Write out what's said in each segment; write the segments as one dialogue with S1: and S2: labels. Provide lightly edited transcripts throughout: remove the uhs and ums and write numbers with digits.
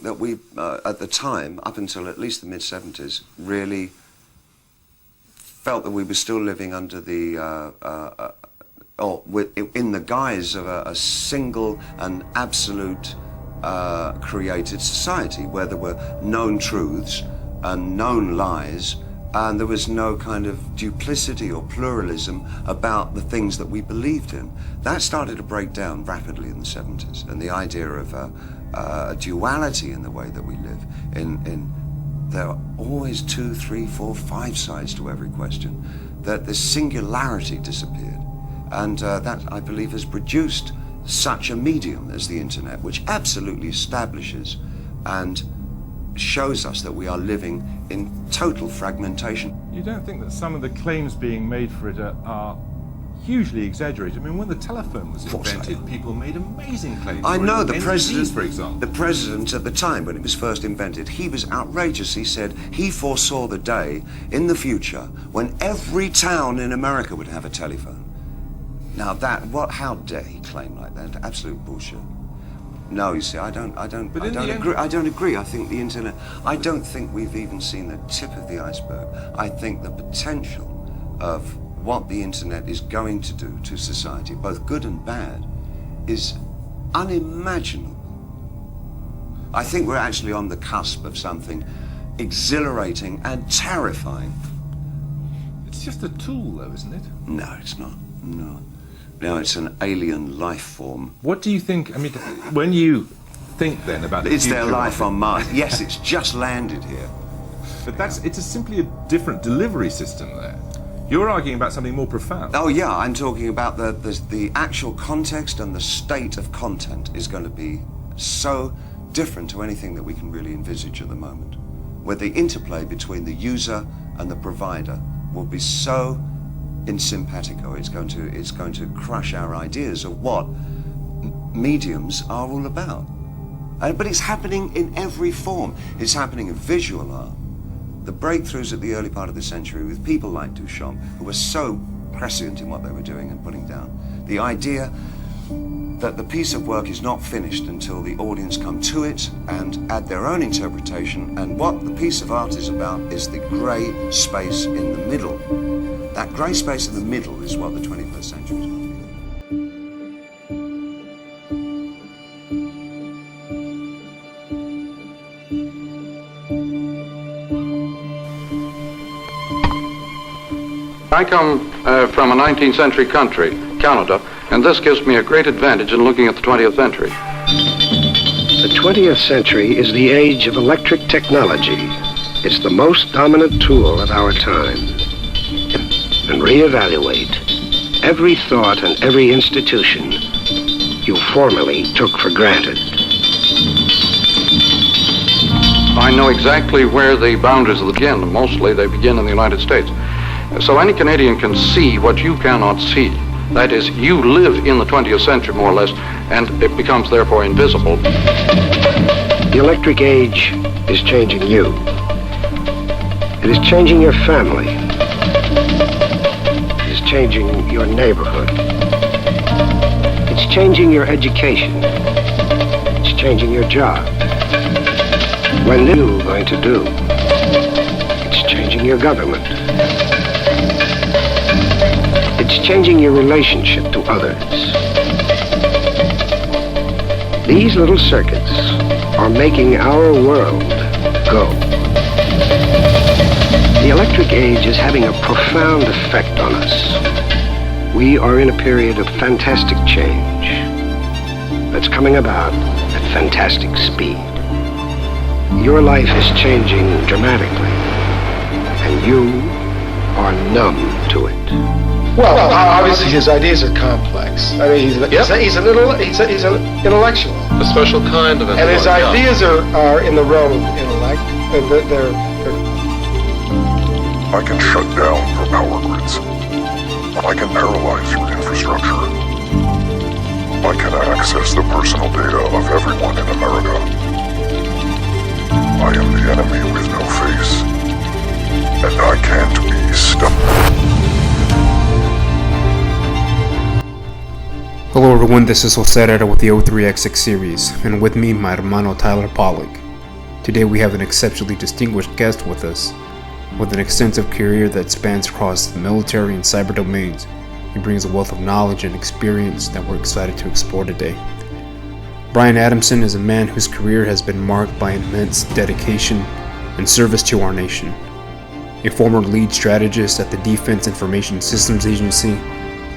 S1: that we, at the time, up until at least the mid-70s, really felt that we were still living under the, in the guise of a single and absolute created society where there were known truths and known lies, and there was no kind of duplicity or pluralism about the things that we believed in. That started to break down rapidly in the 70s, and the idea of a duality in the way that we live. There are always 2, 3, 4, 5 sides to every question. That the singularity disappeared, and that, I believe, has produced such a medium as the internet, which absolutely establishes and shows us that we are living in total fragmentation.
S2: You don't think that some of the claims being made for it are hugely exaggerated? I mean, when the telephone was invented, people made amazing claims.
S1: I know the
S2: NDCs,
S1: president,
S2: for example.
S1: The president at the time when it was first invented, he was outrageous. He said he foresaw the day in the future when every town in America would have a telephone. Now how dare he claim like that? Absolute bullshit. No, you see, I don't agree. I think the internet, I don't think we've even seen the tip of the iceberg. I think the potential of what the internet is going to do to society, both good and bad, is unimaginable. I think we're actually on the cusp of something exhilarating and terrifying.
S2: It's just a tool, though, isn't it?
S1: No, it's not. No, it's an alien life form.
S2: What do you think, I mean, when you think then about the
S1: Is
S2: future
S1: there life on Mars? Yes, it's just landed here.
S2: But it's simply a different delivery system there. You're arguing about something more profound.
S1: Oh yeah, I'm talking about the actual context, and the state of content is going to be so different to anything that we can really envisage at the moment, where the interplay between the user and the provider will be so in simpatico. It's going to crush our ideas of what mediums are all about. But it's happening in every form. It's happening in visual art. The breakthroughs at the early part of the century with people like Duchamp, who were so prescient in what they were doing and putting down. The idea that the piece of work is not finished until the audience come to it and add their own interpretation, and what the piece of art is about is the grey space in the middle. That grey space in the middle is what the 21st century is going to be.
S3: I come from a 19th century country, Canada, and this gives me a great advantage in looking at the 20th century.
S4: The 20th century is the age of electric technology. It's the most dominant tool of our time. And reevaluate every thought and every institution you formerly took for granted.
S3: I know exactly where the boundaries begin. Mostly they begin in the United States. So any Canadian can see what you cannot see. That is, you live in the 20th century more or less, and it becomes therefore invisible.
S4: The electric age is changing you. It is changing your family. It is changing your neighborhood. It's changing your education. It's changing your job. What are you going to do? It's changing your government. It's changing your relationship to others. These little circuits are making our world go. The electric age is having a profound effect on us. We are in a period of fantastic change that's coming about at fantastic speed. Your life is changing dramatically, and you are numb to it.
S5: Well, obviously his ideas are complex. I mean, he's an intellectual.
S6: A special kind of intellectual.
S5: And his ideas are in the realm of intellect.
S7: I can shut down your power grids. I can paralyze your infrastructure. I can access the personal data of everyone in America. I am the enemy with no face, and I can't be stopped.
S8: Hello everyone, this is Jose Herrera with the O3X6 series, and with me my hermano Tyler Pollock.
S6: Today we have an exceptionally distinguished guest with us. With an extensive career that spans across the military and cyber domains, he brings a wealth of knowledge and experience that we're excited to explore today. Brian Adamson is a man whose career has been marked by immense dedication and service to our nation. A former lead strategist at the Defense Information Systems Agency,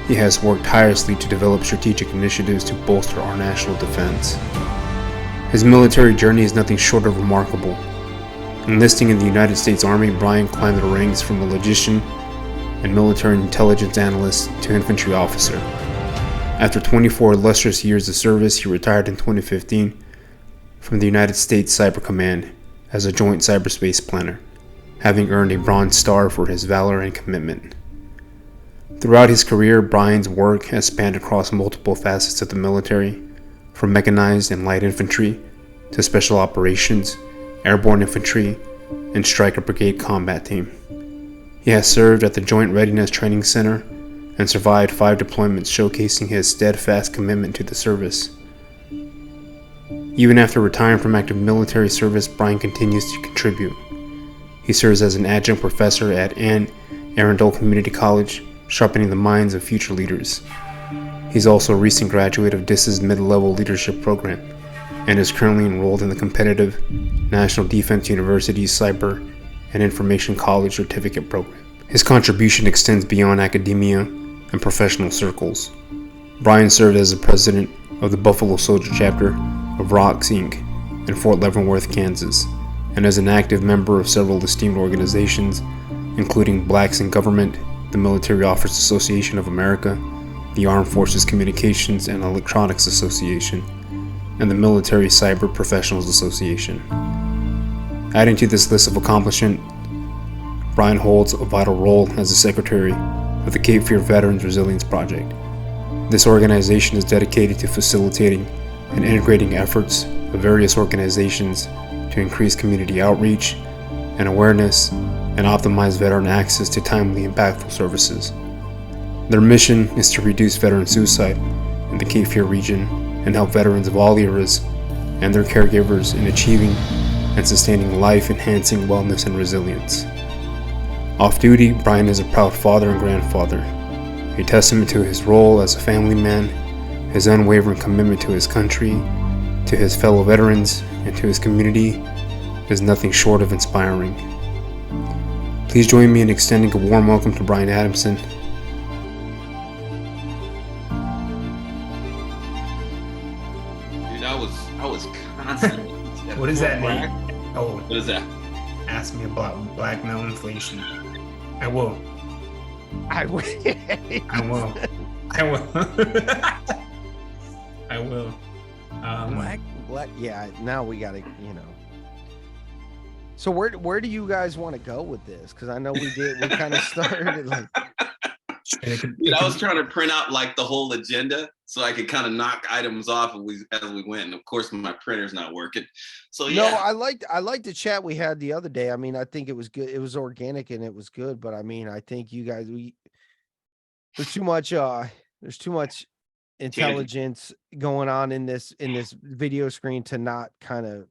S6: he has worked tirelessly to develop strategic initiatives to bolster our national defense. His military journey is nothing short of remarkable. Enlisting in the United States Army, Brian climbed the ranks from a logistician and military intelligence analyst to infantry officer. After 24 illustrious years of service, he retired in 2015 from the United States Cyber Command as a Joint Cyberspace Planner, having earned a Bronze Star for his valor and commitment. Throughout his career, Brian's work has spanned across multiple facets of the military, from mechanized and light infantry to special operations, airborne infantry, and Stryker Brigade combat team. He has served at the Joint Readiness Training Center and survived 5 deployments, showcasing his steadfast commitment to the service. Even after retiring from active military service, Brian continues to contribute. He serves as an adjunct professor at Anne Arundel Community College, sharpening the minds of future leaders. He's also a recent graduate of DISA's mid-level leadership program and is currently enrolled in the competitive National Defense University's Cyber and Information College Certificate Program. His contribution extends beyond academia and professional circles. Brian served as the president of the Buffalo Soldier chapter of ROX Inc. in Fort Leavenworth, Kansas, and as an active member of several esteemed organizations, including Blacks in Government, the Military Officers Association of America, the Armed Forces Communications and Electronics Association, and the Military Cyber Professionals Association. Adding to this list of accomplishment, Brian holds a vital role as the secretary of the Cape Fear Veterans Resilience Project. This organization is dedicated to facilitating and integrating efforts of various organizations to increase community outreach and awareness and optimize veteran access to timely, impactful services. Their mission is to reduce veteran suicide in the Cape Fear region and help veterans of all eras and their caregivers in achieving and sustaining life-enhancing wellness and resilience. Off-duty, Brian is a proud father and grandfather, a testament to his role as a family man, his unwavering commitment to his country, to his fellow veterans, and to his community is nothing short of inspiring. Please join me in extending a warm welcome to Brian Adamson.
S8: I was constantly.
S6: What is that, Nate? Oh,
S8: what is that?
S6: Ask me about blackmail inflation. I will.
S9: I will.
S6: I will. I will. I will.
S9: Black. Yeah. Now we gotta. So where do you guys want to go with this? Because I know we kind of started like.
S8: Dude, I was trying to print out like the whole agenda so I could kind of knock items off as we went. And of course, my printer's not working. So yeah.
S9: No, I liked the chat we had the other day. I mean, I think it was good. It was organic and it was good. But I mean, I think you guys there's too much intelligence going on in this video screen to not kind of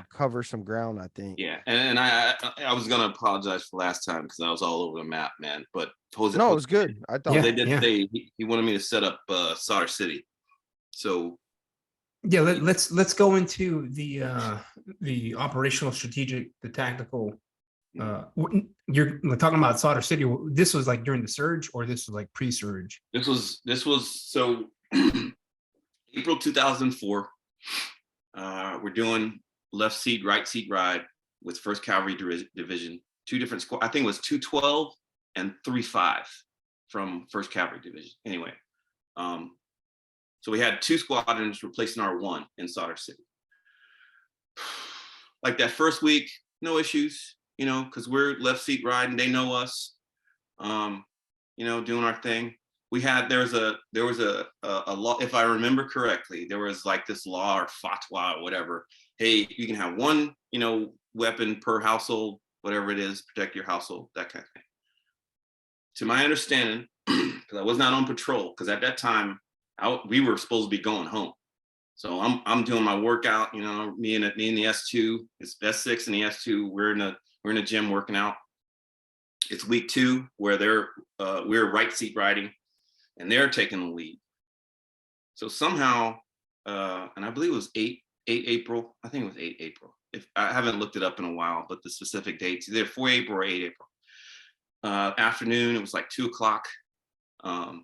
S9: cover some ground, I think.
S8: Yeah, and I was gonna apologize for last time because I was all over the map, man. But Jose,
S9: no, it was good. I thought
S8: they did say he wanted me to set up Solder City. So
S6: yeah, let's go into the operational, strategic, the tactical. You're talking about Solder City. This was like during the surge, or this was like pre-surge?
S8: This was so April 2004. We're doing left seat, right seat ride with 1st Cavalry Division, 2 different squads. I think it was 212 and 35 from 1st Cavalry Division. Anyway, so we had 2 squadrons replacing our 1 in Solder City. Like that first week, no issues, because we're left seat riding. They know us, doing our thing. There was a law, if I remember correctly, there was like this law or fatwa or whatever. Hey, you can have 1, weapon per household, whatever it is, protect your household, that kind of thing. To my understanding, because I was not on patrol, because at that time we were supposed to be going home. So I'm doing my workout, me and the S2, it's S6 and the S2, we're in a gym working out. It's week 2 where we're right seat riding and they're taking the lead. So somehow, and I believe it was 8 April, I think it was 8 April. If I haven't looked it up in a while, but the specific dates, either 4 April or 8 April. Afternoon, it was like 2 o'clock. I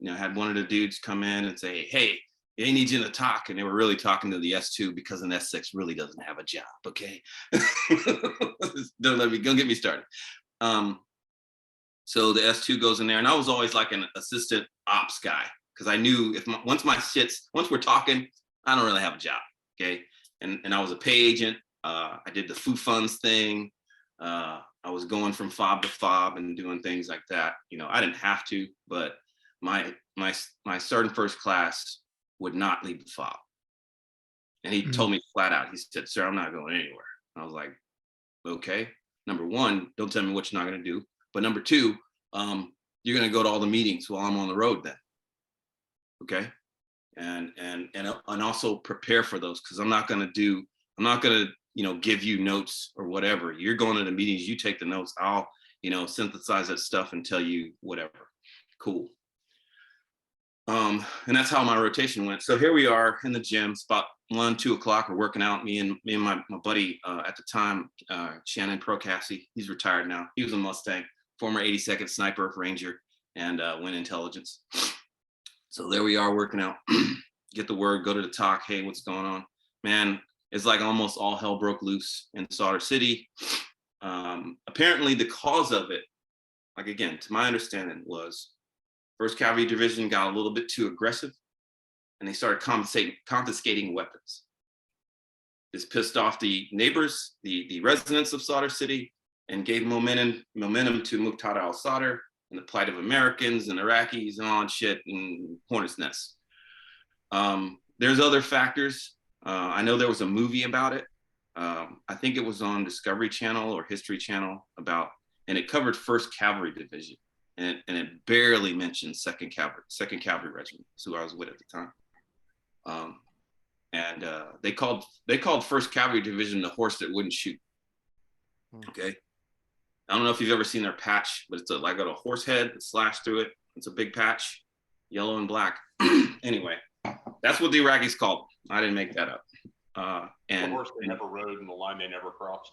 S8: had one of the dudes come in and say, hey, they need you to talk. And they were really talking to the S2 because an S6 really doesn't have a job, okay? Don't get me started. So the S2 goes in there, and I was always like an assistant ops guy because I knew once we're talking, I don't really have a job, okay? And I was a pay agent. I did the foo funds thing. I was going from fob to fob and doing things like that. I didn't have to, but my sergeant first class would not leave the fob. And he told me flat out, he said, sir, I'm not going anywhere. I was like, okay. Number one, don't tell me what you're not going to do. But number two, you're going to go to all the meetings while I'm on the road then. Okay. And also prepare for those, because I'm not going to give you notes or whatever. You're going to the meetings, you take the notes. I'll, synthesize that stuff and tell you whatever. Cool. And that's how my rotation went. So here we are in the gym. It's about 1, 2 o'clock. We're working out. Me and my buddy at the time, Shannon Procassi. He's retired now. He was a Mustang, former 82nd Sniper Ranger, and went intelligence. So there we are working out. Get the word, go to the talk. Hey, what's going on? Man, it's like almost all hell broke loose in Slaughter City. Apparently the cause of it, like again, to my understanding, was 1st Cavalry Division got a little bit too aggressive and they started confiscating weapons. This pissed off the neighbors, the residents of Slaughter City, and gave momentum to Muqtada al-Sadr and the plight of Americans and Iraqis and all that shit and hornet's nest. There's other factors. I know there was a movie about it. I think it was on Discovery Channel or History Channel and it covered 1st Cavalry Division. And it barely mentioned 2nd Cavalry Regiment, who I was with at the time. They called 1st Cavalry Division the horse that wouldn't shoot. Okay. I don't know if you've ever seen their patch, but it's like a horse head that slashed through it. It's a big patch, yellow and black. Anyway, that's what the Iraqis called. I didn't make that up.
S10: The horse they never rode and the line they never crossed.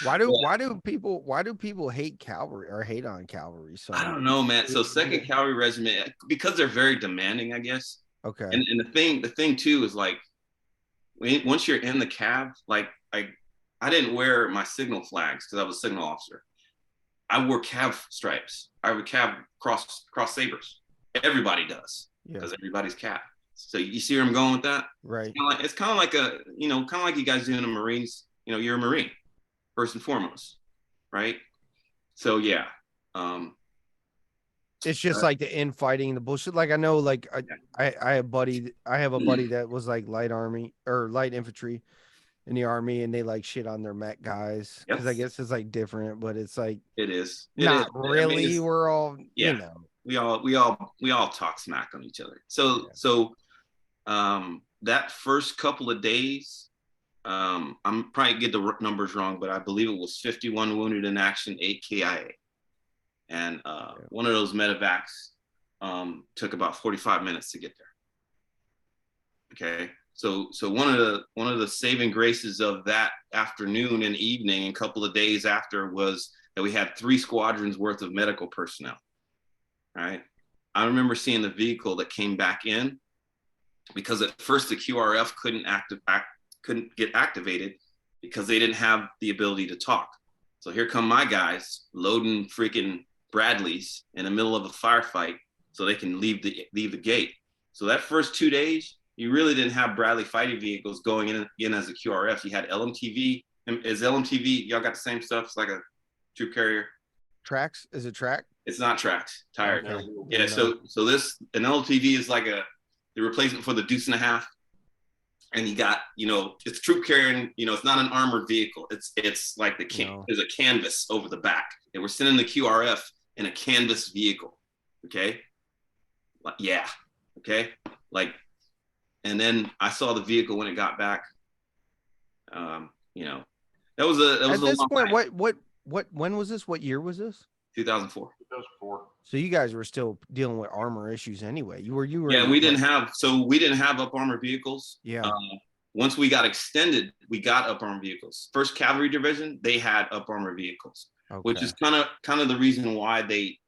S9: Why do people hate cavalry or hate on cavalry? So
S8: I don't know, man. So 2nd Cavalry Regiment, because they're very demanding, I guess. Okay. And the thing too is like, once you're in the cav, like I didn't wear my signal flags because I was a signal officer. I wore cav stripes. I would cav cross sabers. Everybody does because everybody's cav. So you see where I'm going with that? Right. It's kind of like you guys do in the Marines. You're a Marine first and foremost, right? So yeah.
S9: It's just like the infighting, the bullshit. Like I know, like I have a buddy that was like light army or light infantry in the army, and they like shit on their Met guys because I guess it's like different, but it's like
S8: it is
S9: not really. I mean, we're all
S8: we all talk smack on each other. So that first couple of days, I'm probably get the numbers wrong, but I believe it was 51 wounded in action, 8 KIA. And one of those medevacs took about 45 minutes to get there. Okay, so one of the saving graces of that afternoon and evening and couple of days after was that we had 3 squadrons worth of medical personnel. All right, I remember seeing the vehicle that came back in because at first the QRF couldn't get activated because they didn't have the ability to talk. So here come my guys loading freaking Bradleys in the middle of a firefight so they can leave the gate. So that first 2 days, you really didn't have Bradley fighting vehicles going in as a QRF. You had LMTV. Is LMTV, y'all got the same stuff? It's like a troop carrier.
S9: Tracks? Is it track?
S8: It's not tracks. Tired.
S9: Okay.
S8: Yeah. So an LMTV is like the replacement for the Deuce and a Half. And you got, it's troop carrying, it's not an armored vehicle. It's like there's a canvas over the back. And we're sending the QRF in a canvas vehicle. Okay. Yeah. Okay, like, and then I saw the vehicle when it got back. You know, that was a
S9: At this
S8: long
S9: point,
S8: night.
S9: when was this? What year was this?
S8: 2004.
S10: 2004.
S9: So you guys were still dealing with armor issues anyway. You were
S8: Yeah, we didn't have up armor vehicles.
S9: Yeah.
S8: Once we got extended, we got up armor vehicles. First Cavalry Division, they had up armor vehicles, which is kind of the reason why they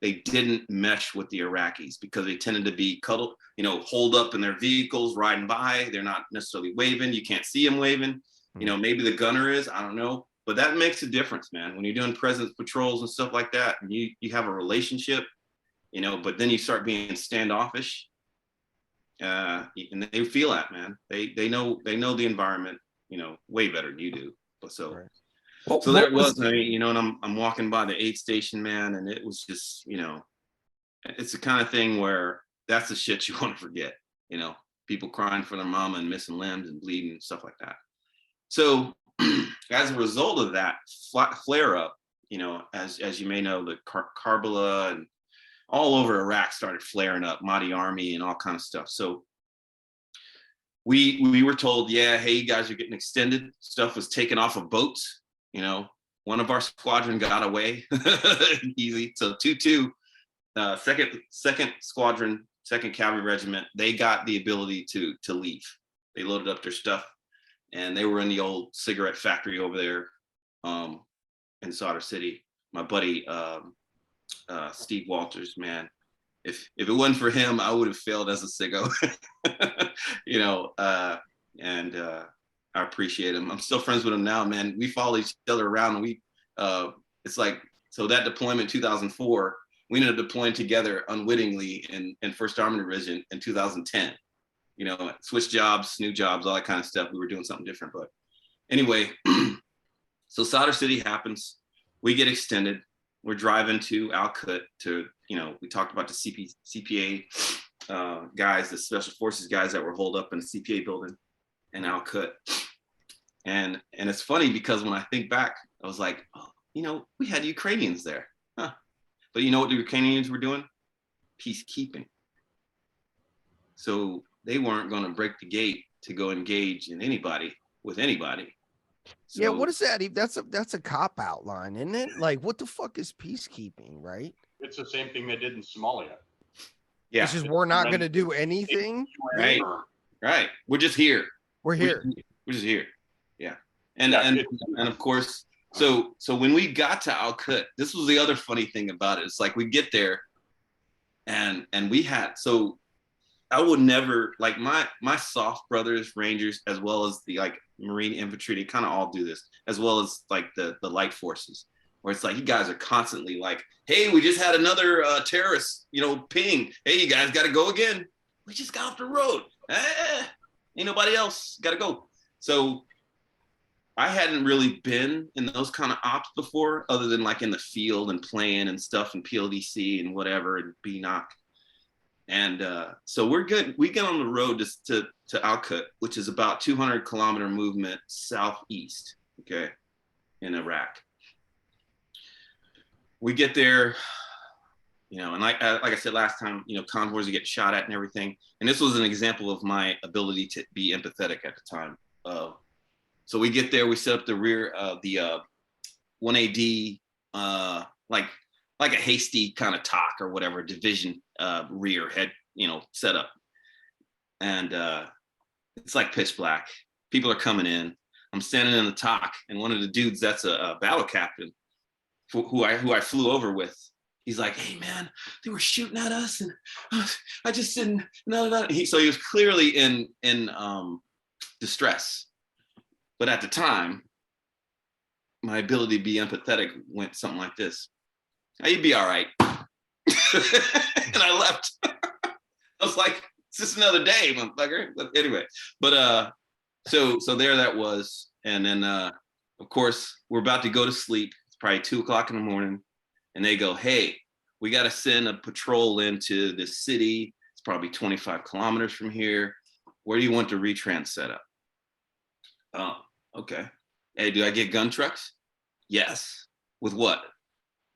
S8: didn't mesh with the Iraqis, because they tended to be cuddled, you know, holed up in their vehicles, riding by. They're not necessarily waving. You can't see them waving. You know, maybe the gunner is, I don't know, but that makes a difference, man. When you're doing presence patrols and stuff like that, and you have a relationship, you know, but then you start being standoffish, and they feel that, man. They know the environment, you know, way better than you do. But so there it was, I mean, you know, and I'm walking by the aid station, man, and it was just, you know, it's the kind of thing where that's the shit you want to forget, you know, people crying for their mama and missing limbs and bleeding and stuff like that. So as a result of that flare up, you know, as you may know, the Karbala and all over Iraq started flaring up, Mahdi Army and all kind of stuff. So we were told, yeah, hey, you guys are getting extended. Stuff was taken off of boats. You know, one of our squadron got away easy. So 2-2, second squadron, 2nd Cavalry Regiment, they got the ability to leave. They loaded up their stuff, and they were in the old cigarette factory over there in Solder City. My buddy, Steve Walters, man, if it wasn't for him, I would have failed as a SIGO. You know, and I appreciate him. I'm still friends with him now, man. We follow each other around, and we it's like, so that deployment 2004, we ended up deploying together unwittingly in 1st Army Division in 2010. You know, switch jobs, new jobs, all that kind of stuff. We were doing something different, but anyway, so Solder City happens. We get extended. We're driving to Al-Qud to, you know, we talked about the CPA guys, the Special Forces guys that were holed up in the CPA building in Al-Qud. And it's funny because when I think back, I was like, oh, you know, we had Ukrainians there. Huh. But you know what the Ukrainians were doing? Peacekeeping. So they weren't going to break the gate to go engage in with anybody. So,
S9: yeah, what is that? That's a cop out line, isn't it? Like, what the fuck is peacekeeping, right?
S10: It's the same thing they did in Somalia.
S8: Yeah,
S9: it's just we're not going to do anything.
S8: Right. We're just here.
S9: We're here.
S8: We're just here. Yeah, and of course, so when we got to Al-Qud, this was the other funny thing about it. It's like we get there, and we had, so I would never, like, my soft brothers, Rangers, as well as the like Marine Infantry, they kind of all do this, as well as like the light forces, where it's like you guys are constantly like, hey, we just had another terrorist, you know, ping. Hey, you guys got to go again. We just got off the road. Ain't nobody else. Got to go. So I hadn't really been in those kind of ops before, other than like in the field and playing and stuff and PLDC and whatever and BNOC. And so we're good. We get on the road to Al-Qud, which is about 200-kilometer movement southeast, okay, in Iraq. We get there, you know, and like I said last time, you know, convoys are getting shot at and everything. And this was an example of my ability to be empathetic at the time. So we get there, we set up the rear of the 1AD, like a hasty kind of talk or whatever, division rear head, you know, setup. And it's like pitch black. People are coming in. I'm standing in the talk, and one of the dudes that's a battle captain who I flew over with, he's like, hey man, they were shooting at us and I just didn't know that. So he was clearly in distress. But at the time, my ability to be empathetic went something like this. Now, you'd be all right. And I left. I was like, it's just another day, motherfucker. But anyway, but so there that was. And then of course, we're about to go to sleep. It's probably 2 o'clock in the morning. And they go, hey, we got to send a patrol into the city. It's probably 25 kilometers from here. Where do you want the retrans set up? Oh, okay. Hey, do I get gun trucks? Yes. With what?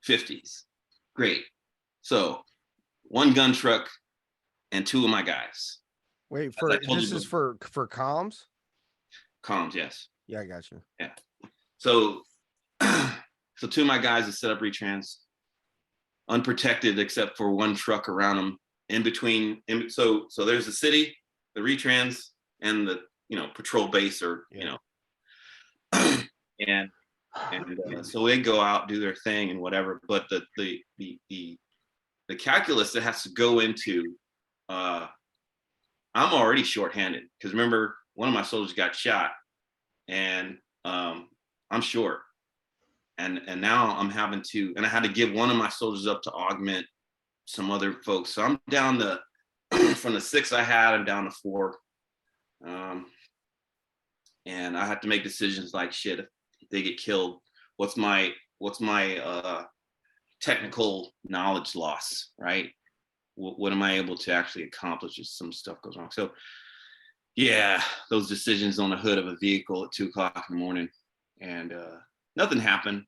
S8: 50s. Great. So one gun truck and 2 of my guys.
S9: Wait,
S8: As
S9: for
S8: I told
S9: this
S8: you
S9: is for comms?
S8: comms, yes.
S9: Yeah, I got you.
S8: Yeah. So, so 2 of my guys that set up retrans, unprotected except for 1 truck around them. In between, so there's the city, the retrans, and the patrol base, or and so they go out, do their thing and whatever. But the calculus that has to go into, I'm already shorthanded because remember, one of my soldiers got shot, and I'm short, and now I'm having to, and I had to give one of my soldiers up to augment some other folks. So I'm down to from the 6 I had, I'm down to 4, and I have to make decisions like, shit, if they get killed, what's my technical knowledge loss, right? What am I able to actually accomplish if some stuff goes wrong? So yeah, those decisions on the hood of a vehicle at 2 o'clock in the morning, and nothing happened,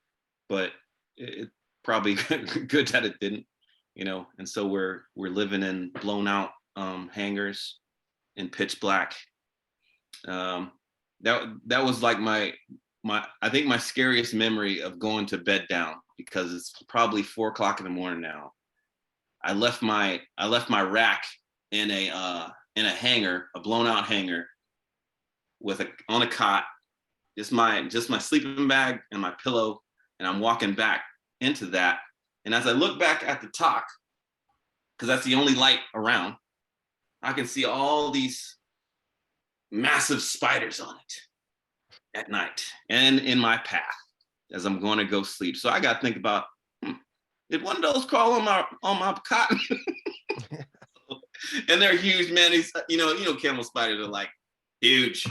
S8: but it probably good that it didn't, and so we're living in blown out hangars in pitch black. That was like my I think my scariest memory of going to bed down, because it's probably 4 o'clock in the morning now. I left my rack in a hangar, a blown out hangar, on a cot, just my sleeping bag and my pillow, and I'm walking back into that. And as I look back at the top, because that's the only light around, I can see all these massive spiders on it at night and in my path as I'm going to go sleep. So I got to think about, did one of those crawl on my cot? And they're huge, man. These, camel spiders are like huge.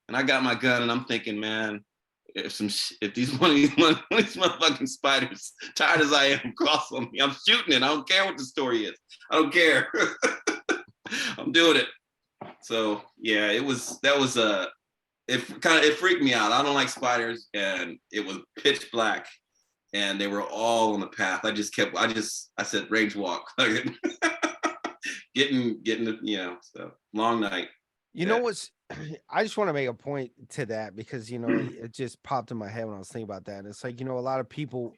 S8: And I got my gun and I'm thinking, man, if these one of these motherfucking spiders, tired as I am, cross on me, I'm shooting it. I don't care what the story is. I don't care. I'm doing it. So yeah, it freaked me out. I don't like spiders, and it was pitch black, and they were all on the path. I said range walk. getting the, so long night.
S9: I just want to make a point to that, because it just popped in my head when I was thinking about that. And it's like, a lot of people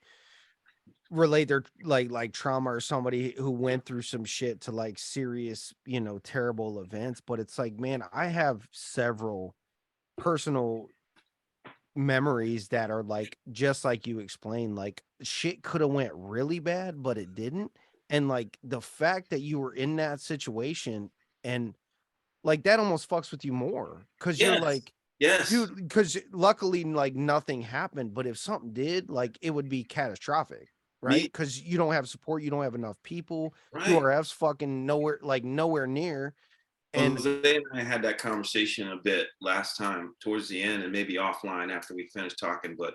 S9: relate their like trauma, or somebody who went through some shit, to like serious, terrible events. But it's like, man, I have several personal memories that are like, just like you explained, like shit could have went really bad, but it didn't. And like the fact that you were in that situation, and like that almost fucks with you more, because you're like,
S8: yes,
S9: dude, because luckily like nothing happened, but if something did, like it would be catastrophic, right? Because you don't have support, you don't have enough people,
S8: right.
S9: QRF's fucking nowhere near. And
S8: Jose and I had that conversation a bit last time towards the end, and maybe offline after we finished talking, but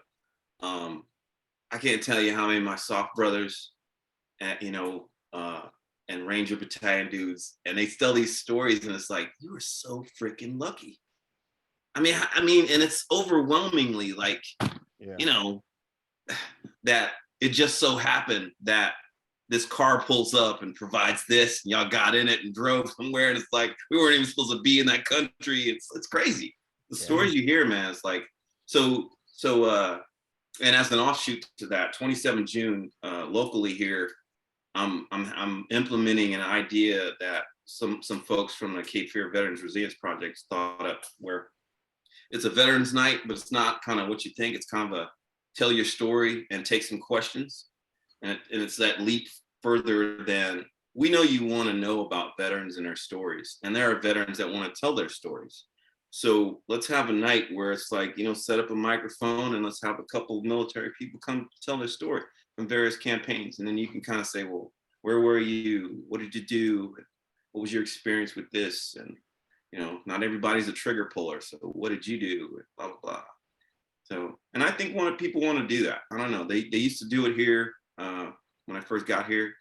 S8: I can't tell you how many of my soft brothers and Ranger Battalion dudes, and they tell these stories, and it's like, you were so freaking lucky. I mean, and it's overwhelmingly like, that it just so happened that this car pulls up and provides this, and y'all got in it and drove somewhere, and it's like, we weren't even supposed to be in that country. It's crazy. The stories you hear, man, it's like, so, and as an offshoot to that, 27 June, locally here, I'm implementing an idea that some folks from the Cape Fear Veterans Resilience Project thought up, where it's a veterans night, but it's not kind of what you think. It's kind of a tell your story and take some questions. And it's that leap further than, we know you want to know about veterans and their stories. And there are veterans that want to tell their stories. So let's have a night where it's like, set up a microphone and let's have a couple of military people come tell their story from various campaigns. And then you can kind of say, well, where were you? What did you do? What was your experience with this? And, not everybody's a trigger puller. So what did you do? Blah, blah, blah. So, and I think people want to do that. I don't know. They used to do it here when I first got here,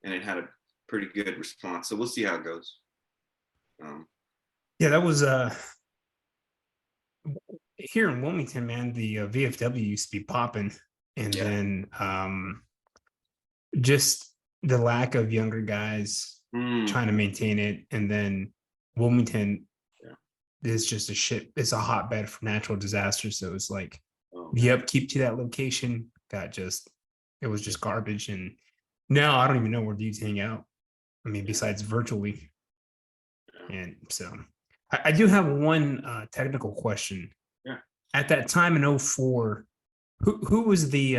S8: and it had a pretty good response. So we'll see how it goes.
S11: Yeah, that was here in Wilmington, man. The VFW used to be popping, and then just the lack of younger guys trying to maintain it. And then Wilmington is just a shit. It's a hotbed for natural disasters. So it's like the upkeep to that location it was just garbage. And now I don't even know where dudes hang out. I mean, besides virtually. And so I do have one technical question.
S8: Yeah.
S11: At that time in 2004, who was the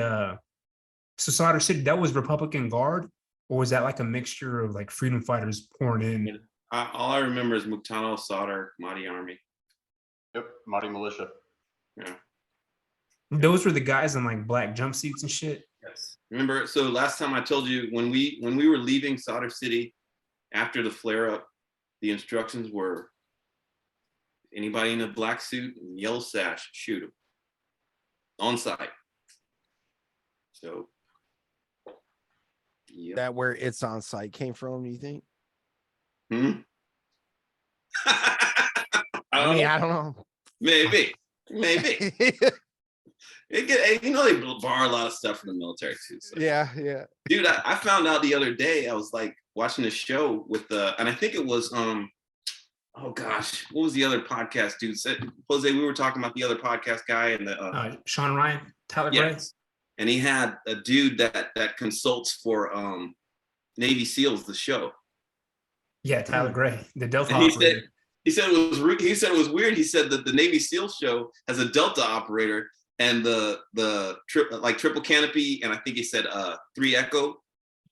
S11: so Solder City, that was Republican Guard, or was that like a mixture of like freedom fighters pouring in?
S8: All I remember is Muktano, Solder, Mahdi Army.
S10: Yep, Mahdi Militia.
S8: Yeah.
S11: Those were the guys in like black jumpsuits and shit.
S8: Yes. Remember, so last time I told you when we were leaving Solder City after the flare up, the instructions were anybody in a black suit and yellow sash, shoot them on site. So yep.
S9: That where it's on site came from, you think? I don't know.
S8: Maybe. You know, they borrow a lot of stuff from the military too. So.
S9: Yeah.
S8: Dude, I found out the other day, I was like watching a show with and I think it was, oh gosh, what was the other podcast dude said? Jose, we were talking about the other podcast guy and the
S11: Sean Ryan, Tyler Gray.
S8: And he had a dude that consults for Navy SEALs, the show.
S11: Yeah, Tyler Gray, the Delta operator.
S8: He said it was weird. He said that the Navy SEAL show has a Delta operator and the triple canopy, and I think he said 3 Echo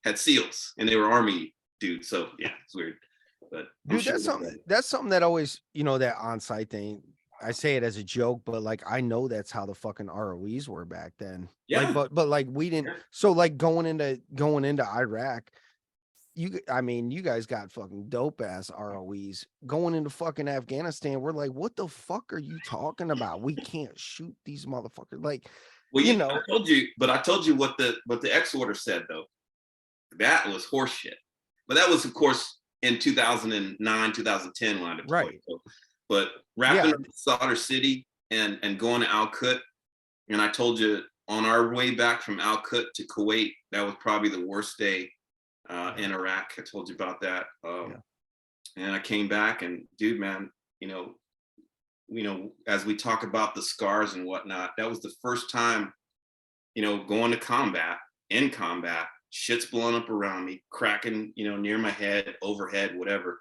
S8: had SEALs and they were Army dudes. So yeah, it's weird. But
S9: dude, that's something that always, that on-site thing. I say it as a joke, but like I know that's how the fucking ROEs were back then.
S8: Yeah.
S9: Like, but like we didn't. So like going into Iraq, you guys got fucking dope ass ROEs. Going into fucking Afghanistan, we're like, what the fuck are you talking about? We can't shoot these motherfuckers. Like,
S8: well, I told you what the X order said though. That was horseshit. But that was of course in 2009, 2010 when I deployed.
S9: Right.
S8: So, but wrapping up Solder City and going to Al Qut, and I told you on our way back from Al Qut to Kuwait, that was probably the worst day in Iraq. I told you about that. And I came back and dude, man, as we talk about the scars and whatnot, that was the first time, going to combat, shit's blowing up around me, cracking, near my head, overhead, whatever,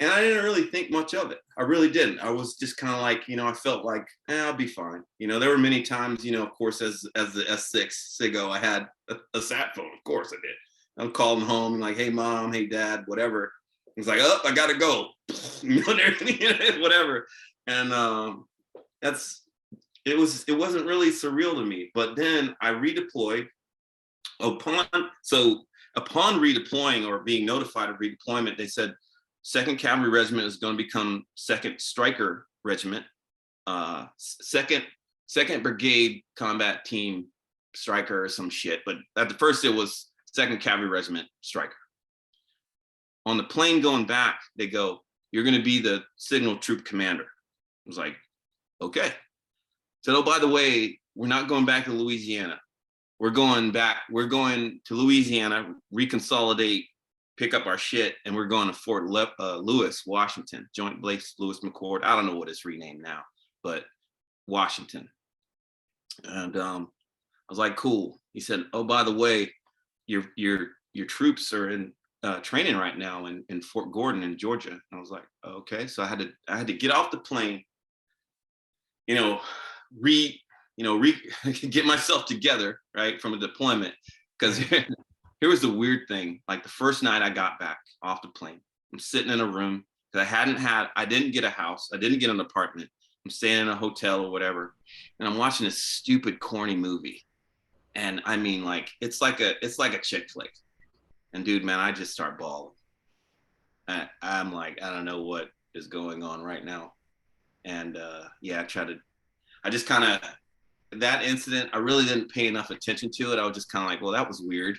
S8: and I didn't really think much of it. I really didn't. I was just kind of like, I felt like, I'll be fine. There were many times, of course, as the S6 SIGO, I had a sat phone. Of course I did. I'm calling home like, hey, mom, hey, dad, whatever. It's like, I got to go. Whatever. And it wasn't really surreal to me. But then I redeployed. Upon redeploying or being notified of redeployment, they said, 2nd Cavalry Regiment is going to become 2nd Stryker Regiment, 2nd Brigade Combat Team Stryker or some shit. But at the first, it was 2nd Cavalry Regiment Stryker. On the plane going back, they go, you're going to be the Signal Troop Commander. I was like, okay. Said, oh, by the way, we're not going back to Louisiana. We're going to Louisiana, reconsolidate, pick up our shit, and we're going to Fort Lewis, Washington, Joint Base Lewis McChord. I don't know what it's renamed now, but Washington. And I was like, cool. He said, oh, by the way, your troops are in training right now in Fort Gordon in Georgia. And I was like, okay. So I had to get off the plane, get myself together, right, from a deployment, because here was the weird thing. Like the first night I got back off the plane, I'm sitting in a room because I didn't get a house. I didn't get an apartment. I'm staying in a hotel or whatever. And I'm watching this stupid, corny movie. And I mean, like, it's like a chick flick. And dude, man, I just start bawling. I'm like, I don't know what is going on right now. And that incident, I really didn't pay enough attention to it. I was just kind of like, well, that was weird.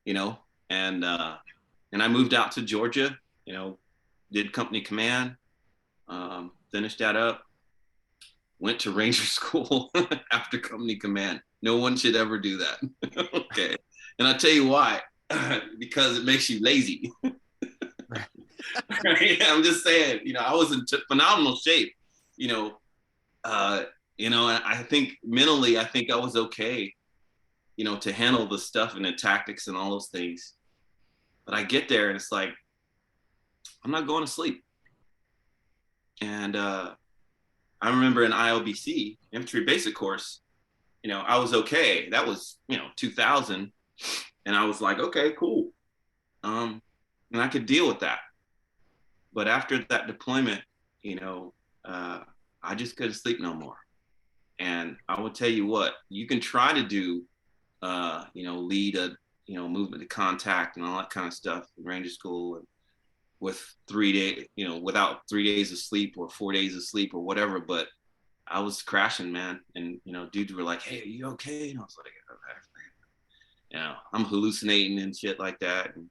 S8: And I moved out to Georgia, did company command, finished that up, went to Ranger School after company command. No one should ever do that. Okay. And I'll tell you why. because it makes you lazy. Right? I'm just saying, you know, I was in phenomenal shape, you know, and I think mentally, I think I was okay, you know, to handle the stuff and the tactics and all those things. But I get there and it's like, I'm not going to sleep. And I remember in ILBC, Infantry Basic Course, you know, I was okay. That was, you know, 2000. And I was like, okay, cool. And I could deal with that. But after that deployment, you know, I just couldn't sleep no more. And I will tell you what, you can try to do, you know, lead a, you know, movement to contact and all that kind of stuff in Ranger School, and with 3 days, you know, without 3 days of sleep or 4 days of sleep or whatever. But I was crashing, man. And, you know, dudes were like, hey, are you okay? And I was like, okay. You know, I'm hallucinating and shit like that. And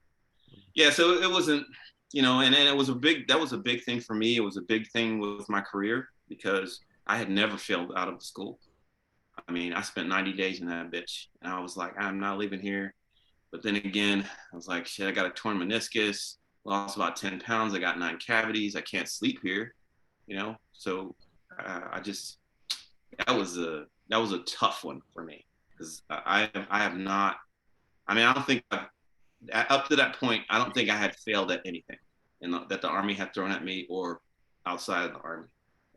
S8: yeah, so it wasn't, you know, and it was that was a big thing for me. It was a big thing with my career because I had never failed out of school. I mean, I spent 90 days in that bitch, and I was like, I'm not leaving here. But then again, I was like, shit, I got a torn meniscus, lost about 10 pounds. I got 9 cavities. I can't sleep here, you know? So I just, that was a tough one for me, because I have not, I mean, I don't think, up to that point, I don't think I had failed at anything that the Army had thrown at me or outside of the Army.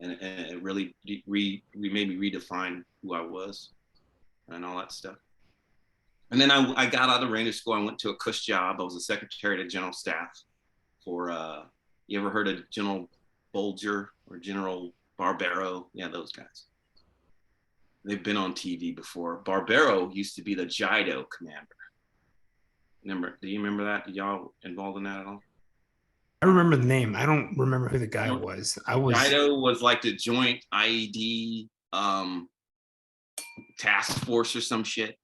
S8: And it really made me redefine who I was and all that stuff. And then I got out of Ranger School. I went to a cush job. I was a secretary to General Staff for, you ever heard of General Bolger or General Barbero? Yeah, those guys. They've been on TV before. Barbero used to be the JIDO commander. Do you remember that? Did y'all involved in that at all?
S11: I remember the name. I don't remember who the guy was.
S8: JIDO was like the Joint IED task force or some shit.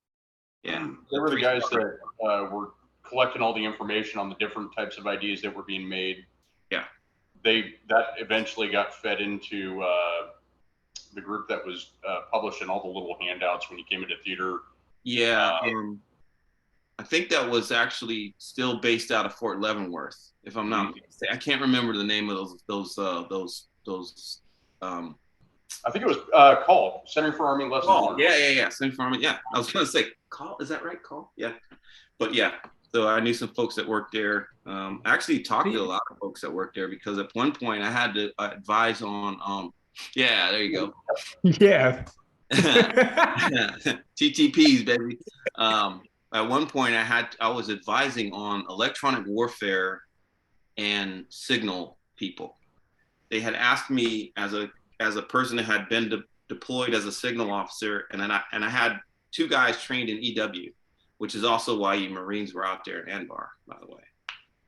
S8: Yeah.
S10: They were the guys that were collecting all the information on the different types of ideas that were being made.
S8: Yeah.
S10: That eventually got fed into the group that was publishing all the little handouts when you came into theater.
S8: Yeah. I think that was actually still based out of Fort Leavenworth, if I'm not mistaken. I can't remember the name of those.
S10: I think it was Call, Center for Army Lessons Learned.
S8: Yeah. Center for Army. Yeah, I was gonna say Call. Is that right? Call. Yeah, but yeah. So I knew some folks that worked there. I actually talked to a lot of folks that worked there because at one point I had to advise on. Yeah, there you go.
S11: Yeah.
S8: TTPs, baby. At one point I was advising on electronic warfare and signal people. They had asked me as a person that had been deployed as a signal officer, and I had 2 guys trained in EW, which is also why you Marines were out there in Anbar, by the way.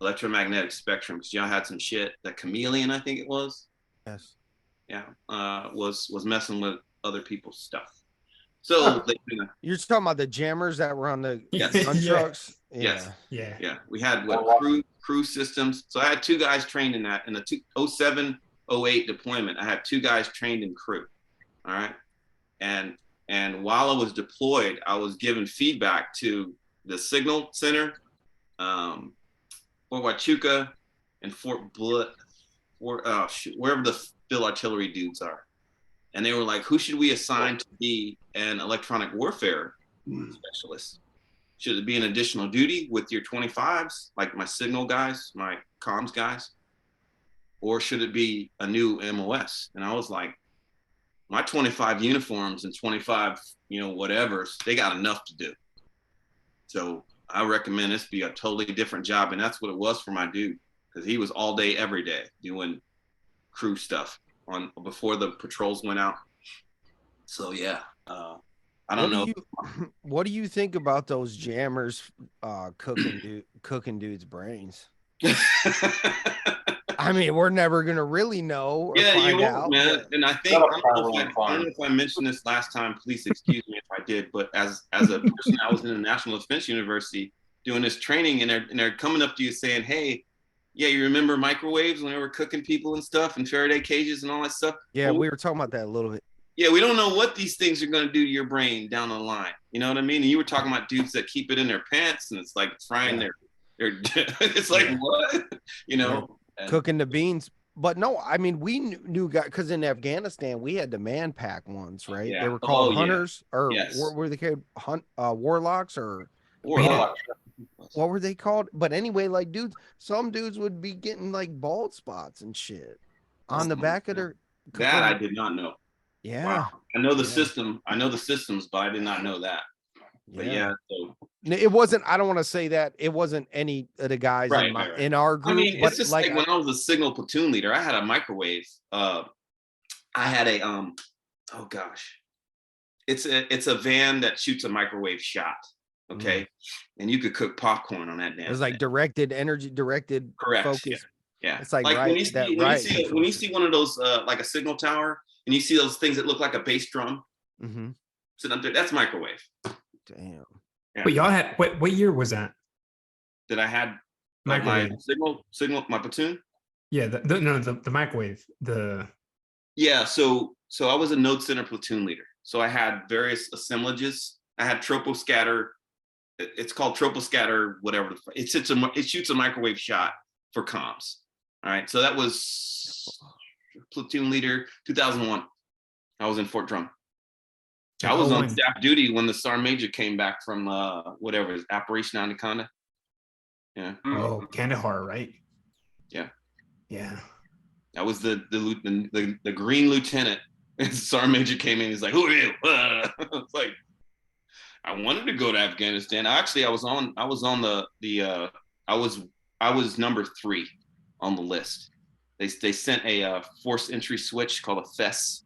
S8: Electromagnetic spectrum, because y'all had some shit. That Chameleon, I think it was.
S9: Yes.
S8: Yeah, was messing with other people's stuff. So
S9: you're talking about the jammers that were on the gun trucks?
S8: Yes.
S11: Yeah.
S8: Yeah. We had crew systems. So I had 2 guys trained in that. In the 07-08 deployment, I had 2 guys trained in crew. All right. And while I was deployed, I was giving feedback to the signal center, Fort Huachuca, and Fort Blood, wherever the field artillery dudes are. And they were like, who should we assign to be an electronic warfare specialist? Should it be an additional duty with your 25s, like my signal guys, my comms guys? Or should it be a new MOS? And I was like, my 25 uniforms and 25, whatevers, they got enough to do. So I recommend this be a totally different job. And that's what it was for my dude, because he was all day, every day doing crew stuff before the patrols went out. So yeah, I don't know.
S9: What do you think about those jammers cooking dudes' brains? I mean, we're never gonna really know.
S8: You won't, man. And I think I don't know if I mentioned this last time. Please excuse me if I did. But as a person, I was in a National Defense University doing this training, and they're coming up to you saying, "Hey, yeah, you remember microwaves when they were cooking people and stuff, and Faraday cages and all that stuff?"
S9: Yeah, we were talking about that a little bit.
S8: Yeah, we don't know what these things are going to do to your brain down the line. You know what I mean? And you were talking about dudes that keep it in their pants, and it's like frying their it's like what, you know,
S9: cooking the beans. But no, I mean, we knew guys, because in Afghanistan we had the man pack ones, right?
S8: Yeah.
S9: They were called
S8: yeah.
S9: hunters, or
S8: Yes.
S9: what were they called? Warlocks, or
S8: Warlocks.
S9: what were they called? But anyway, like some dudes would be getting like bald spots and shit on the back of their.
S8: That I did not know.
S9: Yeah.
S8: Wow. I know the system. I know the systems, but I did not know that. But yeah, so
S9: it wasn't. I don't want to say that it wasn't any of the guys in our group.
S8: I mean,
S9: but
S8: it's just like when I was a signal platoon leader, I had a microwave. I had a oh gosh, it's a van that shoots a microwave shot. Okay, and you could cook popcorn on that damn.
S9: It was like directed
S8: correct
S9: focus.
S8: Yeah.
S9: It's like
S8: when you see one of those like a signal tower, and you see those things that look like a bass drum sitting up there, that's microwave.
S9: Damn.
S11: Yeah. But y'all had what year was that?
S8: That I had my signal, my platoon.
S11: Yeah, the microwave.
S8: Yeah, so I was a node center platoon leader. So I had various assemblages. I had troposcatter. It's called troposcatter, whatever. It shoots a microwave shot for comms. All right. So that was platoon leader 2001. I was in Fort Drum. I was on staff duty when the Sergeant Major came back from whatever, Operation Anaconda. Yeah.
S11: Oh, Kandahar, right?
S8: Yeah.
S11: Yeah.
S8: That was the green lieutenant. And Sergeant Major came in. He's like, "Who are you?" It's like, I wanted to go to Afghanistan. Actually, I was number 3 on the list. They sent a forced entry switch called a FES.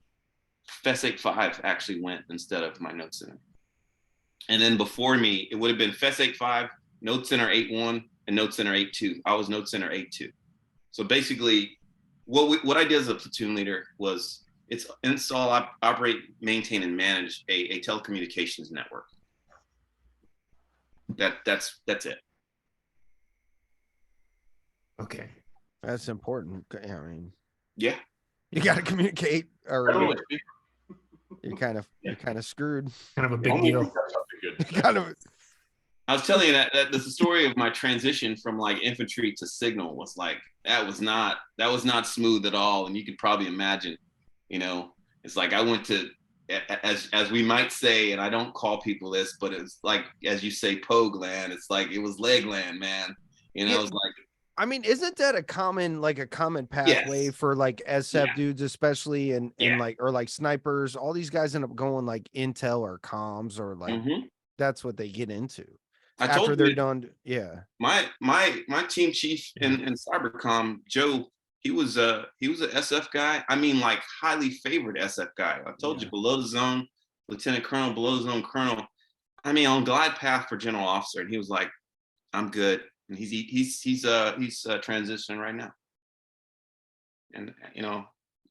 S8: FES 85 actually went instead of my node center. And then before me, it would have been FES 85, node center 81, and node center 82. I was node center 82. So basically, what I did as a platoon leader was it's install, operate, maintain, and manage a telecommunications network. That's it.
S11: Okay.
S9: That's important. I mean,
S8: yeah,
S9: you got to communicate, or you're kind of screwed.
S11: Kind of a big deal.
S9: Kind of.
S8: I was telling you that the story of my transition from like infantry to signal was like that was not smooth at all, and you could probably imagine. You know, it's like I went to, as we might say, and I don't call people this, but it's like, as you say, Pogue land. It's like it was leg land, man. You know, it's like.
S9: I mean, isn't that a common pathway for like SF dudes, especially and like, or like snipers? All these guys end up going like intel or comms, or like that's what they get into after they're done. Yeah.
S8: My team chief in CyberCom, Joe, he was a SF guy. I mean, like highly favored SF guy. I told you, below the zone, lieutenant colonel, below the zone colonel. I mean, on glide path for general officer, and he was like, "I'm good." And he's transitioning right now. And you know,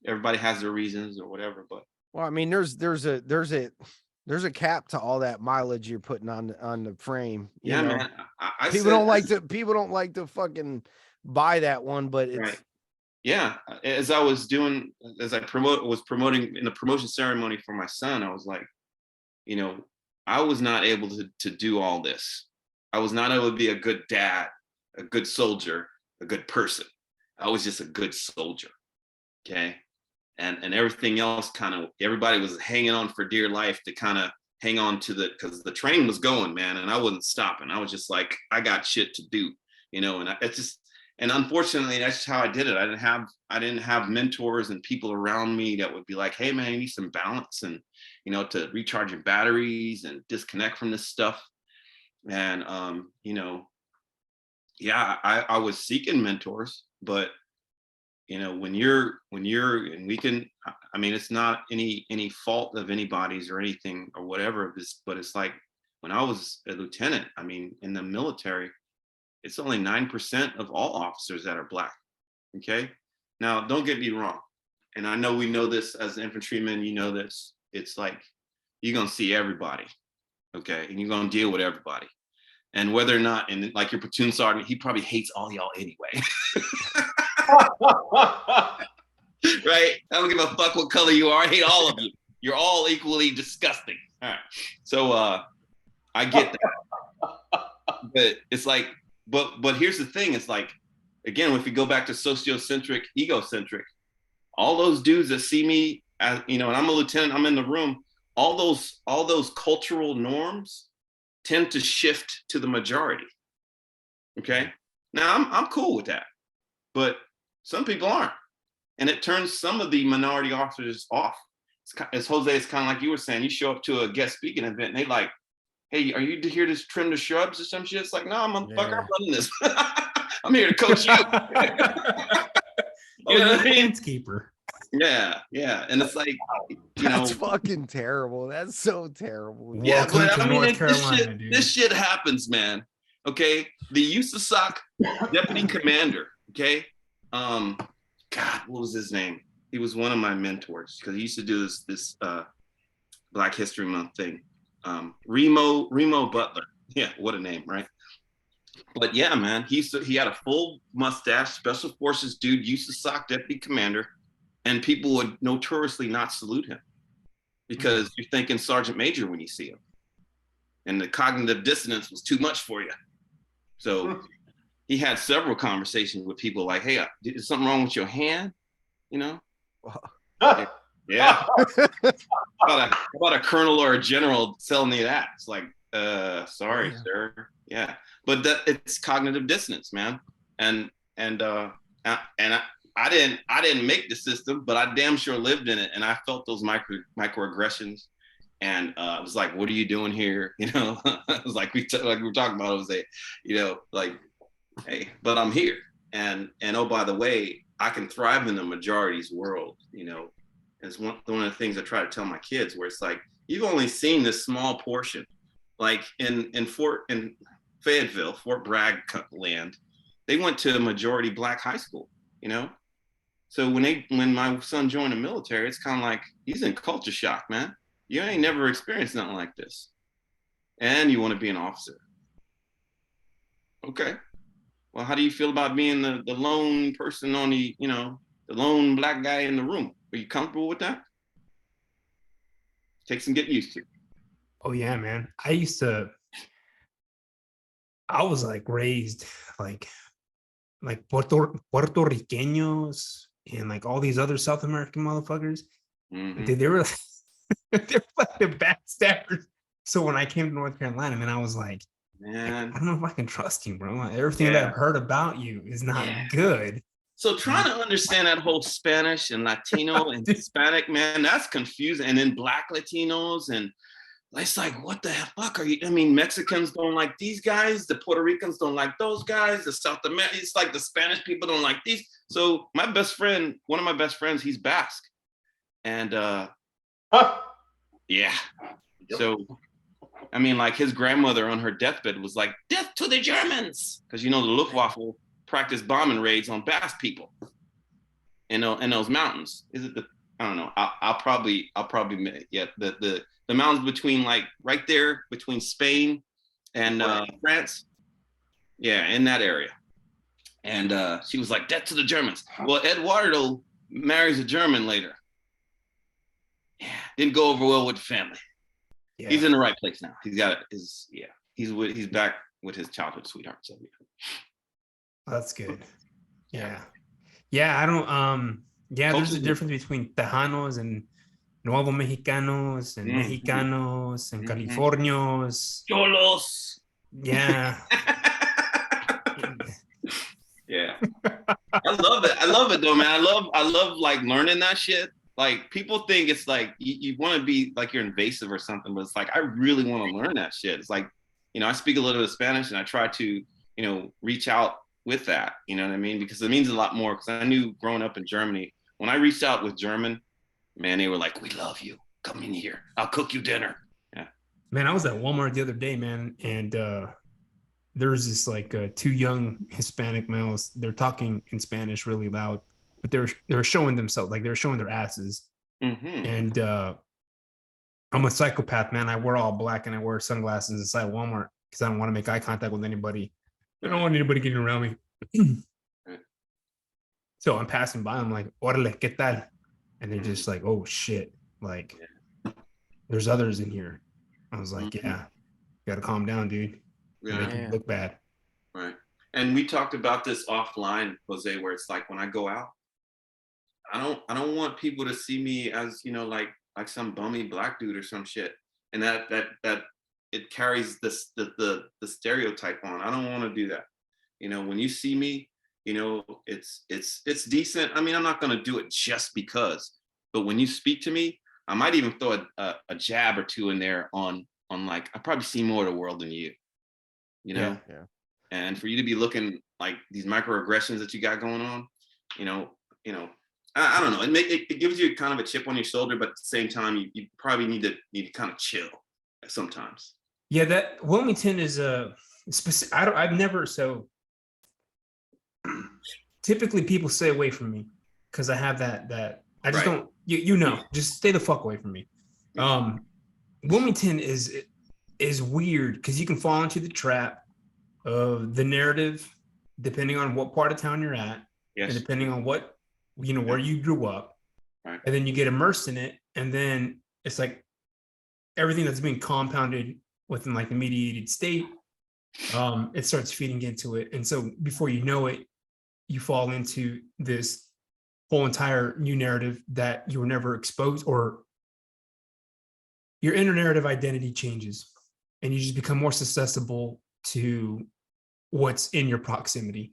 S8: everybody has their reasons or whatever, but
S9: well, I mean, there's a cap to all that mileage you're putting on the frame. You know?
S8: Man.
S9: People don't like to fucking buy that one, but it's
S8: right. Yeah. As I was promoting in the promotion ceremony for my son, I was like, you know, I was not able to do all this. I was not able to be a good dad, a good soldier, a good person. I was just a good soldier. Okay. And everything else everybody was hanging on for dear life to kind of hang on to because the train was going, man. And I wasn't stopping. I was just like, I got shit to do, you know, and unfortunately, that's just how I did it. I didn't have mentors and people around me that would be like, hey man, you need some balance and, you know, to recharge your batteries and disconnect from this stuff. And, you know, yeah, I was seeking mentors, but, you know, when you're, and we can, I mean, it's not any fault of anybody's or anything or whatever, but it's like when I was a lieutenant, I mean, in the military, it's only 9% of all officers that are Black. Okay. Now, don't get me wrong. And I know we know this as infantrymen, you know this. It's like, you're going to see everybody. Okay. And you're going to deal with everybody. And whether or not, and like your platoon sergeant, he probably hates all y'all anyway. Right? I don't give a fuck what color you are. I hate all of you. You're all equally disgusting. All right. So, I get that. But it's like, but here's the thing. It's like, again, if you go back to sociocentric, egocentric, all those dudes that see me as, you know, and I'm a lieutenant, I'm in the room, all those cultural norms tend to shift to the majority. Okay. Now I'm cool with that, but some people aren't. And it turns some of the minority officers off. As Jose, it's kind of like you were saying, you show up to a guest speaking event and they like, hey, are you here to trim the shrubs or some shit? It's like, no, motherfucker, I'm running this. I'm here to coach you. You know what I mean?
S11: Landscaper.
S8: Yeah, yeah. And it's like,
S9: That's fucking terrible. That's so terrible.
S8: Yeah, but I mean, this shit happens, man. Okay. The USCYBERCOM deputy commander, okay. God, what was his name? He was one of my mentors because he used to do this Black History Month thing. Remo Butler. Yeah, what a name, right? But yeah, man, he had a full mustache, special forces dude, USCYBERCOM deputy commander, and people would notoriously not salute him because you're thinking Sergeant Major when you see him. And the cognitive dissonance was too much for you. So he had several conversations with people like, hey, is something wrong with your hand? You know? Yeah. about a colonel or a general telling you that. It's like, sorry, sir. Yeah. But it's cognitive dissonance, man. And I didn't make the system, but I damn sure lived in it. And I felt those microaggressions. And it was like, what are you doing here? You know, it was like we were talking about, Jose, you know, like, hey, but I'm here. And oh, by the way, I can thrive in the majority's world, you know. It's one of the things I try to tell my kids, where it's like, you've only seen this small portion. Like in Fayetteville, Fort Bragg land, they went to a majority Black high school, you know? So when my son joined the military, it's kind of like, he's in culture shock, man. You ain't never experienced nothing like this. And you want to be an officer. Okay. Well, how do you feel about being the lone person on the lone Black guy in the room? Are you comfortable with that? Takes some getting used to.
S11: Oh yeah, man. I was like raised like Puerto Ricanos and like all these other South American motherfuckers.
S8: Mm-hmm.
S11: They were they're like the backstabbers. So when I came to North Carolina, man, I was like, man, I don't know if I can trust you, bro. Everything that I've heard about you is not good.
S8: So trying to understand that whole Spanish and Latino and Hispanic, man, that's confusing. And then Black Latinos, and it's like, what the fuck are you? I mean, Mexicans don't like these guys. The Puerto Ricans don't like those guys. The South Americans, it's like the Spanish people don't like these. So my best friend, one of my best friends, he's Basque. And yeah. So, I mean, like his grandmother on her deathbed was like, death to the Germans. Because, you know, the Luftwaffe practice bombing raids on Basque people in those mountains. Is it I don't know. I'll probably yeah, the mountains between, like, right there between Spain and France. Yeah, in that area. And she was like, death to the Germans. Well, Eduardo marries a German later. Yeah, didn't go over well with the family. Yeah. He's in the right place now. He's got he's back with his childhood sweetheart. So yeah.
S11: That's good. Yeah. I don't there's a difference between Tejanos and Nuevo Mexicanos and Mexicanos and Californios.
S8: Cholos.
S11: Yeah.
S8: Yeah. I love it though, man. I love like learning that shit. Like, people think it's like you want to be like you're invasive or something, but it's like, I really want to learn that shit. It's like, you know, I speak a little bit of Spanish and I try to, you know, reach out with that, you know what I mean? Because it means a lot more. Because I knew growing up in Germany, when I reached out with German, man, they were like, we love you. Come in here. I'll cook you dinner. Yeah.
S11: Man, I was at Walmart the other day, man, and there was this like two young Hispanic males. They're talking in Spanish really loud, but they were showing themselves, like they were showing their asses.
S8: Mm-hmm.
S11: And I'm a psychopath, man. I wear all black and I wear sunglasses inside Walmart because I don't want to make eye contact with anybody. I don't want anybody getting around me. So I'm passing by. I'm like, "Órale, ¿qué tal?" And they're just like, "Oh shit!" Like, there's others in here. I was like, "Yeah." gotta calm down, dude.
S8: Yeah.
S11: Make it look bad.
S8: Right. And we talked about this offline, Jose, where it's like when I go out, I don't want people to see me as, you know, like some bummy black dude or some shit. And that it carries this the stereotype on. I don't want to do that. You know, when you see me, you know, it's decent. I mean, I'm not gonna do it just because, but when you speak to me, I might even throw a jab or two in there on like, I probably see more of the world than you. You know?
S9: Yeah.
S8: And for you to be looking like these microaggressions that you got going on, you know, I don't know. It gives you kind of a chip on your shoulder, but at the same time, you probably need to kind of chill sometimes.
S11: Yeah, that Wilmington is a specific. I've never so. Typically, people stay away from me because I have that. I just don't. You know, just stay the fuck away from me. Wilmington is weird because you can fall into the trap of the narrative, depending on what part of town you're at, and depending on what, you know, where you grew up, and then you get immersed in it, and then it's like everything that's being compounded within like the mediated state, it starts feeding into it, and so before you know it, you fall into this whole entire new narrative that you were never exposed, or your inner narrative identity changes, and you just become more susceptible to what's in your proximity.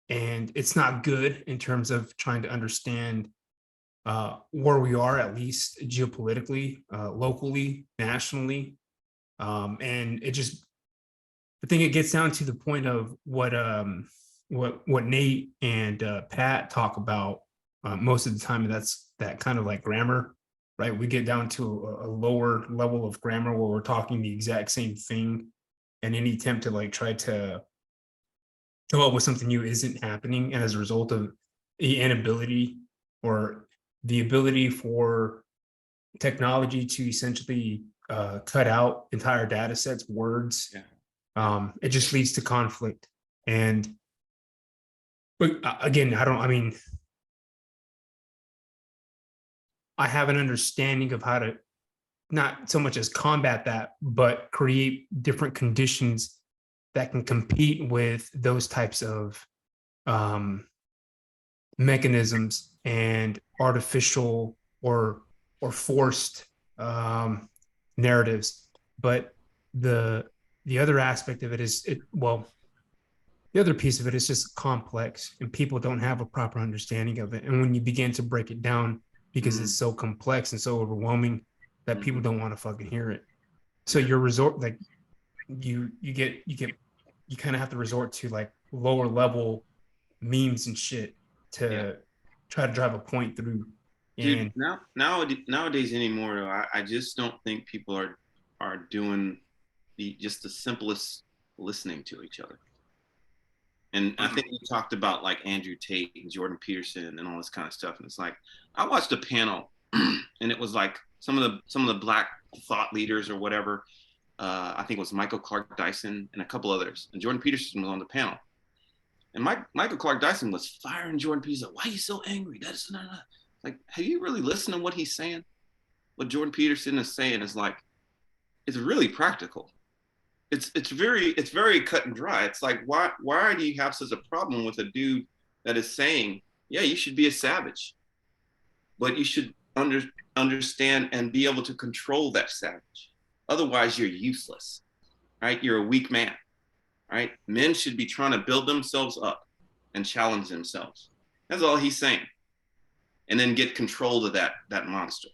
S11: And it's not good in terms of trying to understand where we are, at least geopolitically, locally, nationally. And it just, I think it gets down to the point of what Nate and Pat talk about most of the time. And that's that kind of like grammar, right? We get down to a lower level of grammar where we're talking the exact same thing, and any attempt to like try to come up with something new isn't happening. And as a result of the inability or the ability for technology to essentially cut out entire data sets, words, it just leads to conflict. But again, I have an understanding of how to not so much as combat that, but create different conditions that can compete with those types of mechanisms and artificial or forced narratives. But the other aspect of it is the other piece of it is just complex, and people don't have a proper understanding of it. And when you begin to break it down, because it's so complex and so overwhelming that people don't want to fucking hear it. So you kind of have to resort to like lower level memes and shit to try to drive a point through.
S8: Dude, nowadays anymore, I just don't think people are doing the simplest listening to each other. And I think we talked about like Andrew Tate and Jordan Peterson and all this kind of stuff. And it's like, I watched a panel and it was like some of the Black thought leaders or whatever. I think it was Michael Clark Dyson and a couple others. And Jordan Peterson was on the panel. And Michael Clark Dyson was firing Jordan Peterson. Why are you so angry? That's not like, have you really listened to what he's saying? What Jordan Peterson is saying is like, it's really practical. It's very cut and dry. It's like, why do you have such a problem with a dude that is saying, yeah, you should be a savage, but you should understand and be able to control that savage. Otherwise, you're useless, right? You're a weak man, right? Men should be trying to build themselves up and challenge themselves. That's all he's saying. And then get control of that monster,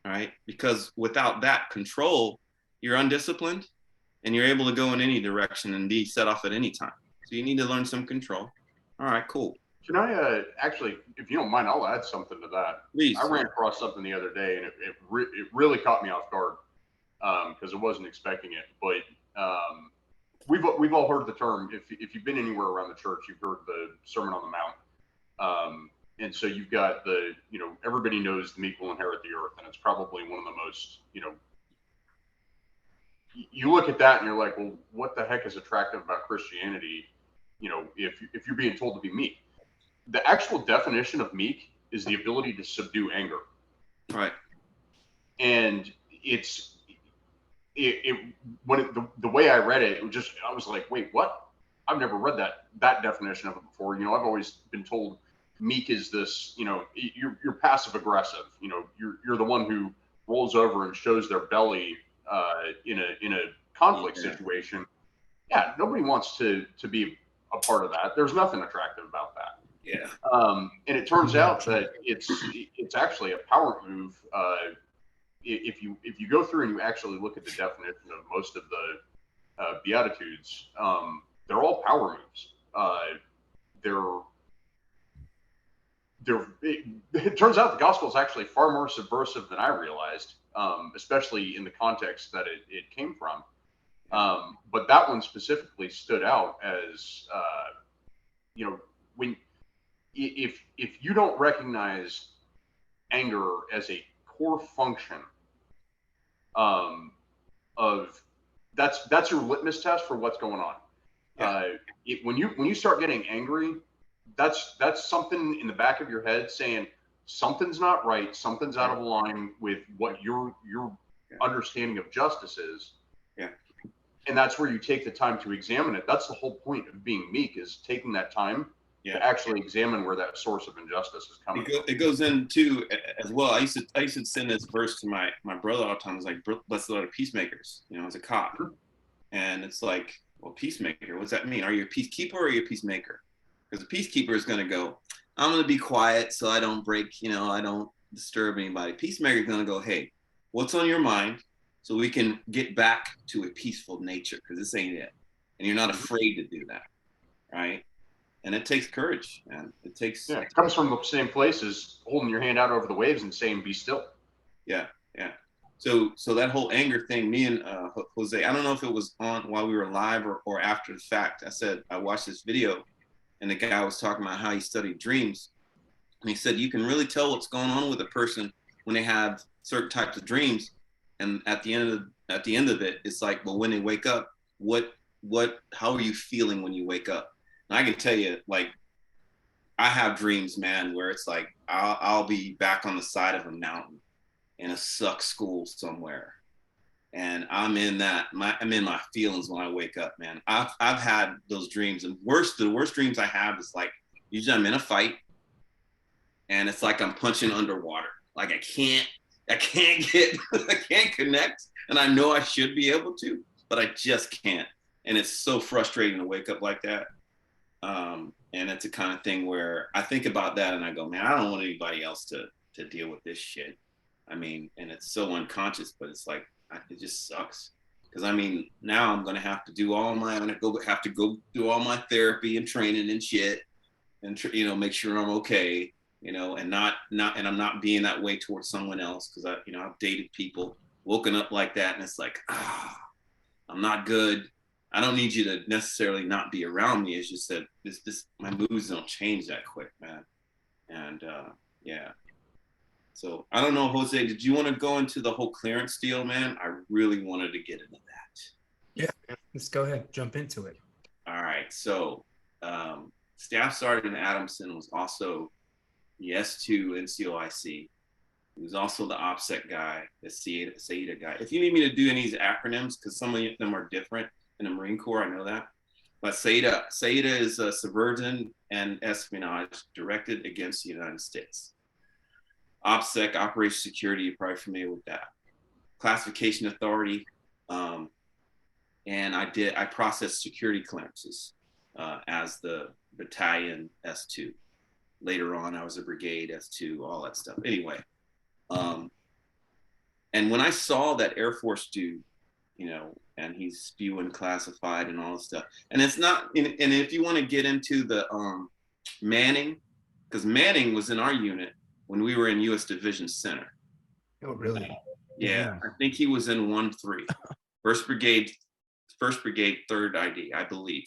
S8: all right? Because without that control, you're undisciplined, and you're able to go in any direction and be set off at any time. So you need to learn some control. All right, cool.
S10: Can I actually, if you don't mind, I'll add something to that.
S8: Please.
S10: I ran across something the other day, and it really caught me off guard because I wasn't expecting it. But we've all heard the term. If you've been anywhere around the church, you've heard the Sermon on the Mount. And so you've got everybody knows the meek will inherit the earth, and it's probably one of the most, you look at that and you're like, well, what the heck is attractive about Christianity? If you're being told to be meek, the actual definition of meek is the ability to subdue anger.
S8: Right.
S10: And the way I read it, I was like, wait, what? I've never read that definition of it before. You know, I've always been told meek is this, you know, you're passive aggressive. You know, you're the one who rolls over and shows their belly in a conflict situation. Yeah, nobody wants to be a part of that. There's nothing attractive about that.
S8: Yeah.
S10: And it turns out that it's actually a power move. If you go through and you actually look at the definition of most of the Beatitudes, they're all power moves. It turns out the gospel is actually far more subversive than I realized, especially in the context that it came from. But that one specifically stood out as, you know, if you don't recognize anger as a core function of that's your litmus test for what's going on. When you start getting angry, that's something in the back of your head saying something's not right, something's out of line with what your understanding of justice is.
S8: Yeah.
S10: And that's where you take the time to examine it. That's the whole point of being meek, is taking that time to actually examine where that source of injustice is coming from.
S8: It goes into as well. I used to send this verse to my brother all the time. It's like, blessed are the peacemakers, you know, as a cop. And it's like, well, peacemaker, what's that mean? Are you a peacekeeper or are you a peacemaker? Because a peacekeeper is going to go, I'm going to be quiet so I don't break, you know, I don't disturb anybody. Peacemaker is going to go, hey, what's on your mind? So we can get back to a peaceful nature, because this ain't it. And you're not afraid to do that, right? And it takes courage, man. It takes.
S10: Yeah, it comes from the same place as holding your hand out over the waves and saying, be still.
S8: Yeah, yeah. So that whole anger thing, me and Jose, I don't know if it was on while we were live or after the fact. I watched this video, and the guy was talking about how he studied dreams. And he said, you can really tell what's going on with a person when they have certain types of dreams. And at the end of it, it's like, well, when they wake up, how are you feeling when you wake up? And I can tell you, like, I have dreams, man, where it's like, I'll be back on the side of a mountain in a suck school somewhere. And I'm in my feelings when I wake up, man. I've had those dreams, and the worst dreams I have is like, usually I'm in a fight and it's like I'm punching underwater. Like I can't connect, and I know I should be able to, but I just can't. And it's so frustrating to wake up like that. And it's the kind of thing where I think about that and I go, man, I don't want anybody else to deal with this shit. I mean, and it's so unconscious, but it's like, it just sucks. Because I mean, now I'm going to have to do all my therapy and training and shit, and you know, make sure I'm okay, you know, and I'm not being that way towards someone else. Because I've dated people, woken up like that, and it's like, I'm not good. I don't need you to necessarily not be around me. It's just that my moods don't change that quick, man. And yeah. So I don't know, Jose, did you want to go into the whole clearance deal, man? I really wanted to get into that.
S11: Yeah, let's go ahead, jump into it.
S8: All right. So Staff Sergeant Adamson was also the S2 NCOIC. He was also the OPSEC guy, the SAIDA guy. If you need me to do any of these acronyms, because some of them are different in the Marine Corps, I know that. But SAIDA is subversion and espionage directed against the United States. OPSEC, Operation Security, you're probably familiar with that. Classification Authority, and I processed security clearances as the battalion S2. Later on, I was a brigade S2, all that stuff. Anyway, and when I saw that Air Force dude, you know, and he's spewing classified and all this stuff, and it's not, and if you want to get into the Manning, because Manning was in our unit when we were in U.S. Division Center.
S11: Oh, really?
S8: Yeah, I think he was in 1-3, First Brigade, 3rd ID, I believe.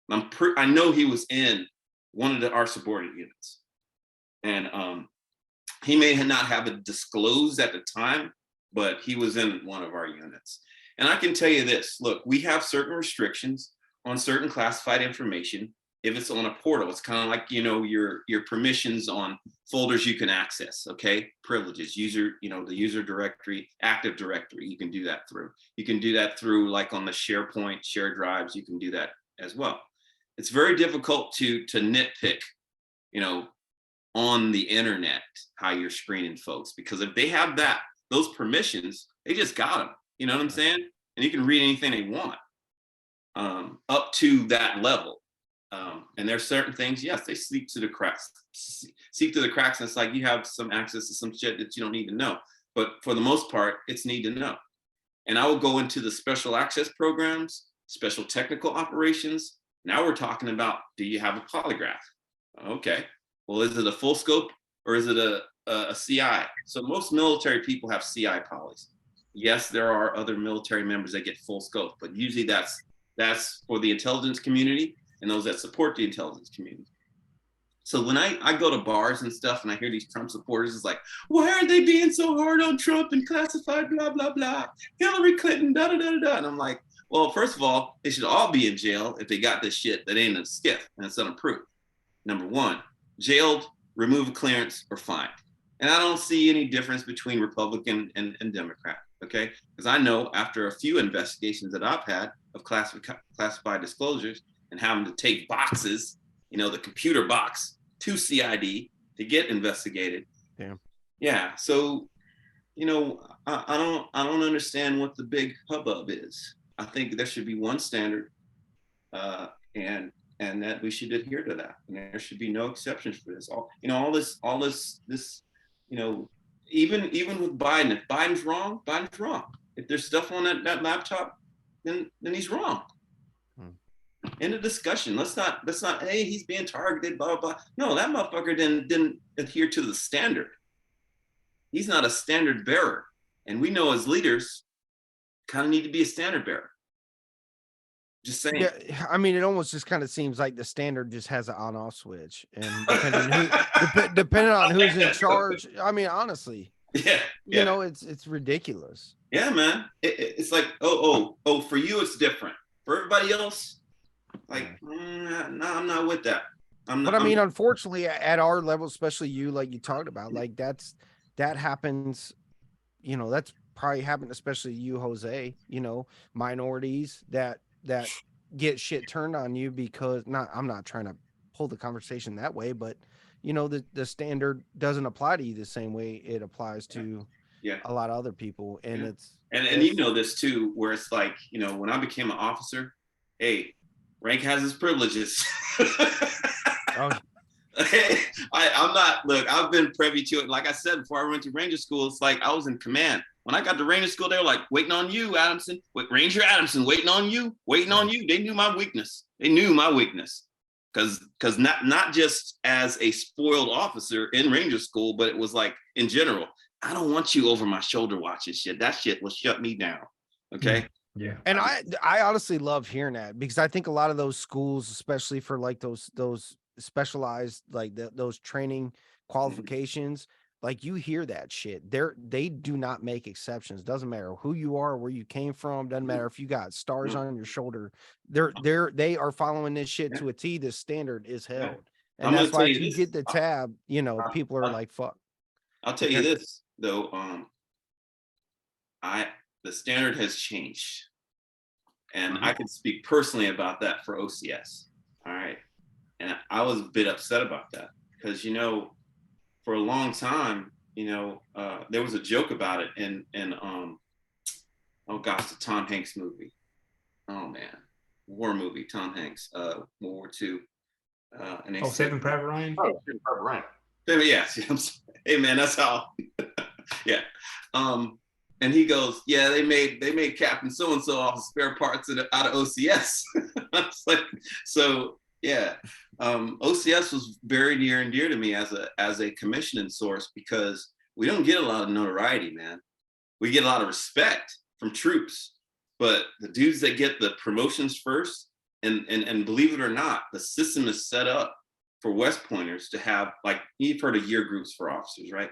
S8: I know he was in one of our subordinate units, and he may not have it disclosed at the time, but he was in one of our units. And I can tell you this: look, we have certain restrictions on certain classified information. if it's on a portal, it's kind of like, you know, your permissions on folders you can access, okay? Privileges, user, you know, the user directory, Active Directory, you can do that through. You can do that through, like on the SharePoint, share drives, you can do that as well. It's very difficult to nitpick, you know, on the internet, how you're screening folks, because if they have those permissions, they just got them, you know what I'm saying? And you can read anything they want up to that level. And there's certain things, yes, they seep through the cracks. And it's like you have some access to some shit that you don't need to know. But for the most part, it's need to know. And I will go into the special access programs, special technical operations. Now we're talking about, do you have a polygraph? Okay. Well, is it a full scope or is it a CI? So most military people have CI polys. Yes, there are other military members that get full scope, but usually that's for the intelligence community and those that support the intelligence community. So when I go to bars and stuff and I hear these Trump supporters, it's like, why are they being so hard on Trump and classified, blah, blah, blah, Hillary Clinton, da, da, da, da, da. And I'm like, well, first of all, they should all be in jail if they got this shit that ain't a skiff and it's unapproved. Number one, jailed, remove a clearance, or fined. And I don't see any difference between Republican and Democrat, okay? Because I know after a few investigations that I've had of classified disclosures and having to take boxes, you know, the computer box to CID to get investigated.
S9: Damn.
S8: Yeah, so, you know, I don't understand what the big hubbub is. I think there should be one standard, and that we should adhere to that. And there should be no exceptions for this. All this, you know, even with Biden, if Biden's wrong, Biden's wrong. If there's stuff on that laptop, then he's wrong. End of discussion. Let's not, hey, he's being targeted, blah, blah, blah. No, that motherfucker didn't adhere to the standard. He's not a standard bearer. And we know as leaders, kind of need to be a standard bearer. Just saying.
S9: Yeah, I mean, it almost just kind of seems like the standard just has an on-off switch, and depending on who's in charge. I mean, honestly, you know, it's ridiculous.
S8: Yeah, man. It's like, oh, for you, it's different. For everybody else, like, no, I'm not with that.
S9: I mean, unfortunately, at our level, especially you, like you talked about, like that happens. You know, that's probably happened, especially you, Jose. You know, minorities that get shit turned on you because I'm not trying to pull the conversation that way, but you know, the standard doesn't apply to you the same way it applies to a lot of other people. And it's
S8: you know this too, where it's like, you know, when I became an officer, hey, rank has its privileges. I'm not, look, I've been privy to it. Like I said, before I went to Ranger school, it's like I was in command. When I got to Ranger school, they were like, waiting on you, Adamson. Ranger Adamson, waiting on you. They knew my weakness. Because not just as a spoiled officer in Ranger school, but it was like in general, I don't want you over my shoulder watching shit. That shit will shut me down. Okay.
S11: Yeah.
S9: And I honestly love hearing that, because I think a lot of those schools, especially for like those specialized, like those training qualifications, like you hear that shit. They do not make exceptions. Doesn't matter who you are, where you came from. Doesn't matter if you got stars on your shoulder. They are following this shit to a T. This standard is held, and that's why if you get the tab, you know, people are like, "Fuck."
S8: I'll tell you this though. The standard has changed, and I can speak personally about that for OCS. All right, and I was a bit upset about that because, you know, for a long time, you know, there was a joke about it in oh gosh, the Tom Hanks movie. Oh man, war movie, Tom Hanks, World War II. And they
S11: Saving Private Ryan.
S10: Oh, Saving Private Ryan.
S8: Yes. I'm sorry. Hey man, that's how. Yeah. And he goes, yeah, they made Captain so and so off of spare parts out of OCS. I was like, so yeah. OCS was very near and dear to me as a commissioning source, because we don't get a lot of notoriety, man. We get a lot of respect from troops, but the dudes that get the promotions first, and believe it or not, the system is set up for West Pointers to have, like, you've heard of year groups for officers, right?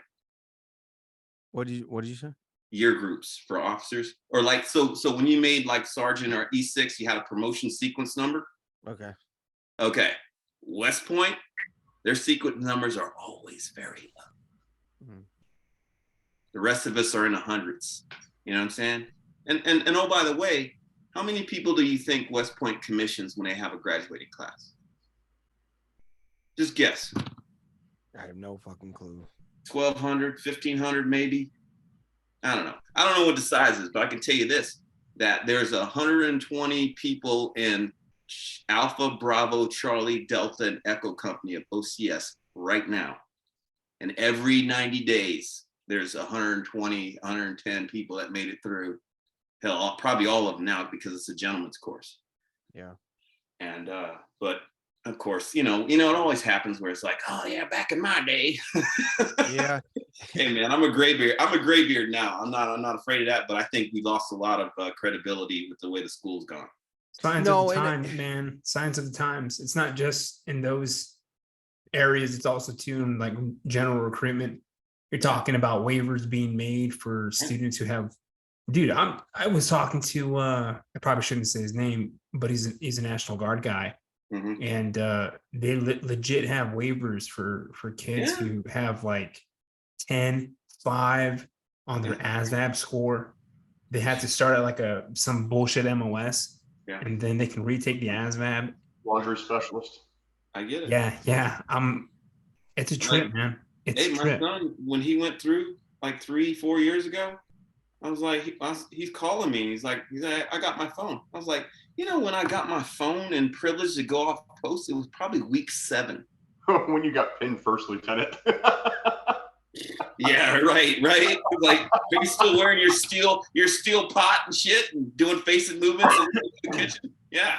S9: What did you say?
S8: Year groups for officers, or like, so when you made like sergeant or E6, you had a promotion sequence number.
S9: Okay.
S8: West Point, their secret numbers are always very low.
S9: Mhm.
S8: The rest of us are in the hundreds. You know what I'm saying? And oh, by the way, how many people do you think West Point commissions when they have a graduating class? Just guess.
S9: I have no fucking clue.
S8: 1,200, 1,500 maybe. I don't know. I don't know what the size is, but I can tell you this, that there's 120 people in Alpha, Bravo, Charlie, Delta, and Echo Company of OCS right now. And every 90 days, there's 120, 110 people that made it through. Hell, probably all of them now because it's a gentleman's course.
S9: Yeah.
S8: And, but of course, you know, it always happens where it's like, oh yeah, back in my day.
S9: Yeah.
S8: Hey man, I'm a graybeard. I'm a graybeard now. I'm not afraid of that, but I think we lost a lot of credibility with the way the school's gone.
S11: Signs of the time, man. Signs of the times. It's not just in those areas. It's also too in like general recruitment. You're talking about waivers being made for students who have. Dude, I was talking to. I probably shouldn't say his name, but he's a National Guard guy, and they legit have waivers for kids who have like 10, 5 on their ASVAB score. They had to start at like some bullshit MOS.
S8: Yeah.
S11: And then they can retake the ASVAB.
S10: Laundry specialist.
S8: I get it.
S11: Yeah. It's a trip, man. It's a trip.
S8: My son, when he went through like 3-4 years ago, I was like, he's calling me. He's like, I got my phone. I was like, when I got my phone and privileged to go off post, it was probably week 7.
S10: When you got pinned first lieutenant.
S8: Yeah, right. Like, are you still wearing your steel pot and shit and doing facing movements in the kitchen? Yeah.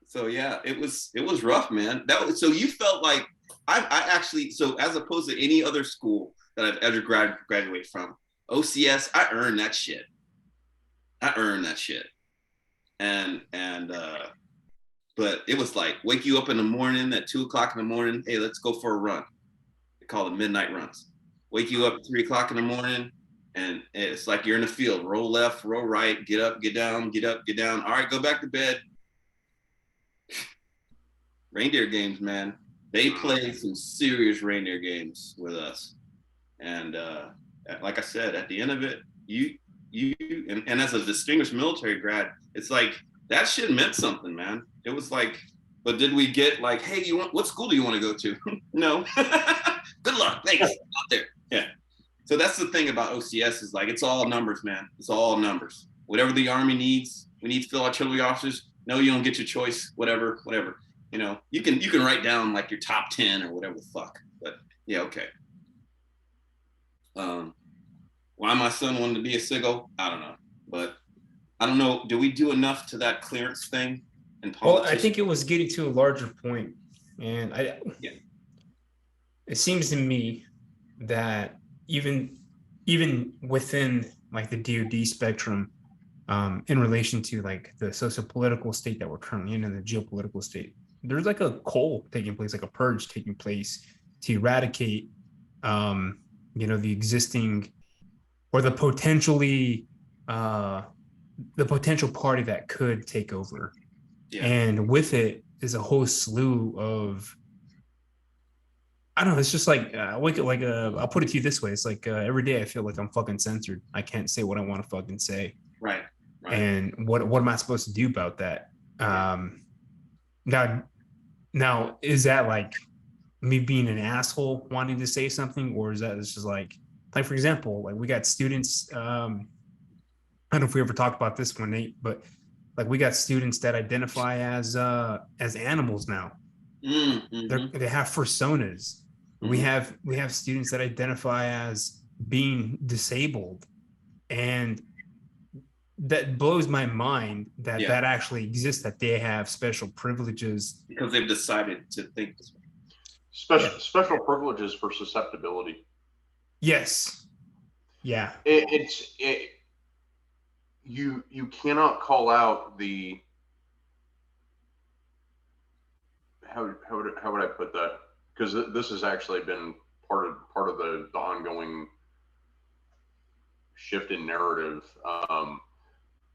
S8: So yeah, it was rough, man. So you felt like I actually, so as opposed to any other school that I've ever graduated from, OCS, I earned that shit. And but it was like wake you up in the morning at 2:00 in the morning. Hey, let's go for a run. They call them midnight runs. Wake you up at 3:00 in the morning, and it's like you're in the field. Roll left, roll right, get up, get down, get up, get down. All right, go back to bed. Reindeer games, man. They play some serious reindeer games with us. And like I said, at the end of it, and as a distinguished military grad, it's like that shit meant something, man. It was like, but did we get like, hey, what school do you want to go to? No. Good luck. Thanks. Out there. Yeah. So that's the thing about OCS is like, it's all numbers, man. It's all numbers. Whatever the Army needs, we need field artillery officers. No, you don't get your choice. Whatever. You can write down like your top 10 or whatever the fuck. But yeah, okay. Why my son wanted to be a SIGO, I don't know. But I don't know. Do we do enough to that clearance thing?
S11: Well, I think it was getting to a larger point, and it seems to me that even within like the DoD spectrum, in relation to like the socio-political state that we're currently in and the geopolitical state, there's like a cull taking place, like a purge taking place to eradicate, the existing or the potential party that could take over. Yeah. And with it is a whole slew of, I don't know, it's just like, I'll put it to you this way. It's like every day I feel like I'm fucking censored. I can't say what I want to fucking say.
S8: Right.
S11: And what am I supposed to do about that? Now, is that like me being an asshole wanting to say something, or is that just like for example, like we got students, I don't know if we ever talked about this one, Nate, but like we got students that identify as animals now. Mm-hmm. They have personas. Mm-hmm. We have students that identify as being disabled, and that blows my mind that actually exists, that they have special privileges
S8: because they've decided to think this way.
S10: Special privileges for susceptibility.
S11: Yes. Yeah.
S10: You cannot call out the how would I put that? Because this has actually been part of the ongoing shift in narrative.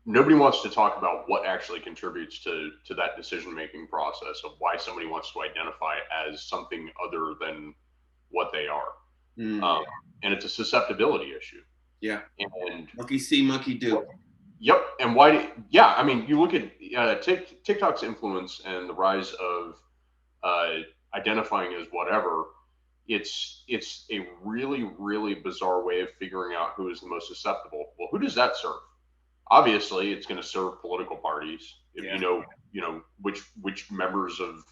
S10: nobody wants to talk about what actually contributes to that decision-making process of why somebody wants to identify as something other than what they are. And it's a susceptibility issue.
S8: Yeah.
S10: And
S8: monkey see, monkey do.
S10: Yep. And why? Yeah. I mean, you look at TikTok's influence and the rise of identifying as whatever. It's a really, really bizarre way of figuring out who is the most susceptible. Well, who does that serve? Obviously, it's going to serve political parties. If you know which members of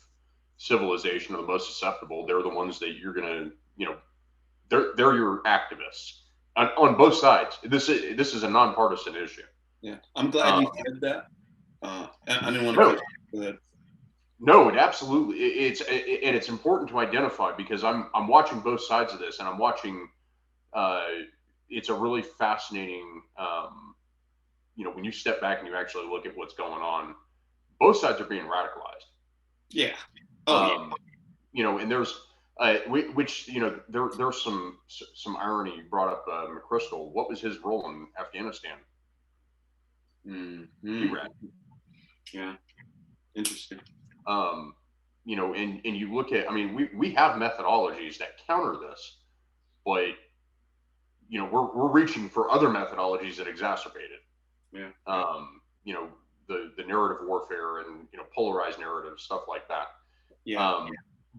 S10: civilization are the most susceptible, they're the ones that you're going to, they're your activists on both sides. This is a nonpartisan issue.
S8: Yeah, I'm glad you said that. I didn't want to cut you off.
S10: No, it absolutely. It's important to identify because I'm watching both sides of this, and I'm watching. It's a really fascinating. When you step back and you actually look at what's going on, both sides are being radicalized.
S8: Yeah.
S10: And there's there's some irony. You brought up McChrystal. What was his role in Afghanistan?
S8: Yeah. Interesting.
S10: And you look at, we have methodologies that counter this, but we're reaching for other methodologies that exacerbate it.
S8: Yeah.
S10: The narrative warfare and polarized narratives, stuff like that.
S8: Yeah.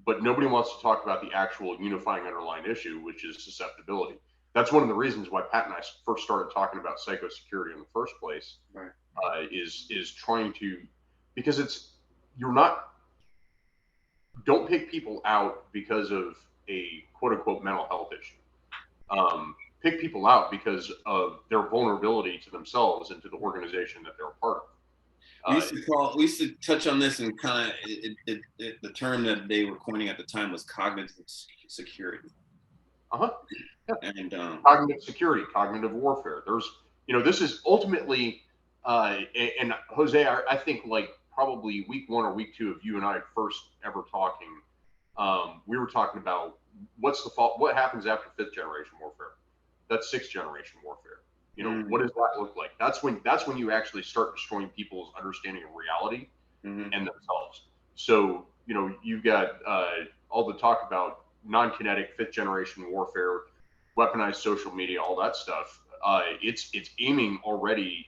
S10: But nobody wants to talk about the actual unifying underlying issue, which is susceptibility. That's one of the reasons why Pat and I first started talking about psychosecurity in the first place.
S8: Right.
S10: Is trying to, because don't pick people out because of a quote unquote mental health issue. Pick people out because of their vulnerability to themselves and to the organization that they're a part of.
S8: We used to touch on this, and kind of the term that they were coining at the time was cognitive security.
S10: Yeah.
S8: And
S10: cognitive security, cognitive warfare. There's, this is ultimately, and Jose, I think like probably week 1 or week 2 of you and I first ever talking, we were talking about what happens after 5th generation warfare. That's 6th generation warfare. What does that look like? That's when you actually start destroying people's understanding of reality and themselves. So, you've got all the talk about non-kinetic 5th generation warfare, weaponized social media, all that stuff. It's aiming already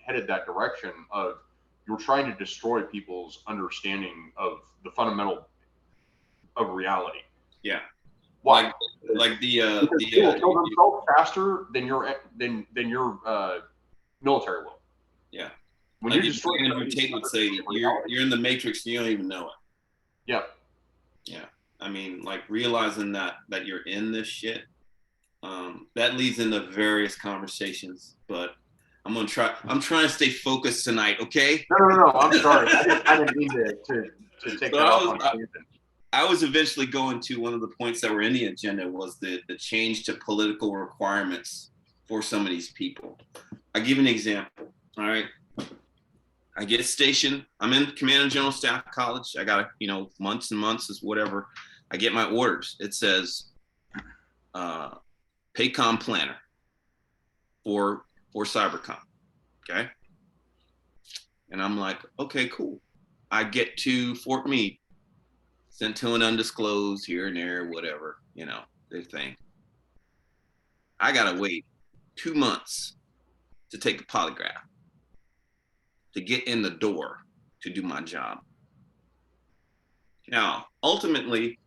S10: headed that direction of you're trying to destroy people's understanding of the fundamental of reality.
S8: Yeah.
S10: Why?
S8: Like
S10: people kill themselves faster than your military will.
S8: Yeah.
S10: When
S8: like
S10: you destroy
S8: Andrew Tate would say, you're in the matrix, you don't even know it.
S10: Yeah.
S8: Yeah. I mean, like realizing that you're in this shit, that leads into various conversations, but I'm trying to stay focused tonight, okay?
S10: No, I'm sorry. I didn't mean to take that off on
S8: I was eventually going to one of the points that were in the agenda was the change to political requirements for some of these people. I'll give you an example, all right? I get stationed. I'm in Command and General Staff College. I got, months and months is whatever. I get my orders. It says PACOM planner for CyberCom, okay? And I'm like, okay, cool. I get to Fort Meade, sent to an undisclosed here and there, whatever, their thing. I gotta wait 2 months to take the polygraph to get in the door to do my job. Now, ultimately,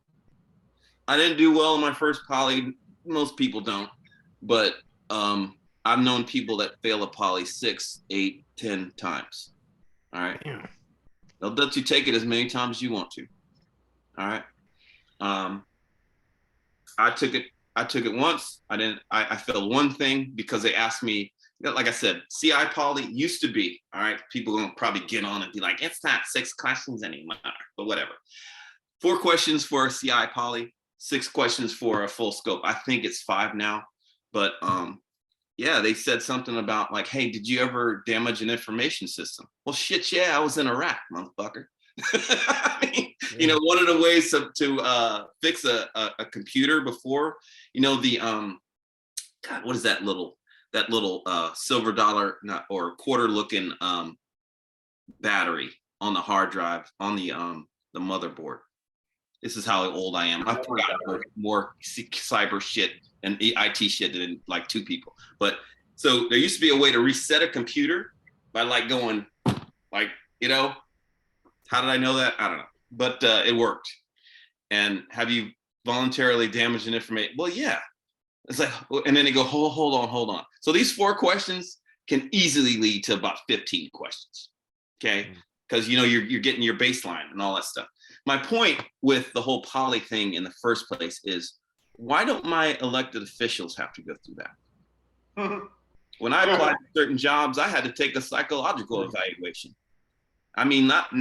S8: I didn't do well in my first poly. Most people don't, but I've known people that fail a poly 6, 8, 10 times. All right.
S11: Yeah.
S8: They'll let you take it as many times as you want to. All right. I took it once. I failed one thing because they asked me, like I said, CI poly used to be, all right, people gonna probably get on and be like, it's not 6 questions anymore, but whatever. 4 questions for a CI poly, 6 questions for a full scope. I think it's 5 now, but yeah, they said something about like, hey, did you ever damage an information system? Well, shit, yeah, I was in Iraq, motherfucker. I mean, one of the ways to fix a computer before, God, what is that little that little silver dollar or quarter looking battery on the hard drive on the motherboard. This is how old I am. I forgot more cyber shit and IT shit than like 2 people. But so there used to be a way to reset a computer by like going like, you know, how did I know that? I don't know, but it worked. And have you voluntarily damaged an information? Well, yeah. It's like, and then they go, hold on. So these 4 questions can easily lead to about 15 questions. Okay. Because, you know, you're getting your baseline and all that stuff. My point with the whole poly thing in the first place is, why don't my elected officials have to go through that? When I applied to certain jobs, I had to take a psychological evaluation. I mean, not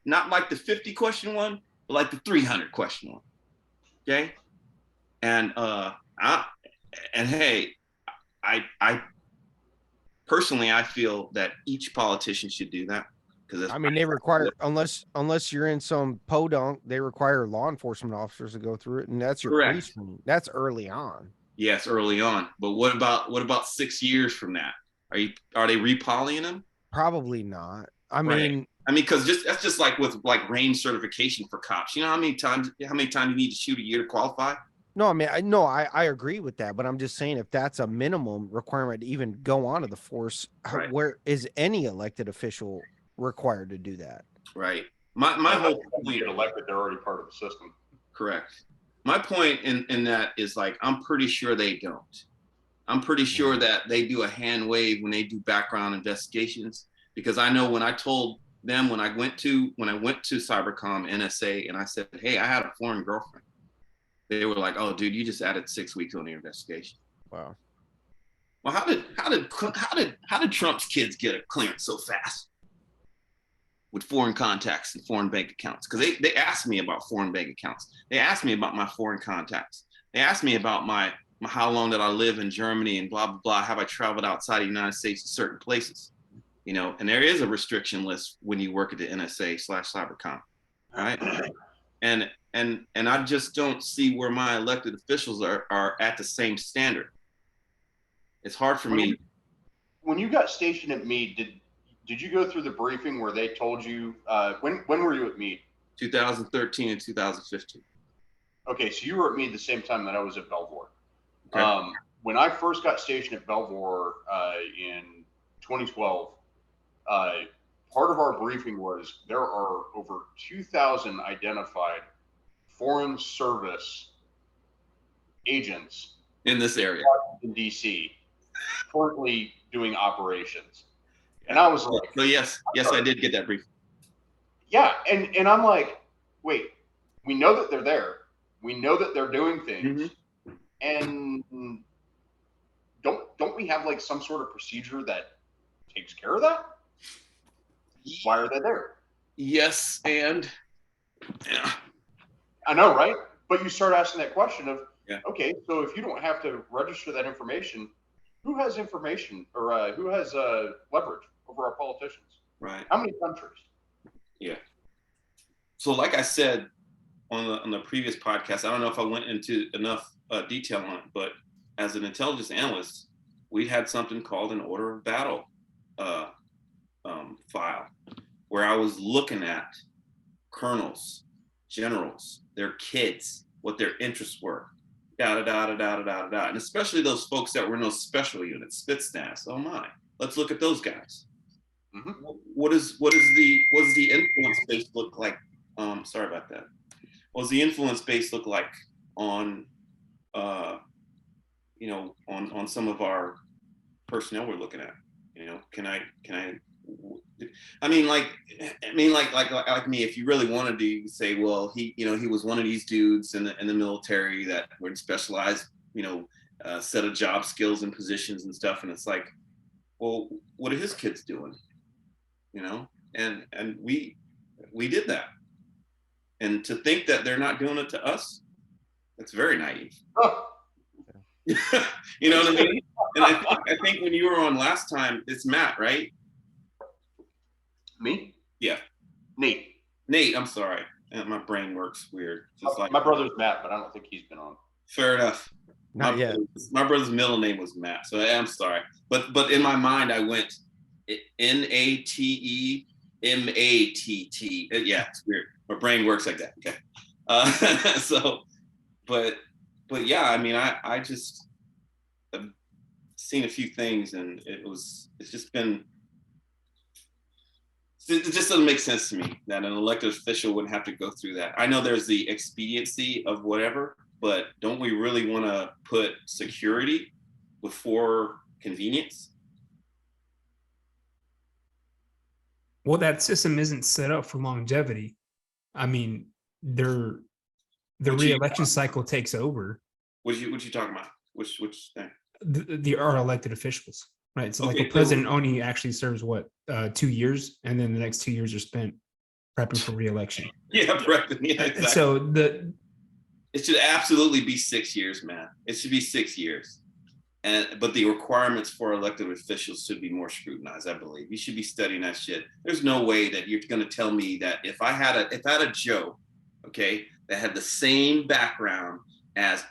S8: like the 50 question one, but like the 300 question one. Okay. And hey, I personally, I feel that each politician should do that. Because
S9: I mean, they require, unless you're in some podunk, they require law enforcement officers to go through it, and that's your pre-screen. That's early on.
S8: Yes, early on. But what about 6 years from that? Are they repolying them?
S9: Probably not. I mean,
S8: because that's just like with like range certification for cops. You know how many times you need to shoot a year to qualify?
S9: No, I mean, I agree with that, but I'm just saying, if that's a minimum requirement to even go onto the force, where is any elected official required to do that?
S8: Right. My whole point,
S10: get elected, they're already part of the system.
S8: Correct. My point in that is like, I'm pretty sure they don't. I'm pretty sure that they do a hand wave when they do background investigations, because I know when I told them when I went to CyberCom NSA and I said, hey, I had a foreign girlfriend, they were like, oh, dude, you just added 6 weeks on the investigation.
S9: Wow.
S8: Well, how did Trump's kids get a clearance so fast with foreign contacts and foreign bank accounts? Because they asked me about foreign bank accounts. They asked me about my foreign contacts. They asked me about my how long did I live in Germany and blah, blah, blah. Have I traveled outside the United States to certain places? You know, and there is a restriction list when you work at the NSA/Cybercom, right? And I just don't see where my elected officials are at the same standard. It's hard for me.
S10: When you got stationed at Meade, did you go through the briefing where they told you, when were you at Meade?
S8: 2013 and 2015.
S10: Okay, so you were at Meade the same time that I was at Belvoir.
S8: Okay.
S10: When I first got stationed at Belvoir in 2012, part of our briefing was there are over 2,000 identified foreign service agents
S8: in this area
S10: in DC currently doing operations. And I was like,
S8: so yes, I did get that brief.
S10: Yeah, and I'm like, wait, we know that they're there. We know that they're doing things. And don't we have like some sort of procedure that takes care of that? Why are they there?
S8: Yes, and yeah.
S10: I know, right? But you start asking that question of, okay, so if you don't have to register that information, who has information or who has leverage over our politicians?
S8: Right.
S10: How many countries?
S8: Yeah. So like I said on the previous podcast, I don't know if I went into enough detail on it, but as an intelligence analyst, we had something called an order of battle file, where I was looking at colonels, generals, their kids, what their interests were, and especially those folks that were in those special units, Spetsnaz. Oh my, let's look at those guys. What does the influence base look like? Sorry about that. What does the influence base look like on on some of our personnel we're looking at? You know, I mean, like me, if you really wanted to, you could say, well, he was one of these dudes in the military that were in specialized, set of job skills and positions and stuff. And it's like, well, what are his kids doing? And we did that. And to think that they're not doing it to us, that's very naive. You know what I mean? And I think when you were on last time, it's Matt, right?
S10: Me?
S8: Yeah.
S10: Nate,
S8: I'm sorry. My brain works weird. Just like
S10: my brother's Matt, but I don't think he's been on.
S8: Fair enough.
S9: Not yet.
S8: My brother's middle name was Matt, so I'm sorry. But in my mind, I went NATEMATT. Yeah, it's weird. My brain works like that. Okay. So, but yeah, I mean, I just have seen a few things, and it just doesn't make sense to me that an elected official wouldn't have to go through that. I know there's the expediency of whatever, but don't we really want to put security before convenience?
S11: Well, that system isn't set up for longevity. I mean, the re-election cycle takes over.
S8: What you talking about? Which thing?
S11: Our elected officials, right? So
S8: Okay,
S11: like a president only actually serves 2 years, and then the next 2 years are spent prepping for re-election.
S8: Yeah, prepping. Yeah, exactly.
S11: So
S8: it should absolutely be 6 years, man. It should be 6 years. But the requirements for elected officials should be more scrutinized, I believe. You should be studying that shit. There's no way that you're going to tell me that if I had a Joe, okay, that had the same background as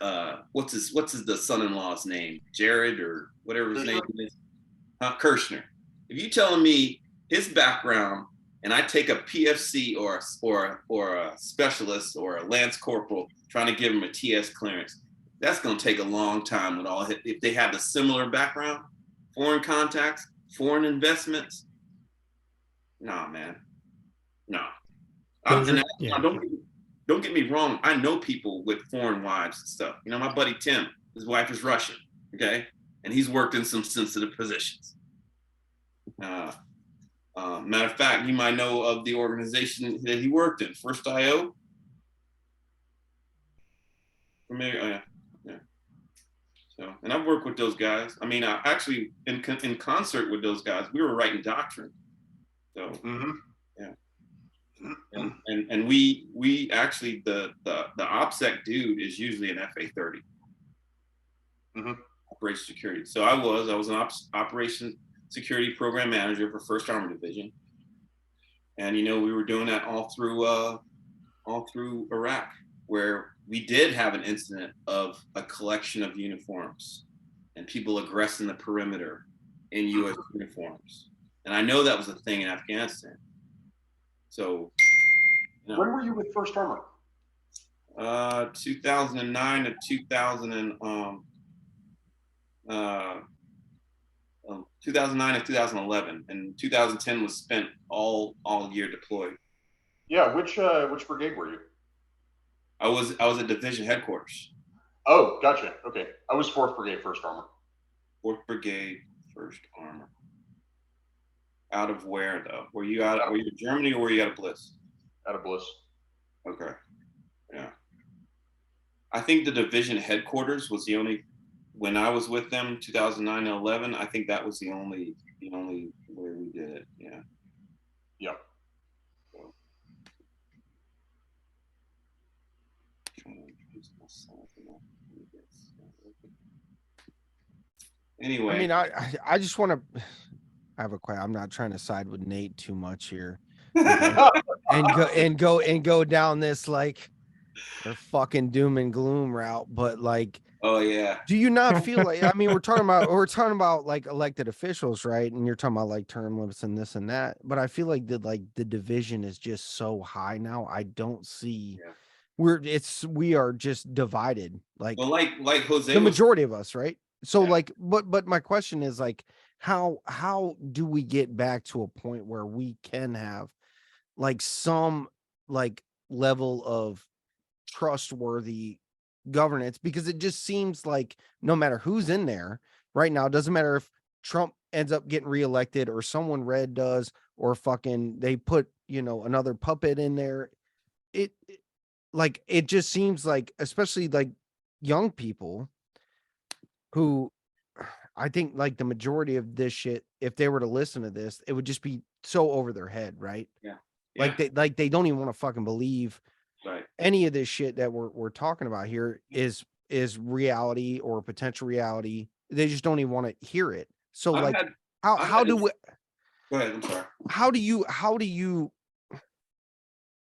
S8: what's the son-in-law's name, Jared or whatever his name is, Kirshner. If you telling me his background, and I take a PFC or a specialist or a lance corporal trying to give him a TS clearance, that's going to take a long time if they have a similar background, foreign contacts, foreign investments. Nah, man. No. Don't get me wrong. I know people with foreign wives and stuff. You know, my buddy Tim, his wife is Russian, okay? And he's worked in some sensitive positions. Matter of fact, you might know of the organization that he worked in, First IO. Maybe, oh yeah. So, and I've worked with those guys. I mean, I actually in concert with those guys, we were writing doctrine. So, yeah. And we actually the OPSEC dude is usually an FA-30. Operation Security. So I was an Operation Security Program Manager for 1st Armored Division, and we were doing that all through Iraq, where we did have an incident of a collection of uniforms and people aggressing the perimeter in U.S. uniforms. And I know that was a thing in Afghanistan. So,
S10: when were you with 1st Armor?
S8: 2009 to 2009 to 2011, and 2010 was spent all year deployed.
S10: Yeah, which brigade were you?
S8: I was at division headquarters.
S10: Oh, gotcha. Okay, I was 4th Brigade, 1st Armor.
S8: 4th Brigade, 1st Armor. Out of where though? Were you in Germany or were you out of Bliss?
S10: Out of Bliss.
S8: Okay. Yeah. I think the division headquarters was the only, when I was with them, 2009 and 11. I think that was the only where we did it. Yeah.
S10: Yep.
S8: Anyway,
S9: I mean, I just want to. I have a question. I'm not trying to side with Nate too much here, and go down this like the fucking doom and gloom route. But like,
S8: oh yeah,
S9: do you not feel like? I mean, we're talking about like elected officials, right? And you're talking about like term limits and this and that. But I feel like the division is just so high now. I don't see. Yeah. We are just divided. Like,
S8: well, like Jose,
S9: the majority of us, right? So yeah. Like, but my question is like, how do we get back to a point where we can have like some like level of trustworthy governance? Because it just seems like no matter who's in there right now, it doesn't matter if Trump ends up getting reelected or someone red does, or fucking they put another puppet in there. It just seems like, especially like young people who, I think like the majority of this shit, if they were to listen to this, it would just be so over their head, right?
S8: Yeah.
S9: Like they don't even want to fucking believe
S8: right.
S9: any of this shit that we're talking about here is reality or potential reality. They just don't even want to hear it. So how do we?
S8: Go ahead. I'm sorry.
S9: How do you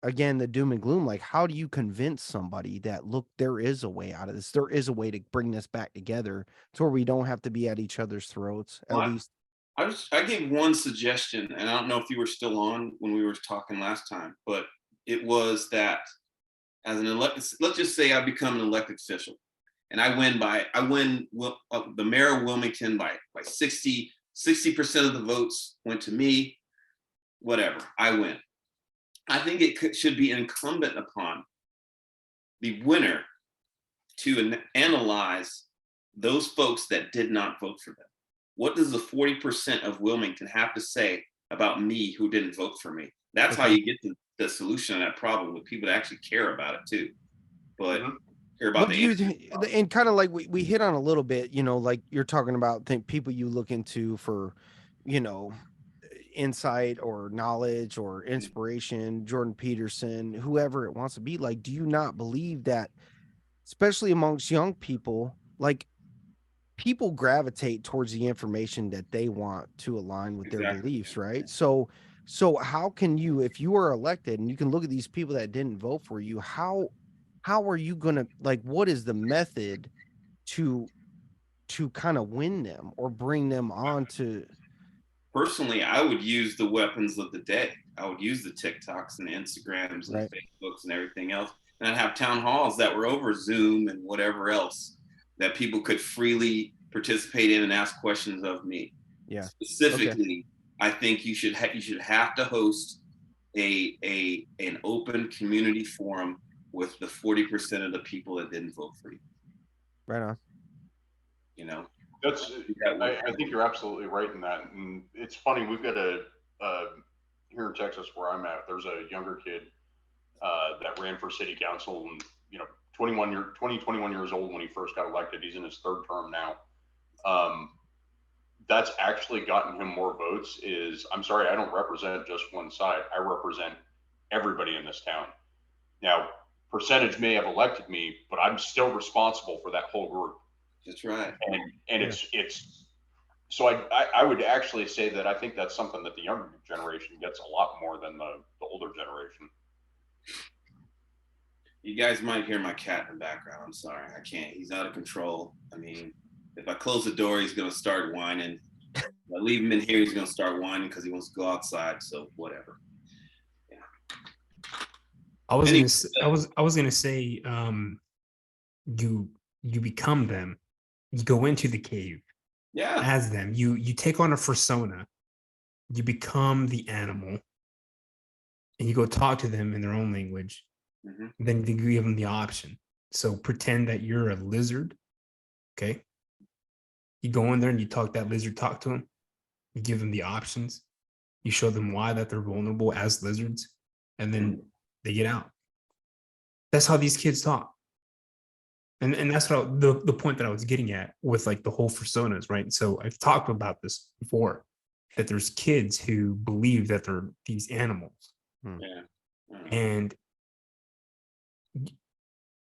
S9: again, the doom and gloom, like how do you convince somebody that, look, there is a way out of this, there is a way to bring this back together to where we don't have to be at each other's throats, at least.
S8: I gave one suggestion, and I don't know if you were still on when we were talking last time, but it was that as an elected, let's just say I become an elected official, and I win the mayor of Wilmington by 60% of the votes went to me, whatever, I win. I think it should be incumbent upon the winner to analyze those folks that did not vote for them. What does the 40% of Wilmington have to say about me who didn't vote for me? That's how you get the solution to that problem, with people that actually care about it too. But care about
S9: and kind of like we hit on a little bit, you know, like you're talking about people you look into for, you know, insight or knowledge or inspiration, Jordan Peterson, whoever it wants to be. Like, do you not believe that, especially amongst young people, like, people gravitate towards the information that they want to align with their beliefs, right? So how can you, if you are elected and you can look at these people that didn't vote for you, how are you gonna, like, what is the method to kind of win them or bring them on to?
S8: Personally, I would use the weapons of the day. I would use the TikToks and the Instagrams and the Facebooks and everything else, and I'd have town halls that were over Zoom and whatever else that people could freely participate in and ask questions of me.
S9: Yeah.
S8: Specifically, I think you should have to host an open community forum with the 40% of the people that didn't vote for you.
S9: Right on.
S8: You know,
S10: I think you're absolutely right in that. And it's funny, we've got here in Texas where I'm at, there's a younger kid that ran for city council, and, you know, 21 years old when he first got elected. He's in his third term now. That's actually gotten him more votes. I'm sorry, I don't represent just one side. I represent everybody in this town. Now, percentage may have elected me, but I'm still responsible for that whole group.
S8: That's right.
S10: And it's so I would actually say that I think that's something that the younger generation gets a lot more than the older generation.
S8: You guys might hear my cat in the background. I'm sorry, I can't. He's out of control. I mean, if I close the door, he's gonna start whining. If I leave him in here, he's gonna start whining because he wants to go outside. So whatever. Yeah.
S11: I was gonna say, you become them. You go into the cave.
S8: Yeah.
S11: As them. You take on a persona. You become the animal, and you go talk to them in their own language. Then you give them the option. So pretend that you're a lizard. Okay. You go in there and you talk that lizard, talk to them. You give them the options. You show them why that they're vulnerable as lizards, and then they get out. That's how these kids talk. And that's what the point that I was getting at with, like, the whole personas, right? So I've talked about this before, that there's kids who believe that they're these animals.
S8: Yeah.
S11: And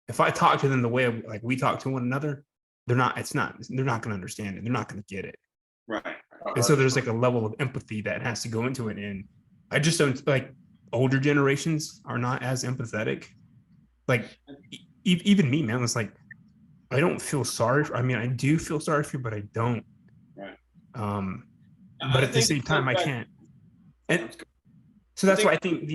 S11: if I talk to them the way like we talk to one another, they're not going to understand it. They're not going to get it.
S8: Right.
S11: And so there's like a level of empathy that has to go into it. And I just don't, like, older generations are not as empathetic. Like, even me, man, it's like, I don't feel sorry for, I mean, I do feel sorry for you, but I don't.
S8: Right.
S11: But at the same time, I can't. And so that's why I think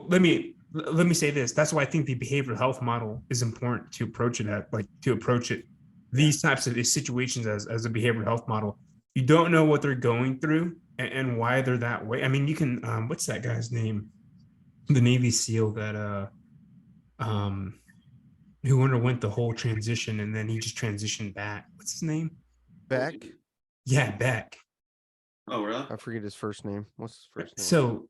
S11: let me say this. That's why I think the behavioral health model is important to approach it these types of situations as a behavioral health model. You don't know what they're going through and why they're that way. I mean, you can, what's that guy's name? The Navy SEAL that, who underwent the whole transition and then he just transitioned back. What's his name?
S9: Beck?
S11: Yeah, Beck.
S8: Oh, really?
S9: I forget his first name. What's his first name?
S11: So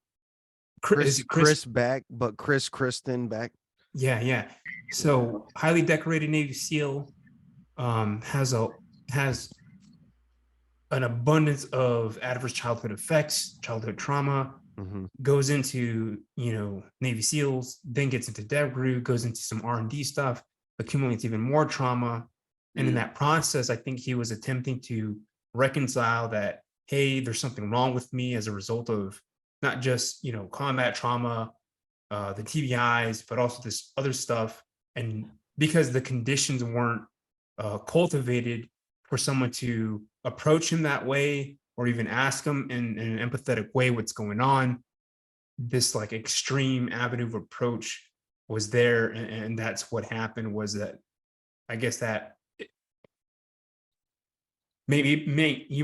S9: Chris Beck, but Kristen Beck.
S11: Yeah. So highly decorated Navy SEAL, has an abundance of adverse childhood effects, childhood trauma, goes into, Navy SEALs, then gets into DevGru, goes into some R&D stuff, accumulates even more trauma. And in that process, I think he was attempting to reconcile that, hey, there's something wrong with me as a result of not just, combat trauma, the TBIs, but also this other stuff. And because the conditions weren't cultivated for someone to approach him that way, or even ask him in an empathetic way what's going on, this like extreme avenue of approach was there. And that's what happened, was that, I guess that you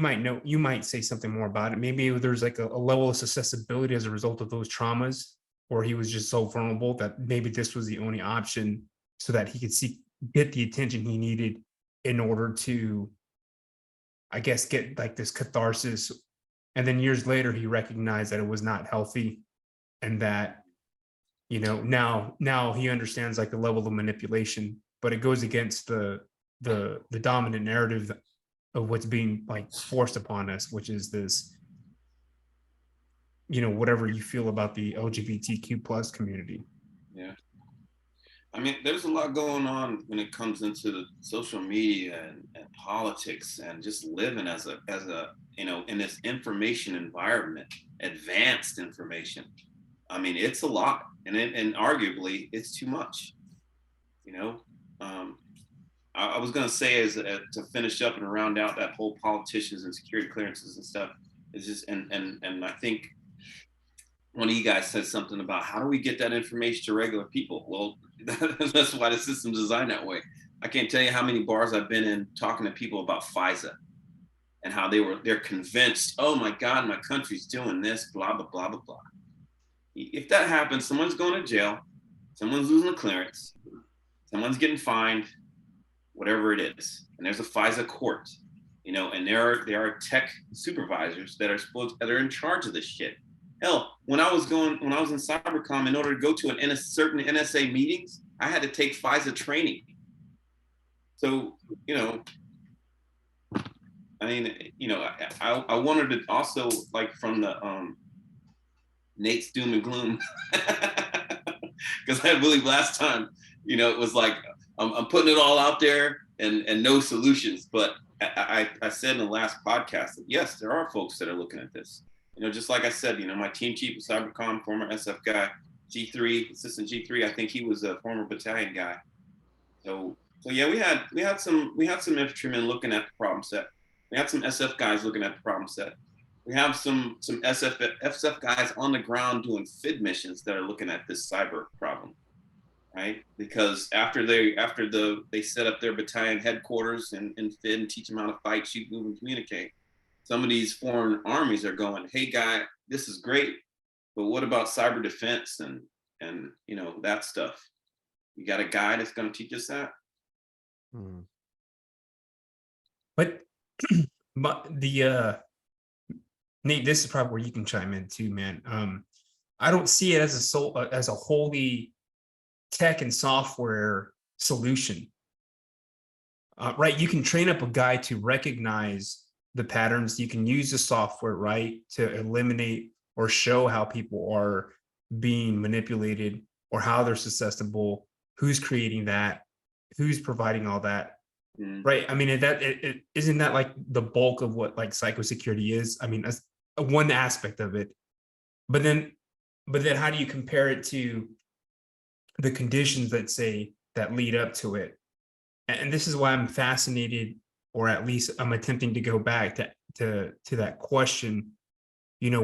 S11: might say something more about it. Maybe there's like a level of accessibility as a result of those traumas, or he was just so vulnerable that maybe this was the only option so that he could get the attention he needed in order to, I guess, get like this catharsis. And then years later, he recognized that it was not healthy, and that, you know, now he understands like the level of manipulation, but it goes against the dominant narrative of what's being like forced upon us, which is this, you know, whatever you feel about the LGBTQ plus community.
S8: Yeah. I mean, there's a lot going on when it comes into the social media and politics, and just living as a, you know, in this information environment, advanced information. I mean, it's a lot, and arguably it's too much, you know. I was going to say, as to finish up and round out that whole politicians and security clearances and stuff, is just, and I think one of you guys said something about how do we get that information to regular people? Well, that's why the system's designed that way. I can't tell you how many bars I've been in talking to people about FISA and how they're convinced, oh my God, my country's doing this, blah, blah, blah, blah, blah. If that happens, someone's going to jail, someone's losing a clearance, someone's getting fined, whatever it is. And there's a FISA court, you know, and there are tech supervisors that are in charge of this shit. Hell, when I was in CyberCom, in order to go to certain NSA meetings, I had to take FISA training. So, you know, I mean, you know, I wanted to also, like, from the Nate's doom and gloom, because I believe last time, you know, it was like, I'm putting it all out there and no solutions. But I said in the last podcast that yes, there are folks that are looking at this. You know, just like I said, you know, my team chief of CyberCom, former SF guy, G3, assistant G3, I think he was a former battalion guy. So yeah, we had some infantrymen looking at the problem set. We had some SF guys looking at the problem set. We have some SF guys on the ground doing FID missions that are looking at this cyber problem, right? Because after they set up their battalion headquarters in FID and teach them how to fight, shoot, move, and communicate, some of these foreign armies are going, hey guy, this is great, but what about cyber defense and you know, that stuff? You got a guy that's going to teach us that?
S11: But the Nate, this is probably where you can chime in too, man. I don't see it as a wholly tech and software solution. Right? You can train up a guy to recognize the patterns. You can use the software, right, to eliminate or show how people are being manipulated or how they're susceptible, who's creating that, who's providing all that. Right. I mean, isn't that like the bulk of what like cybersecurity is? I mean, that's one aspect of it. But then how do you compare it to the conditions that lead up to it? And this is why I'm fascinated, or at least I'm attempting to go back to that question. You know,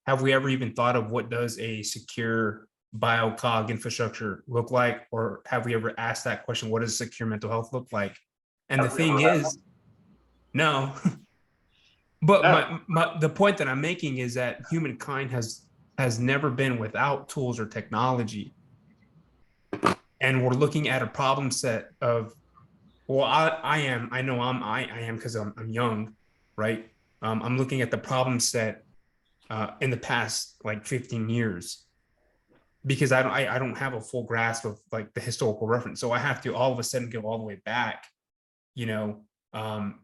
S11: have we ever even thought of what does a secure biocog infrastructure look like? Or have we ever asked that question, what does secure mental health look like? And the thing is, no. But the point that I'm making is that humankind has never been without tools or technology. And we're looking at a problem set of, well, I am because I'm young, right? I'm looking at the problem set in the past like 15 years, because I don't have a full grasp of like the historical reference. So I have to all of a sudden go all the way back, you know,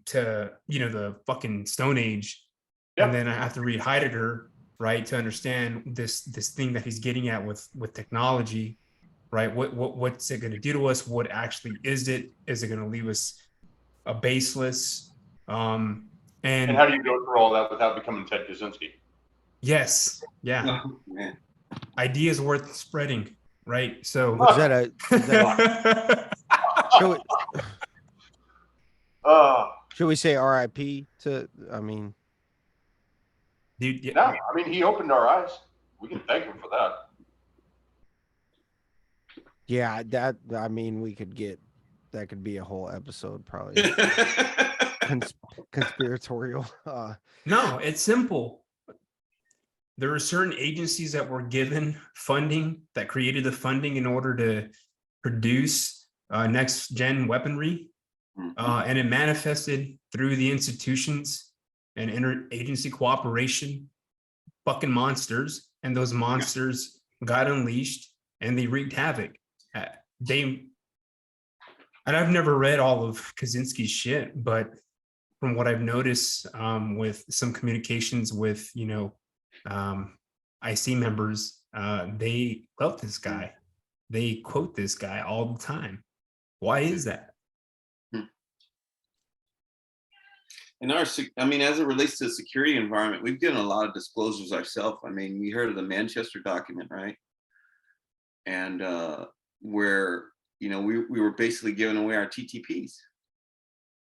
S11: to, you know, the fucking Stone Age. Yep. And then I have to read Heidegger, right, to understand this thing that he's getting at with technology, right? What's it going to do to us? What actually is it? Is it going to leave us baseless? And
S10: how do you go through all that without becoming Ted Kaczynski?
S11: Yes. Yeah.
S8: Oh, man.
S11: ideas worth spreading, right? So
S9: Is that should we say RIP to? I mean,
S11: dude, yeah.
S10: No, I mean, he opened our eyes. We can thank him for that.
S9: yeah, that I mean, that could be a whole episode probably. Conspiratorial.
S11: No, it's simple. There are certain agencies that were given funding, that created the funding in order to produce next gen weaponry, and it manifested through the institutions and interagency cooperation. Fucking monsters, and those monsters got unleashed and they wreaked havoc. And I've never read all of Kaczynski's shit, but from what I've noticed with some communications with, IC members, they love this guy. They quote this guy all the time. Why is that?
S8: In our, I mean, as it relates to the security environment, we've given a lot of disclosures ourselves. I mean, we heard of the Manchester document, right? And where, we were basically giving away our TTPs.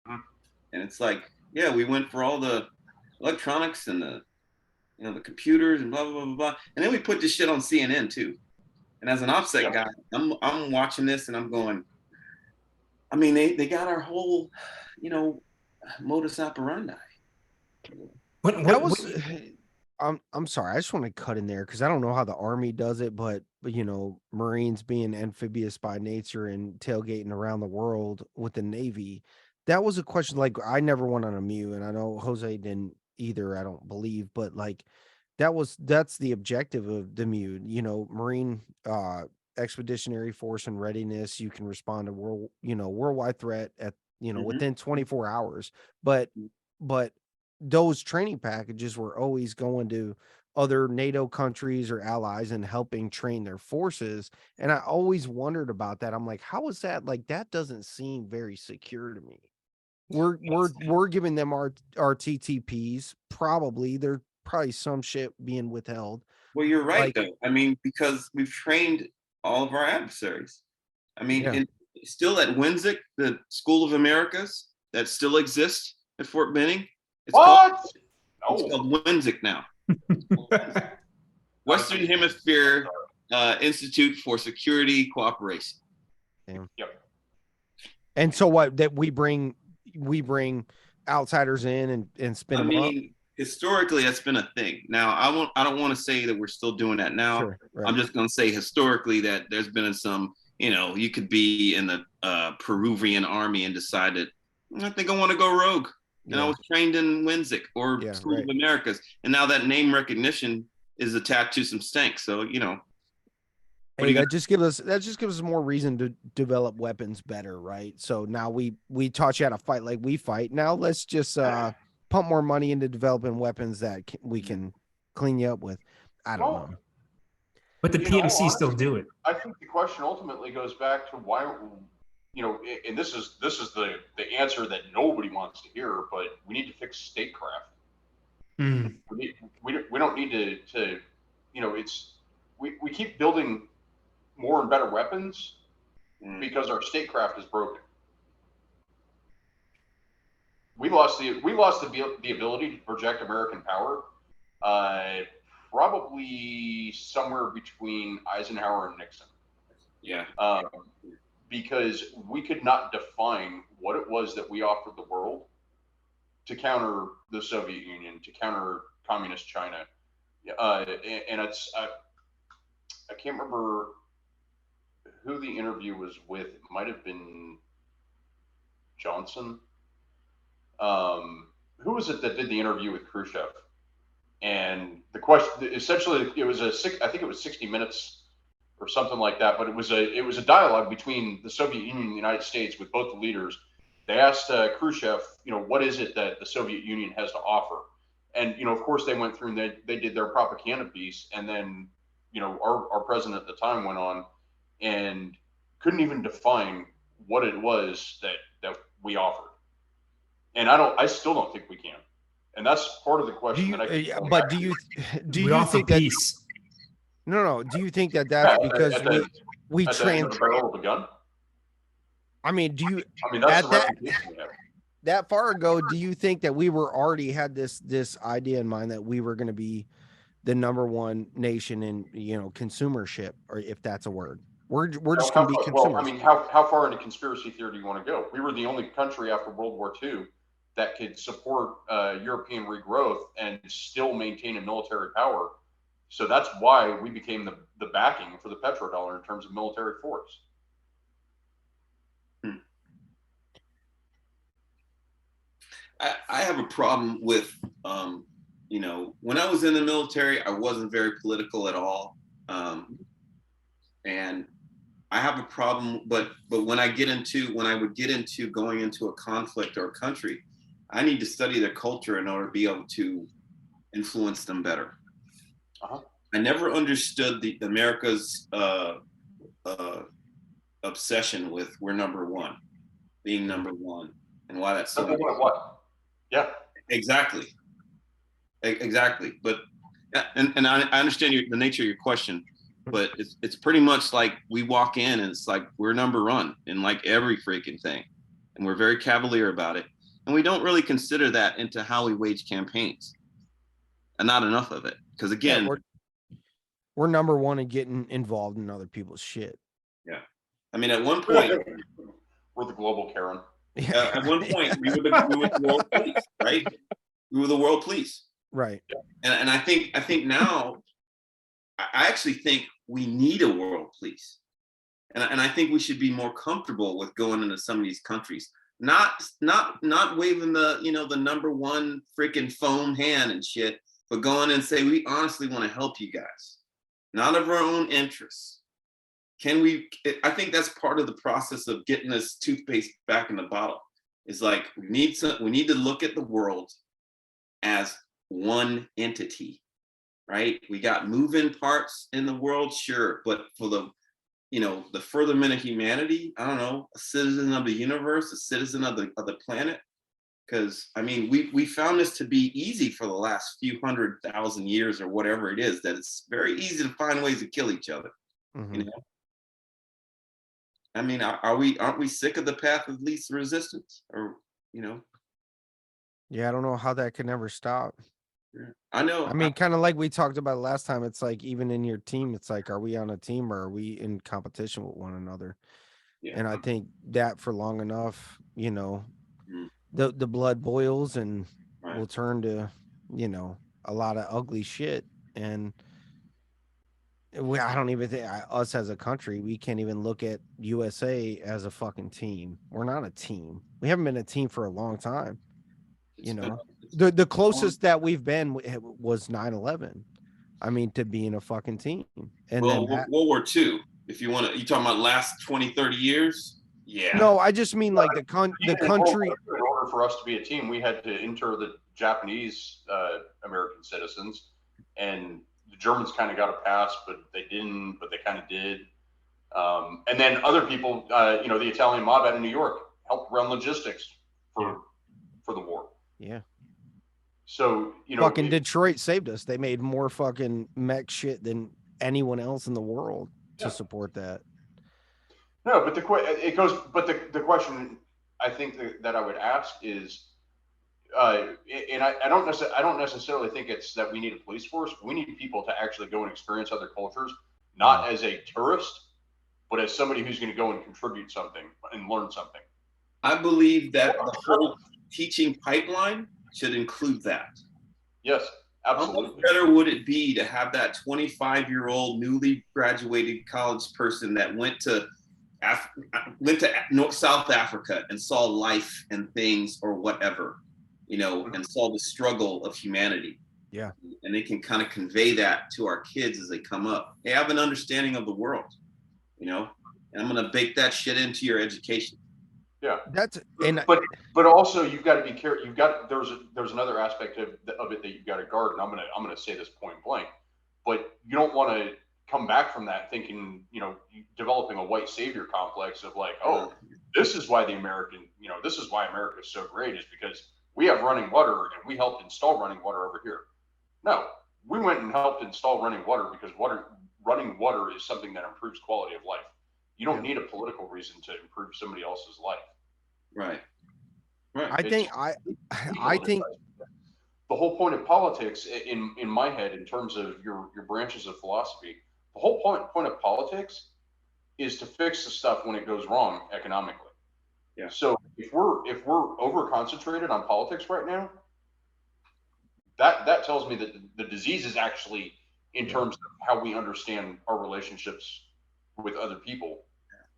S8: And it's like, yeah, we went for all the electronics and the computers and blah, blah, blah, blah. And then we put this shit on CNN too. And as an OPSEC guy, I'm watching this and I'm going, I mean, they got our whole, modus operandi.
S9: I'm sorry, I just want to cut in there because I don't know how the Army does it, but Marines being amphibious by nature and tailgating around the world with the Navy, that was a question. Like, I never went on a MEU, and I know Jose didn't either, I don't believe, but like that's the objective of the MEU. Marine expeditionary force and readiness. You can respond to worldwide threat at within 24 hours. But those training packages were always going to other NATO countries or allies and helping train their forces. And I always wondered about that. I'm like, how is that? Like, that doesn't seem very secure to me. We're giving them our TTPs. Probably there's probably some shit being withheld.
S8: Well, you're right, though. I mean, because we've trained all of our adversaries. I mean, still at WINSIC, the School of Americas that still exists at Fort Benning. It's called WINSIC now. Western Hemisphere Institute for Security Cooperation.
S9: Damn. Yep. And so what? That we bring outsiders in and spin them up.
S8: Historically, that's been a thing. Now, I don't want to say that we're still doing that now.
S9: Sure, right.
S8: I'm just going to say historically that there's been some. You could be in the Peruvian army and decided, I think I want to go rogue. And I was trained in WINSIC or School of Americas. And now that name recognition is attached to some stank. So,
S9: Hey, that just gives us more reason to develop weapons better, right? So now we taught you how to fight like we fight. Now let's just pump more money into developing weapons that we can clean you up with. I don't know.
S11: But the PMC still do it.
S10: I think the question ultimately goes back to why, and this is the answer that nobody wants to hear, but we need to fix statecraft. We don't need to we keep building more and better weapons because our statecraft is broken. We lost the ability to project American power. Probably somewhere between Eisenhower and Nixon.
S8: Yeah.
S10: Because we could not define what it was that we offered the world to counter the Soviet Union, to counter communist China. And it's, I can't remember who the interview was with. It might have been Johnson. Who was it that did the interview with Khrushchev? And the question, essentially, it was I think it was 60 minutes or something like that. But it was a dialogue between the Soviet Union and the United States with both the leaders. They asked Khrushchev, what is it that the Soviet Union has to offer? And of course, they went through and they did their propaganda piece. And then our president at the time went on and couldn't even define what it was that we offered. And I still don't think we can. And that's part of the question.
S9: Do you think peace? No. Do you think that that's because we
S10: at the end of the barrel of a gun?
S9: I mean, do you
S10: I mean, that's
S9: at
S10: the
S9: that
S10: reputation we have.
S9: that far ago? Do you think that we were already had this idea in mind that we were going to be the number one nation in consumership, or if that's a word? We're just going to be consumers.
S10: Well, I mean, how far into conspiracy theory do you want to go? We were the only country after World War II that could support European regrowth and still maintain a military power. So that's why we became the backing for the petrodollar in terms of military force.
S8: I have a problem with, when I was in the military, I wasn't very political at all. And I have a problem, but when I would get into going into a conflict or a country, I need to study their culture in order to be able to influence them better. I never understood the America's obsession with we're number one, being number one, and why that's so.
S10: What? Yeah.
S8: Exactly. But and I understand the nature of your question, but it's pretty much like we walk in and it's like we're number one in like every freaking thing, and we're very cavalier about it, and we don't really consider that into how we wage campaigns, and not enough of it, because again.
S9: Yeah, we're number one in getting involved in other people's shit.
S8: Yeah. I mean, at one point,
S10: we're the global Karen.
S8: At one point, we were the world police, right? We were the world police.
S9: Right.
S8: And I think now, I actually think we need a world police. And I think we should be more comfortable with going into some of these countries. Not waving the number one freaking foam hand and shit, but go in and say, we honestly want to help you guys. Not of our own interests. I think that's part of the process of getting this toothpaste back in the bottle. Is like, we need to look at the world as one entity, right? We got moving parts in the world, sure, but for the furtherment of humanity, I don't know, a citizen of the universe, a citizen of the planet. Because I mean, we found this to be easy for the last few 100,000 years or whatever it is, that it's very easy to find ways to kill each other.
S9: Mm-hmm.
S8: I mean, aren't we sick of the path of least resistance? Or
S9: Yeah, I don't know how that could never stop.
S8: Yeah. I know.
S9: I mean, kind of like we talked about last time. It's like, even in your team, it's like, are we on a team or are we in competition with one another? Yeah. And I think that for long enough, the blood boils and will turn to, a lot of ugly shit. And I don't even think us as a country, we can't even look at USA as a fucking team. We're not a team. We haven't been a team for a long time. The closest that we've been was 9/11. I mean, to being a fucking team. And
S8: World War II, if you talking about last 20, 30 years? Yeah.
S9: No, I just mean like the country.
S10: In order for us to be a team, we had to enter the Japanese American citizens, and the Germans kind of got a pass, but they didn't, but they kind of did. And then other people, the Italian mob out of New York helped run logistics for the war.
S9: Yeah.
S10: So,
S9: fucking Detroit saved us. They made more fucking mech shit than anyone else in the world to support that.
S10: No, but the question I think that I would ask is, and I don't necessarily think it's that we need a police force. We need people to actually go and experience other cultures, not as a tourist, but as somebody who's going to go and contribute something and learn something.
S8: I believe that the whole teaching pipeline should include that.
S10: Yes, absolutely.
S8: How much better would it be to have that 25-year-old newly graduated college person that went to South Africa and saw life and things or whatever, and saw the struggle of humanity.
S9: Yeah. And
S8: they can kind of convey that to our kids as they come up. They have an understanding of the world, and I'm going to bake that shit into your education.
S10: Yeah.
S9: But
S10: also you've got to be careful. There's another aspect of it that you've got to guard. And I'm going to say this point blank, but you don't want to come back from that thinking, developing a white savior complex of like, oh, this is why America is so great, is because we have running water and we helped install running water over here. No, we went and helped install running water because running water is something that improves quality of life. You don't need a political reason to improve somebody else's life.
S8: Right.
S9: I think
S10: the whole point of politics in my head, in terms of your branches of philosophy, the whole point of politics is to fix the stuff when it goes wrong economically.
S8: Yeah.
S10: So if we're over concentrated on politics right now, that tells me that the disease is actually in terms of how we understand our relationships with other people.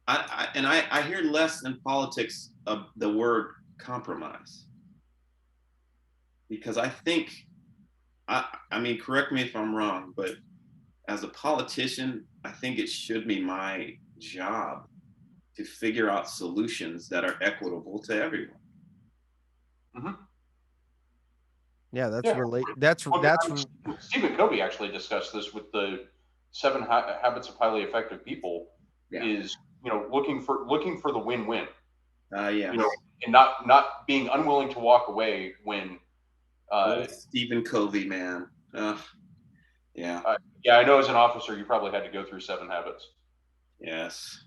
S8: I hear less in politics of the word compromise, because I think, I mean, correct me if I'm wrong, but as a politician, I think it should be my job to figure out solutions that are equitable to everyone.
S10: Mm-hmm.
S9: Yeah, that's
S10: Stephen Covey actually discussed this with the 7 Habits of Highly Effective People. Is, you know, looking for the win-win.
S8: Yeah.
S10: You know, and not being unwilling to walk away when.
S8: Stephen Covey, man. Yeah.
S10: Yeah, I know as an officer, you probably had to go through 7 habits.
S8: Yes.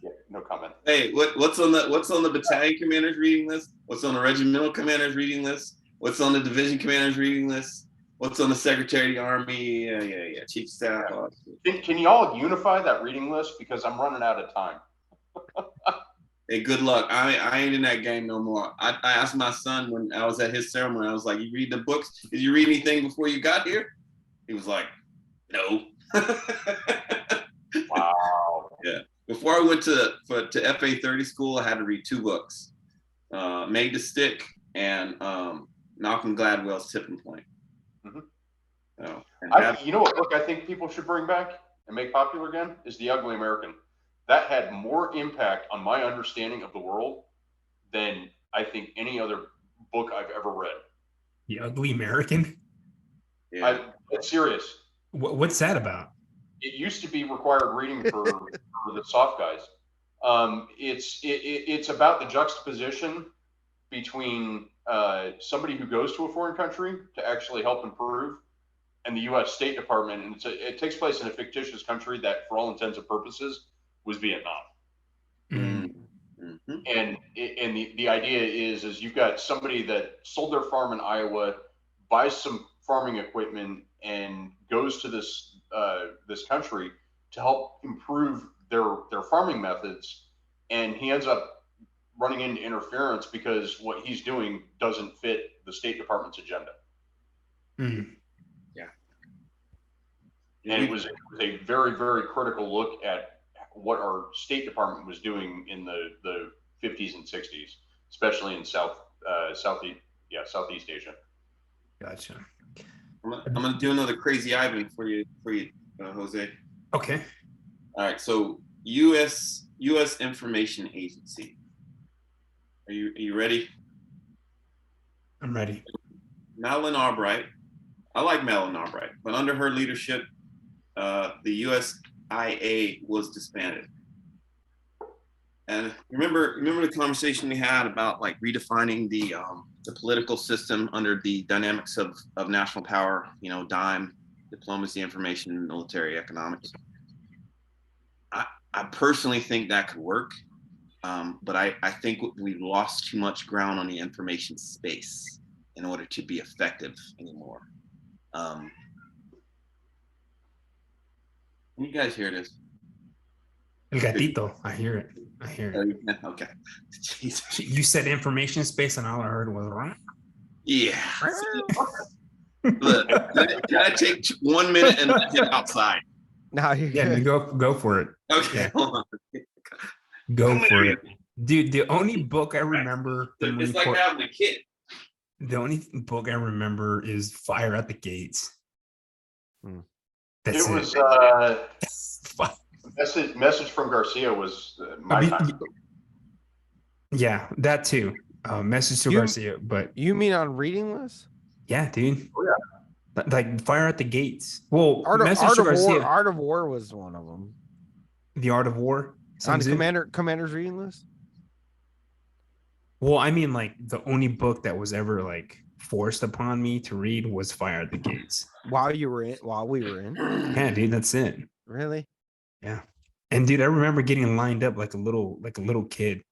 S10: Yeah, no comment.
S8: Hey, what's on the battalion commanders reading list? What's on the regimental commanders reading list? What's on the division commanders reading list? What's on the Secretary of the Army? Yeah. Chief of Staff.
S10: Can y'all unify that reading list, because I'm running out of time.
S8: Hey, good luck. I ain't in that game no more. I asked my son when I was at his ceremony, I was like, you read the books? Did you read anything before you got here? He was like, no.
S10: Wow.
S8: Yeah. Before I went to FA 30 school, I had to read 2 books, Made to Stick and Malcolm Gladwell's Tipping Point.
S10: Mm-hmm.
S8: So,
S10: you know what book I think people should bring back and make popular again is The Ugly American. That had more impact on my understanding of the world than I think any other book I've ever read.
S11: The Ugly American?
S10: Yeah. It's serious.
S11: What's that about?
S10: It used to be required reading for the soft guys. It's about the juxtaposition between somebody who goes to a foreign country to actually help improve, and the U.S. State Department, and it takes place in a fictitious country that, for all intents and purposes, was Vietnam.
S8: Mm-hmm.
S10: And the idea is you've got somebody that sold their farm in Iowa, buys some farming equipment, and goes to this country to help improve their farming methods, and he ends up running into interference because what he's doing doesn't fit the State Department's agenda.
S11: Mm.
S8: Yeah.
S10: And it was a very, very critical look at what our State Department was doing in the 50s and 60s, especially in Southeast Asia.
S11: Gotcha.
S8: I'm gonna do another crazy Ivan for you, Jose.
S11: Okay.
S8: All right. So U.S. Information Agency. Are you ready?
S11: I'm ready.
S8: Madeleine Albright. I like Madeleine Albright, but under her leadership, the USIA was disbanded. And remember the conversation we had about like redefining the political system under the dynamics of national power, you know, DIME, diplomacy, information, military, economics. I personally think that could work, but I think we've lost too much ground on the information space in order to be effective anymore. Can you guys hear this?
S11: El gatito. I hear it.
S8: Okay. Jeez.
S11: You said information space, and all I heard was wrong.
S8: Yeah. Look, can I take 1 minute and get outside?
S9: No,
S11: yeah, go for it.
S8: Okay,
S11: yeah.
S8: Hold on.
S11: Go for it, dude. The only book I remember,
S8: it's like having a kid.
S11: The only book I remember is Fire at the Gates.
S10: That's Message from Garcia was my time.
S11: Yeah, that too. Message to Garcia, but
S9: you mean on reading list?
S11: Yeah, dude.
S10: Oh, yeah.
S11: Like Fire at the Gates. Well,
S9: Art of War was one of them.
S11: The Art of War
S9: on the commander's reading list.
S11: Well, I mean, like the only book that was ever like forced upon me to read was Fire at the Gates.
S9: While we were in.
S11: Yeah, dude, that's it.
S9: Really?
S11: Yeah. And dude, I remember getting lined up like a little kid.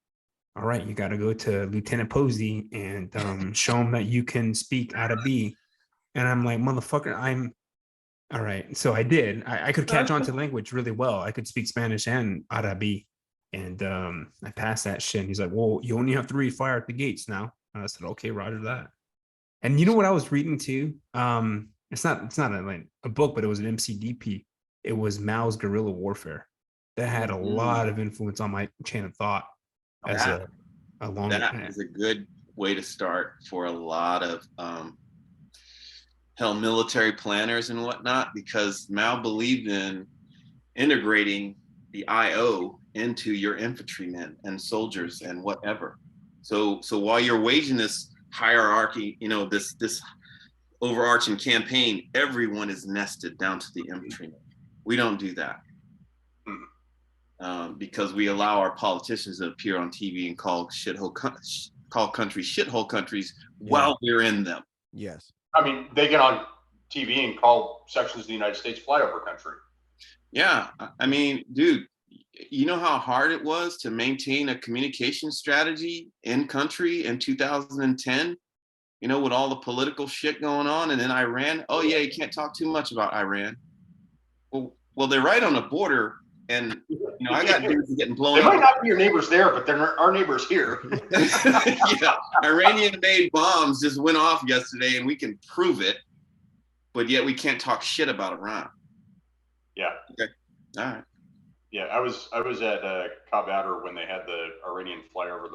S11: All right, you got to go to Lieutenant Posey and show him that you can speak out of B. And I'm like, motherfucker, I'm all right. So I did. I could catch on to language really well. I could speak Spanish and Arabi. And I passed that shit. And he's like, well, you only have to read Fire at the Gates now. And I said, okay, roger that. And you know what I was reading too? It's not a book, but it was an MCDP. It was Mao's Guerrilla Warfare. That had a lot of influence on my chain of thought as a long.
S8: That is a good way to start for a lot of military planners and whatnot, because Mao believed in integrating the IO into your infantrymen and soldiers and whatever. So while you're waging this hierarchy, this overarching campaign, everyone is nested down to the infantrymen. We don't do that. Because we allow our politicians to appear on TV and call countries shithole countries while we're in them.
S9: Yes.
S10: I mean, they get on TV and call sections of the United States flyover country.
S8: Yeah. I mean, dude, you know how hard it was to maintain a communication strategy in country in 2010, with all the political shit going on, and then Iran. Oh yeah, you can't talk too much about Iran. Well, they're right on the border. And I got dudes getting blown up.
S10: They might not be your neighbors there, but they're our neighbors here.
S8: Yeah, Iranian-made bombs just went off yesterday, and we can prove it. But yet we can't talk shit about Iran.
S10: Yeah.
S8: Okay. All right.
S10: Yeah, I was at Cobb Outer when they had the Iranian fly over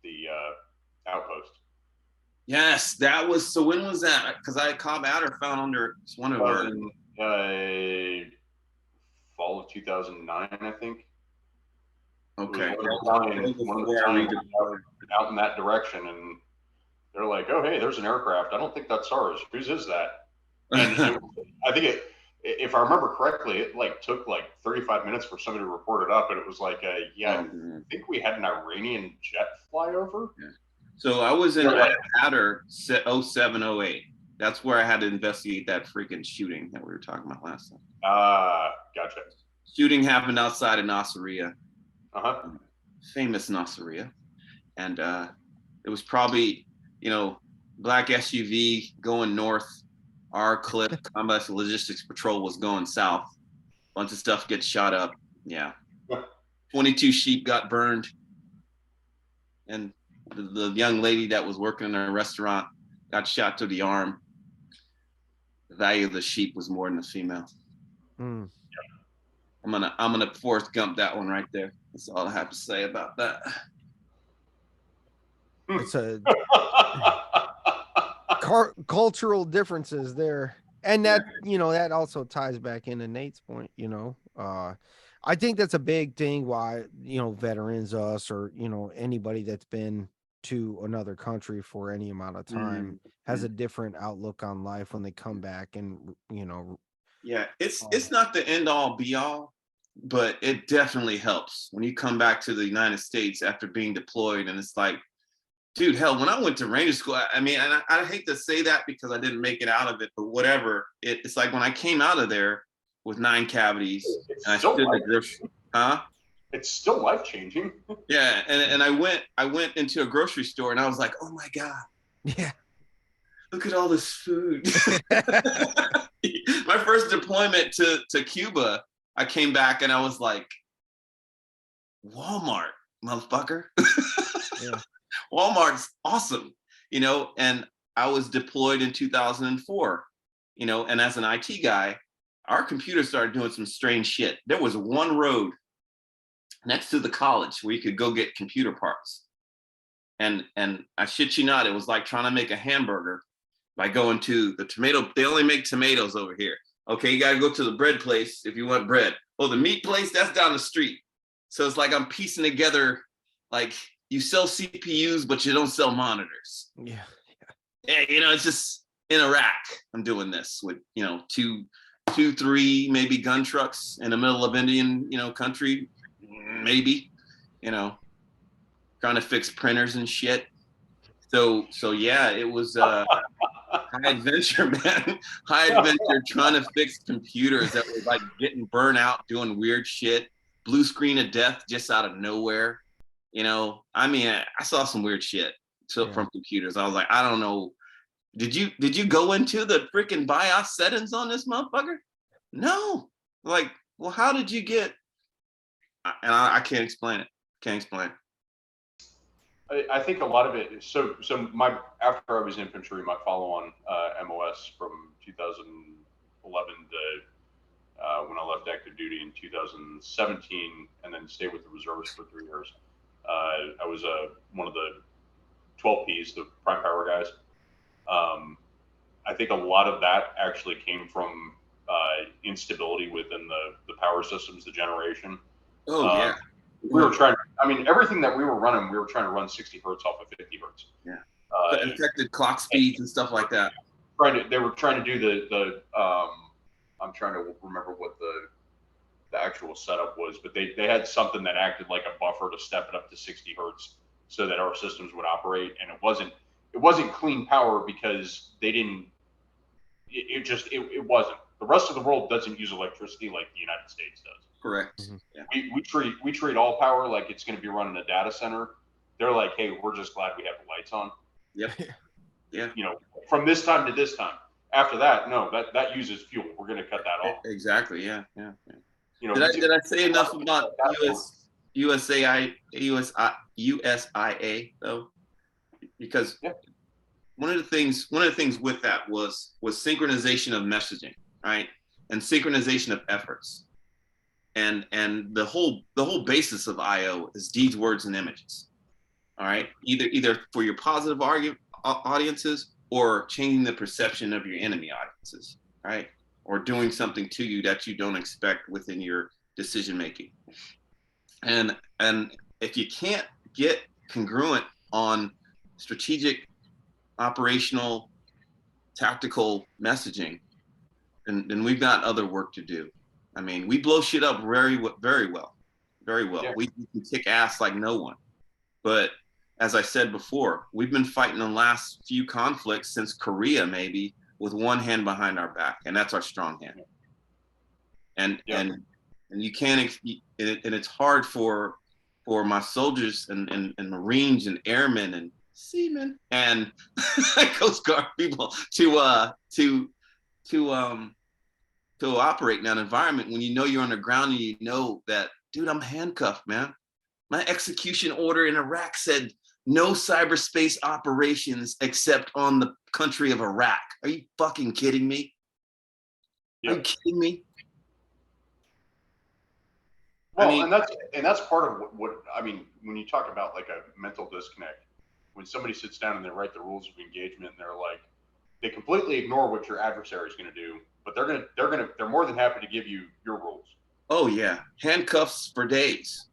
S10: the outpost.
S8: Yes, that was. So when was that? Because Cobb Outer found under one of our.
S10: Fall of 2009, I think.
S8: Okay.
S10: Out in that direction, and they're like, "Oh, hey, there's an aircraft. I don't think that's ours. Whose is that?" And I think if I remember correctly, it took 35 minutes for somebody to report it up, and it was like, I think we had an Iranian jet fly over.
S8: Yeah. So I was in Hatter 07, 08. That's where I had to investigate that freaking shooting that we were talking about last time.
S10: Gotcha.
S8: Shooting happened outside of Nasiriyah. Famous Nasiriyah. And it was probably, black SUV going north. Our clip, Combat Logistics Patrol, was going south. Bunch of stuff gets shot up. Yeah. 22 sheep got burned. And the young lady that was working in a restaurant got shot to the arm. The value of the sheep was more than the female. I'm gonna Forrest Gump that one right there. That's all I have to say about that.
S9: It's a cultural differences there, and that that also ties back into Nate's point. I think that's a big thing why veterans, us, or anybody that's been to another country for any amount of time has a different outlook on life when they come back, and
S8: yeah, it's not the end all be all, but it definitely helps when you come back to the United States after being deployed. And it's like, dude, hell, when I went to Ranger School, I mean, and I hate to say that because I didn't make it out of it, but whatever. It's like when I came out of there with 9 cavities, and I stood there,
S10: it's still life-changing.
S8: Yeah, and I went into a grocery store, and I was like, oh my God.
S9: Yeah.
S8: Look at all this food. My first deployment to Cuba, I came back and I was like, Walmart, motherfucker.
S9: Yeah.
S8: Walmart's awesome, and I was deployed in 2004, and as an IT guy, our computer started doing some strange shit. There was one road next to the college where you could go get computer parts. And I shit you not, it was like trying to make a hamburger by going to the tomato. They only make tomatoes over here. Okay, you got to go to the bread place if you want bread. Oh, the meat place, that's down the street. So it's like I'm piecing together, like you sell CPUs, but you don't sell monitors.
S9: Yeah.
S8: Yeah, it's just in Iraq. I'm doing this with, two, 3 maybe gun trucks in the middle of Indian, country, maybe, trying to fix printers and shit. So yeah, it was high adventure, man. High adventure, trying to fix computers that were like getting burnt out, doing weird shit. Blue screen of death just out of nowhere. You know, I mean, I saw some weird shit from computers. I was like, I don't know. Did you go into the freaking BIOS settings on this motherfucker? No. Like, well, how did you get? And I can't explain it. Can't explain it.
S10: I think a lot of it is so after I was infantry, my follow-on MOS from 2011 to when I left active duty in 2017, and then stayed with the reservists for 3 years. I was one of the 12 Ps, the prime power guys. I think a lot of that actually came from instability within the power systems, the generation.
S8: Oh yeah.
S10: We were trying. I mean, everything that we were running, we were trying to run 60 hertz off of 50 hertz.
S8: Yeah. Affected clock speeds and stuff like that.
S10: They were trying to do the I'm trying to remember what the actual setup was, but they had something that acted like a buffer to step it up to 60 hertz so that our systems would operate, and it wasn't clean power because they didn't. It wasn't. The rest of the world doesn't use electricity like the United States does.
S8: Correct.
S10: Mm-hmm. Yeah. We treat all power like it's going to be running a data center. They're like, hey, we're just glad we have the lights on.
S8: Yep. Yeah.
S10: You know, from this time to this time. After that, no, that uses fuel. We're going to cut that off.
S8: Exactly. Yeah. Yeah.
S10: You know,
S8: did I say enough about USIA though? Because one of the things with that was synchronization of messaging, right? And synchronization of efforts. And the whole basis of IO is deeds, words, and images. All right, either for your positive audiences or changing the perception of your enemy audiences, right? Or doing something to you that you don't expect within your decision making. And if you can't get congruent on strategic, operational, tactical messaging, then we've got other work to do. I mean, we blow shit up very well. Yeah. We can kick ass like no one. But as I said before, we've been fighting the last few conflicts since Korea, maybe, with one hand behind our back, and that's our strong hand. And you can't, and it's hard for my soldiers and Marines and airmen and seamen and Coast Guard people to operate in that environment when you know you're on the ground and you know that, dude, I'm handcuffed, man. My execution order in Iraq said no cyberspace operations except on the country of Iraq. Are you fucking kidding me? Are you kidding me?
S10: Well, I mean, and that's part of what I mean when you talk about like a mental disconnect. When somebody sits down and they write the rules of engagement and they're like, they completely ignore what your adversary is going to do, but they're more than happy to give you your rules.
S8: Oh yeah, handcuffs for days.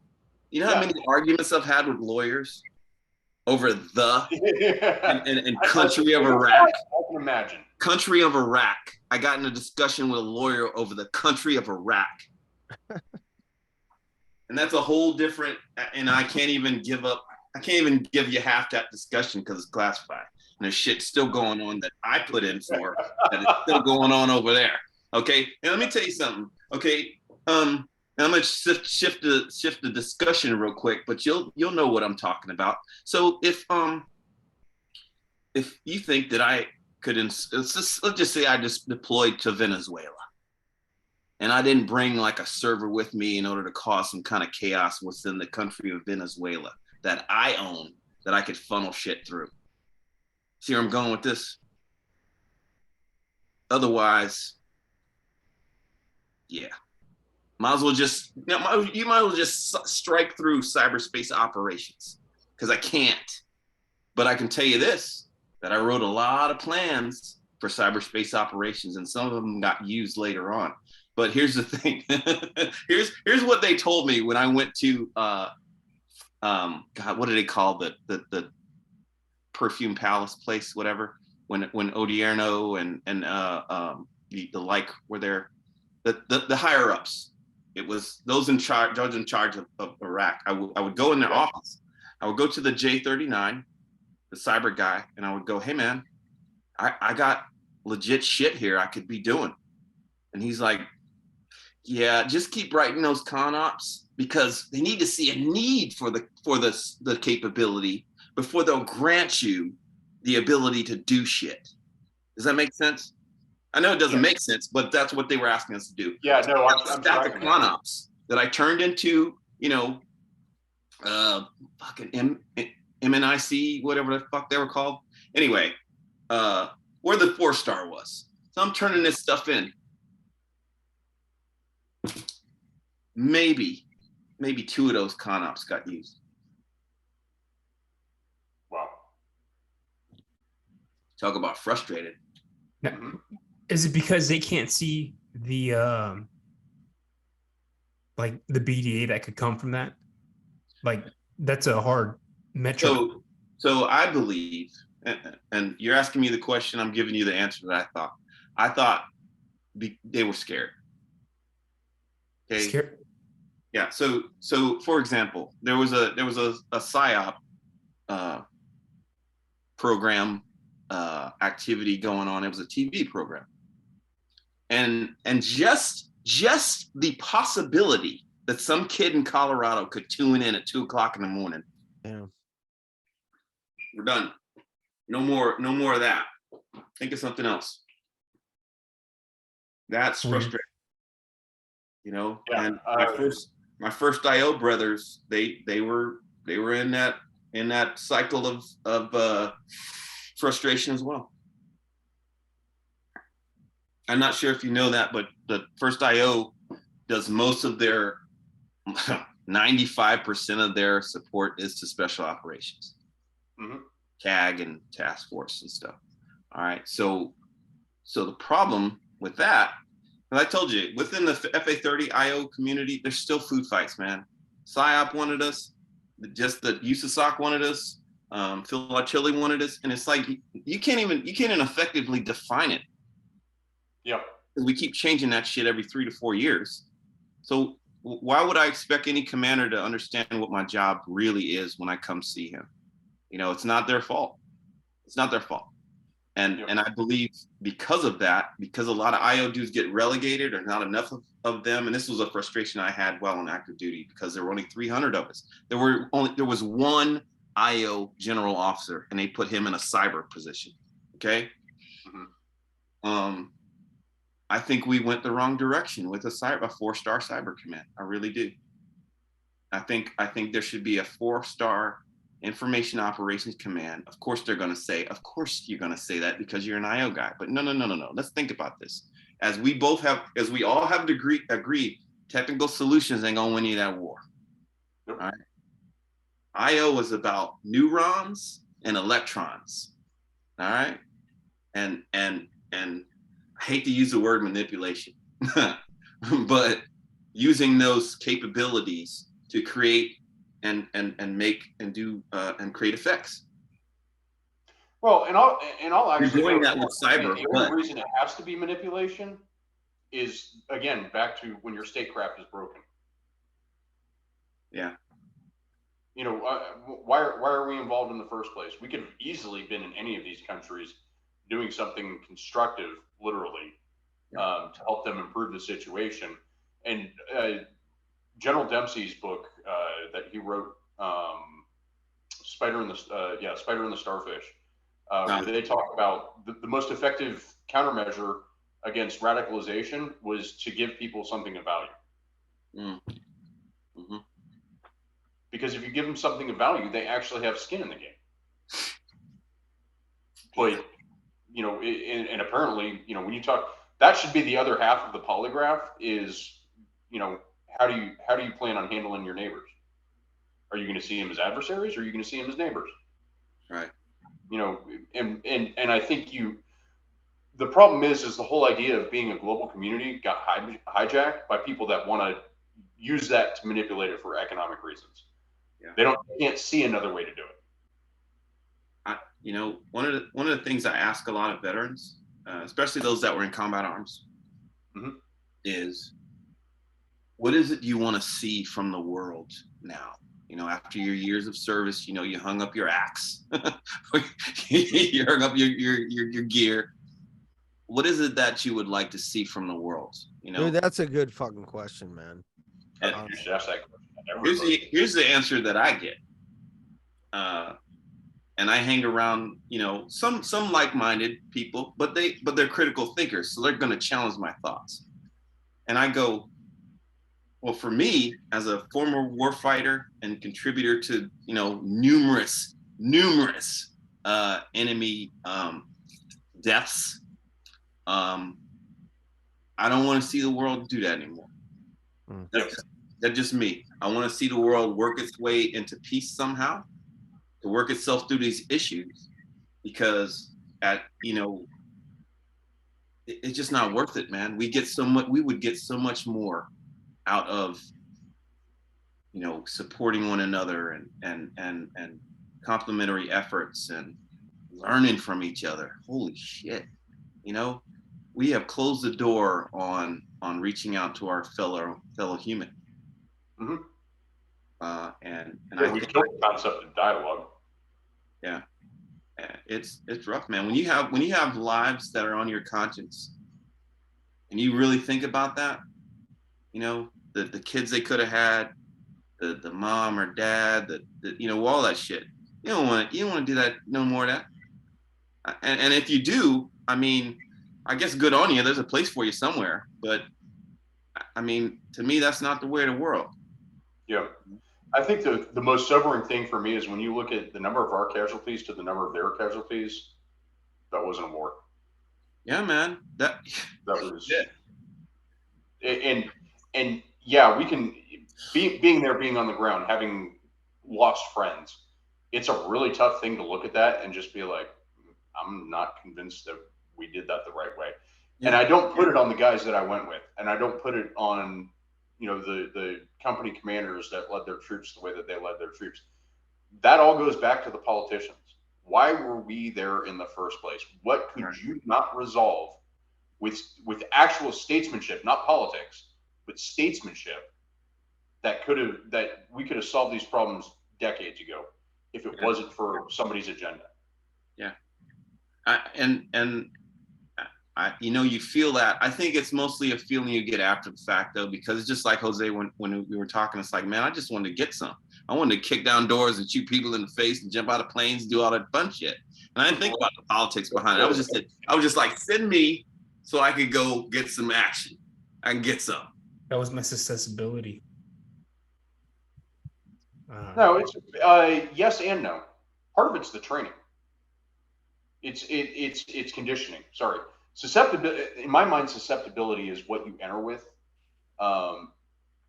S8: You know how many arguments I've had with lawyers over and country of Iraq.
S10: I can imagine.
S8: Country of Iraq. I got in a discussion with a lawyer over the country of Iraq. And that's a whole different, and I can't even give you half that discussion because it's classified. And there's shit still going on that I put in for that is still going on over there. Okay. And let me tell you something. Okay. I'm gonna shift the discussion real quick, but you'll know what I'm talking about. So if you think that I could, let's just say I just deployed to Venezuela, and I didn't bring like a server with me in order to cause some kind of chaos within the country of Venezuela that I own, that I could funnel shit through. See where I'm going with this? Otherwise, yeah. You might as well just strike through cyberspace operations, because I can't. But I can tell you this, that I wrote a lot of plans for cyberspace operations, and some of them got used later on. But here's the thing. here's what they told me when I went to God, what do they call the perfume palace place, whatever, when Odierno and the like were there, the higher ups. It was those in charge of Iraq. I would go in their office. I would go to the J39, the cyber guy, and I would go, hey man, I got legit shit here I could be doing. And he's like, yeah, just keep writing those con ops because they need to see a need for the capability before they'll grant you the ability to do shit. Does that make sense? I know it doesn't make sense, but that's what they were asking us to do.
S10: Yeah, no, I'm
S8: stack of con ops that I turned into, fucking MNIC, whatever the fuck they were called. Anyway, where the 4-star was. So I'm turning this stuff in. Maybe 2 of those con ops got used.
S10: Wow.
S8: Talk about frustrated.
S11: Now, is it because they can't see the like the BDA that could come from that? Like that's a hard metric.
S8: So I believe, and you're asking me the question, I'm giving you the answer that I thought they were scared. Okay.
S11: Scared?
S8: Yeah. So for example, there was a PSYOP program activity going on. It was a TV program, and just the possibility that some kid in Colorado could tune in at 2:00 in the morning.
S9: Yeah.
S8: We're done. No more of that. Think of something else. That's frustrating. Yeah, and my first IO brothers, they were in that cycle of frustration as well. I'm not sure if you know that, but the first IO does most of their 95% of their support is to special operations, CAG and task force and stuff. All right, so the problem with that, and I told you, within the FA30 IO community, there's still food fights, man. PSYOP wanted us, just the USCYBERCOM wanted us, Phil Archilli wanted us, and it's like you can't even effectively define it.
S10: Yep.
S8: We keep changing that shit every 3 to 4 years. So why would I expect any commander to understand what my job really is when I come see him? It's not their fault. It's not their fault. And I believe because of that, because a lot of IO dudes get relegated or not enough of them, and this was a frustration I had while on active duty because there were only 300 of us. There was one IO general officer, and they put him in a cyber position. Okay. I think we went the wrong direction with a 4-star cyber command. I really do. I think there should be a 4-star information operations command. Of course they're going to say, of course you're going to say that because you're an IO guy. But no. Let's think about this. As we all have agreed, technical solutions ain't going to win you that war. All right. IO is about neurons and electrons. All right. And I hate to use the word manipulation, but using those capabilities to create and make and do and create effects.
S10: Well, and I'll actually
S8: doing that with cyber.
S10: The only reason it has to be manipulation is, again, back to when your statecraft is broken.
S8: Yeah.
S10: Why are we involved in the first place? We could have easily been in any of these countries doing something constructive, literally, to help them improve the situation. And General Dempsey's book that he wrote, Spider and the Starfish, where they talk about the most effective countermeasure against radicalization was to give people something of value. Because if you give them something of value, they actually have skin in the game. But and apparently, when you talk, that should be the other half of the polygraph is, how do you plan on handling your neighbors? Are you going to see them as adversaries or are you going to see them as neighbors?
S8: Right.
S10: And I think the problem is the whole idea of being a global community got hijacked by people that want to use that to manipulate it for economic reasons. Yeah. They can't see another way to do it.
S8: One of the things I ask a lot of veterans, especially those that were in combat arms, is what is it you want to see from the world now? after your years of service, you hung up your axe, you hung up your gear. What is it that you would like to see from the world?
S9: Dude, that's a good fucking question, man.
S10: You should ask that question.
S8: Here's the answer that I get. And I hang around, some like-minded people, but they're critical thinkers, so they're going to challenge my thoughts. And I go, well, for me, as a former warfighter and contributor to, numerous enemy deaths, I don't want to see the world do that anymore. That's just me. I want to see the world work its way into peace somehow, to work itself through these issues, because it's just not worth it, man. We would get so much more out of, supporting one another and complementary efforts and learning from each other. Holy shit. We have closed the door on reaching out to our fellow human.
S10: Mm-hmm.
S8: And
S10: we've killed the concept of dialogue.
S8: Yeah, it's rough, man. When you have lives that are on your conscience, and you really think about that, the kids they could have had, the mom or dad, all that shit. You don't want to do that, no more of that. And if you do, I guess good on you. There's a place for you somewhere, but to me, that's not the way of the world.
S10: Yeah. I think the most sobering thing for me is when you look at the number of our casualties to the number of their casualties, that wasn't a war.
S8: Yeah, man. That
S10: was it. And yeah, we can being there, being on the ground, having lost friends. It's a really tough thing to look at that and just be like, I'm not convinced that we did that the right way. Yeah. And I don't put it on the guys that I went with, and I don't put it on the company commanders that led their troops the way that they led their troops. That all goes back to the politicians. Why were we there in the first place? What could you not resolve with actual statesmanship, not politics, but statesmanship, that we could have solved these problems decades ago if it wasn't for somebody's agenda?
S8: Yeah. You feel that. I think it's mostly a feeling you get after the fact, though, because it's just like Jose, when we were talking, it's like, man, I just wanted to get some. I wanted to kick down doors and shoot people in the face and jump out of planes and do all that fun shit. And I didn't think about the politics behind it. I was just like, send me so I could go get some action. I can get some.
S11: That was my accessibility.
S10: No, it's yes and no. Part of it's the training. It's conditioning. Sorry. Susceptibility, in my mind, susceptibility is what you enter with.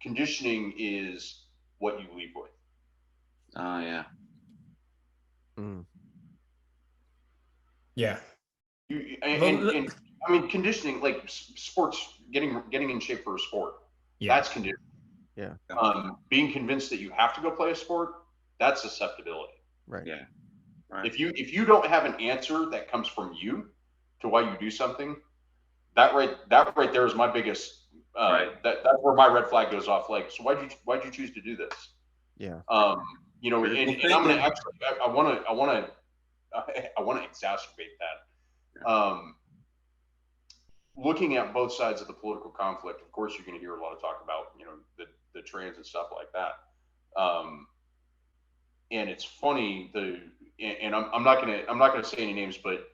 S10: Conditioning is what you leave with.
S8: Oh, yeah.
S11: Yeah.
S10: Conditioning, like sports, getting in shape for a sport.
S11: Yeah.
S10: That's conditioning.
S9: Yeah.
S10: Being convinced that you have to go play a sport, that's susceptibility.
S9: Right.
S8: Yeah. Right.
S10: If you don't have an answer that comes from you to why you do something, that right there is my biggest. That's where my red flag goes off. Like, so why'd you choose to do this?
S9: Yeah.
S10: And I'm gonna actually, I want to exacerbate that. Looking at both sides of the political conflict, of course, you're going to hear a lot of talk about the trans and stuff like that. And it's funny, and I'm not gonna say any names, but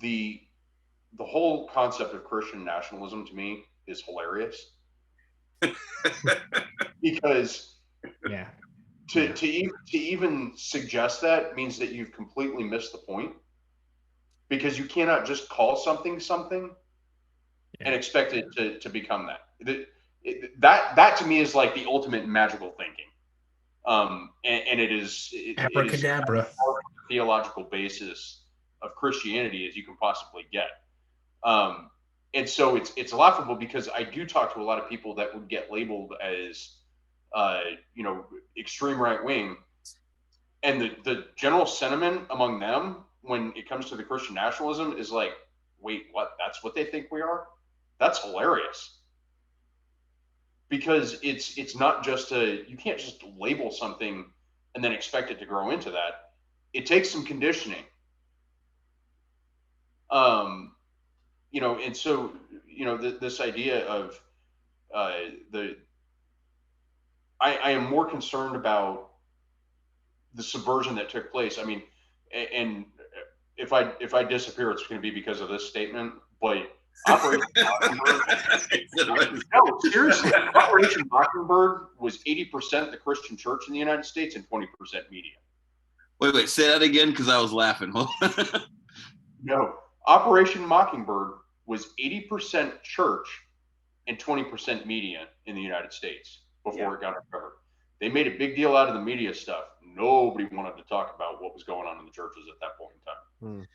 S10: the whole concept of Christian nationalism to me is hilarious. Because to even suggest that means that you've completely missed the point, because you cannot just call something and expect it to become that. That to me is like the ultimate magical thinking. And it is
S11: abracadabra.
S10: It is the theological basis of Christianity as you can possibly get. And so it's laughable, because I do talk to a lot of people that would get labeled as extreme right wing, and the general sentiment among them when it comes to the Christian nationalism is like, wait, what? That's what they think we are? That's hilarious. because it's not just you can't just label something and then expect it to grow into that. It takes some conditioning. You know, and so, you know, this idea of I am more concerned about the subversion that took place. I mean, and if I disappear, it's going to be because of this statement. But Operation Mockingbird, no, seriously, Operation Mockingbird was 80% the Christian church in the United States and 20% media.
S8: Wait, say that again, because I was laughing.
S10: No, Operation Mockingbird was 80% church and 20% media in the United States before it got uncovered. They made a big deal out of the media stuff. Nobody wanted to talk about what was going on in the churches at that point in time.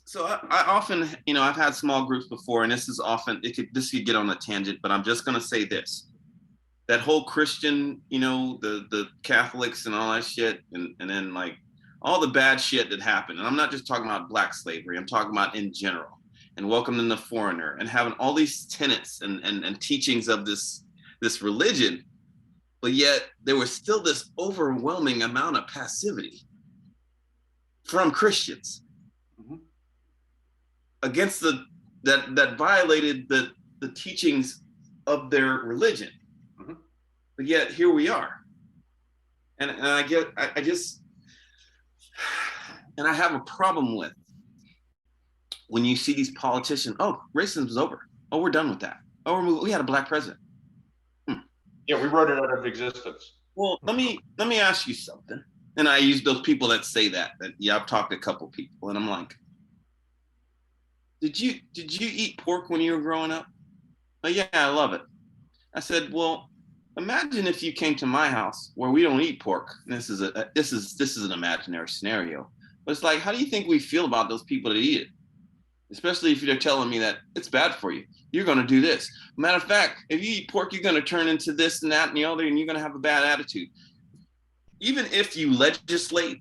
S8: So I often, you know, I've had small groups before, and this is often, this could get on a tangent, but I'm just going to say this. That whole Christian, you know, the Catholics and all that shit, and then like all the bad shit that happened. And I'm not just talking about Black slavery, I'm talking about in general, and welcoming the foreigner and having all these tenets and teachings of this religion. But yet there was still this overwhelming amount of passivity from Christians against that violated the teachings of their religion. But yet here we are. And I have a problem with when you see these politicians, oh, racism is over. Oh, we're done with that. Oh, we had a Black president.
S10: Yeah, we wrote it out of existence.
S8: Well, let me ask you something. And I use those people that say that yeah, I've talked to a couple people, and I'm like, did you eat pork when you were growing up? Oh yeah, I love it. I said, well, imagine if you came to my house where we don't eat pork. And this is an imaginary scenario. But it's like, how do you think we feel about those people that eat it? Especially if you're telling me that it's bad for you. You're going to do this. Matter of fact, if you eat pork, you're going to turn into this and that and the other, and you're going to have a bad attitude. Even if you legislate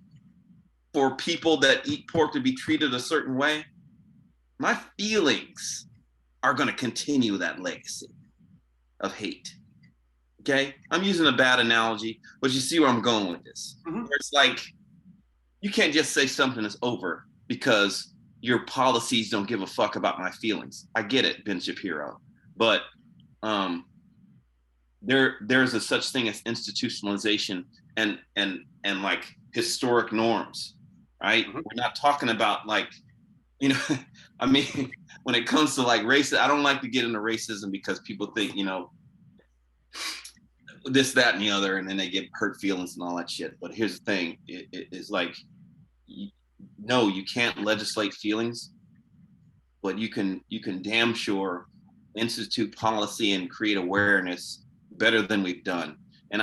S8: for people that eat pork to be treated a certain way, my feelings are going to continue that legacy of hate. Okay? I'm using a bad analogy, but you see where I'm going with this. Where it's like, you can't just say something is over because your policies don't give a fuck about my feelings. I get it, Ben Shapiro, but there's a such thing as institutionalization and like historic norms, right? We're not talking about like, you know, I mean, when it comes to like race, I don't like to get into racism because people think, you know, this, that, and the other, and then they get hurt feelings and all that shit. But here's the thing, it is like, no, you can't legislate feelings, but you can damn sure institute policy and create awareness better than we've done. And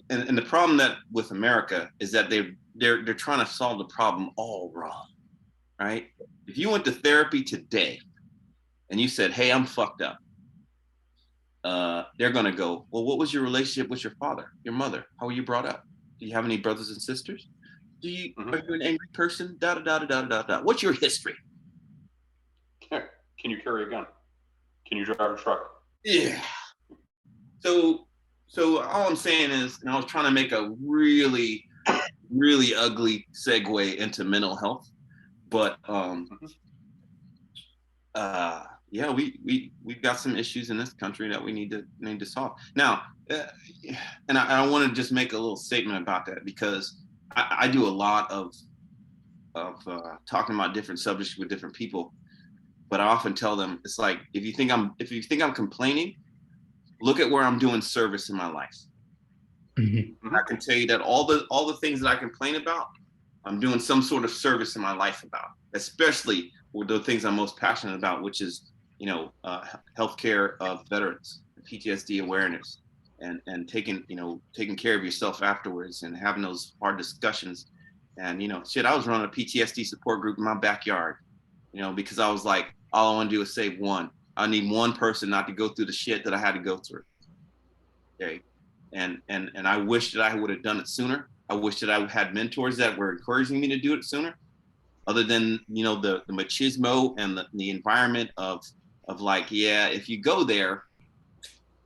S8: and the problem that with America is that they're trying to solve the problem all wrong, right? If you went to therapy today and you said, hey, I'm fucked up, they're gonna go, well, what was your relationship with your father, your mother? How were you brought up? Do you have any brothers and sisters? Are you an angry person? Da da da da da da da. What's your history?
S10: Can you carry a gun? Can you drive a truck?
S8: Yeah. So all I'm saying is, and I was trying to make a really, really ugly segue into mental health, but yeah, we've got some issues in this country that we need to solve. Now, and I want to just make a little statement about that because I do a lot of talking about different subjects with different people, but I often tell them, it's like, if you think I'm complaining, look at where I'm doing service in my life. I can tell you that all the things that I complain about, I'm doing some sort of service in my life about, especially with the things I'm most passionate about, which is, you know, healthcare of veterans, PTSD awareness, and taking care of yourself afterwards and having those hard discussions. And, you know, shit, I was running a PTSD support group in my backyard, you know, because I was like, all I want to do is save one. I need one person not to go through the shit that I had to go through. Okay. And I wish that I would have done it sooner. I wish that I had mentors that were encouraging me to do it sooner, other than, you know, the machismo and the environment of like, yeah, if you go there,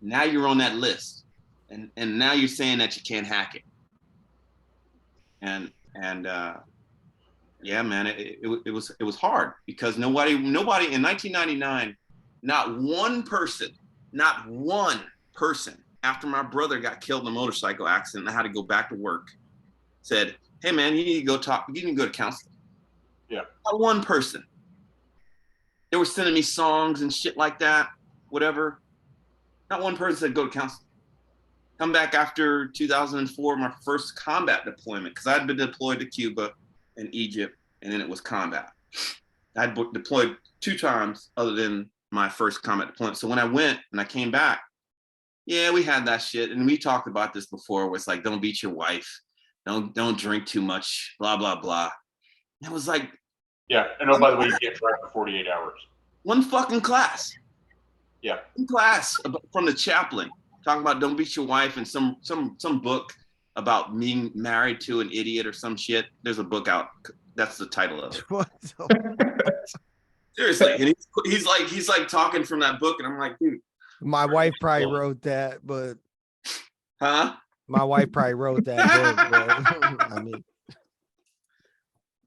S8: Now you're on that list, and now you're saying that you can't hack it. And yeah, man, it was hard because nobody in 1999, not one person after my brother got killed in a motorcycle accident and I had to go back to work said, hey man, you need to go talk, you need to go to counseling.
S10: Yeah.
S8: Not one person. They were sending me songs and shit like that, whatever. Not one person said go to counseling. Come back after 2004, my first combat deployment, because I'd been deployed to Cuba and Egypt, and then it was combat. I'd deployed 2 times other than my first combat deployment. So when I went and I came back, yeah, we had that shit. And we talked about this before, where it's like, don't beat your wife. Don't drink too much, blah, blah, blah. And it was like.
S10: Yeah, and oh, by the way, you get tracked for 48 hours.
S8: One fucking class.
S10: Yeah.
S8: One class from the chaplain talking about don't beat your wife, and some book about being married to an idiot or some shit. There's a book out. That's the title of it.
S9: What?
S8: Seriously. And he's like talking from that book, and I'm like, dude.
S9: My wife probably wrote that, but
S8: huh?
S9: My wife probably wrote that book,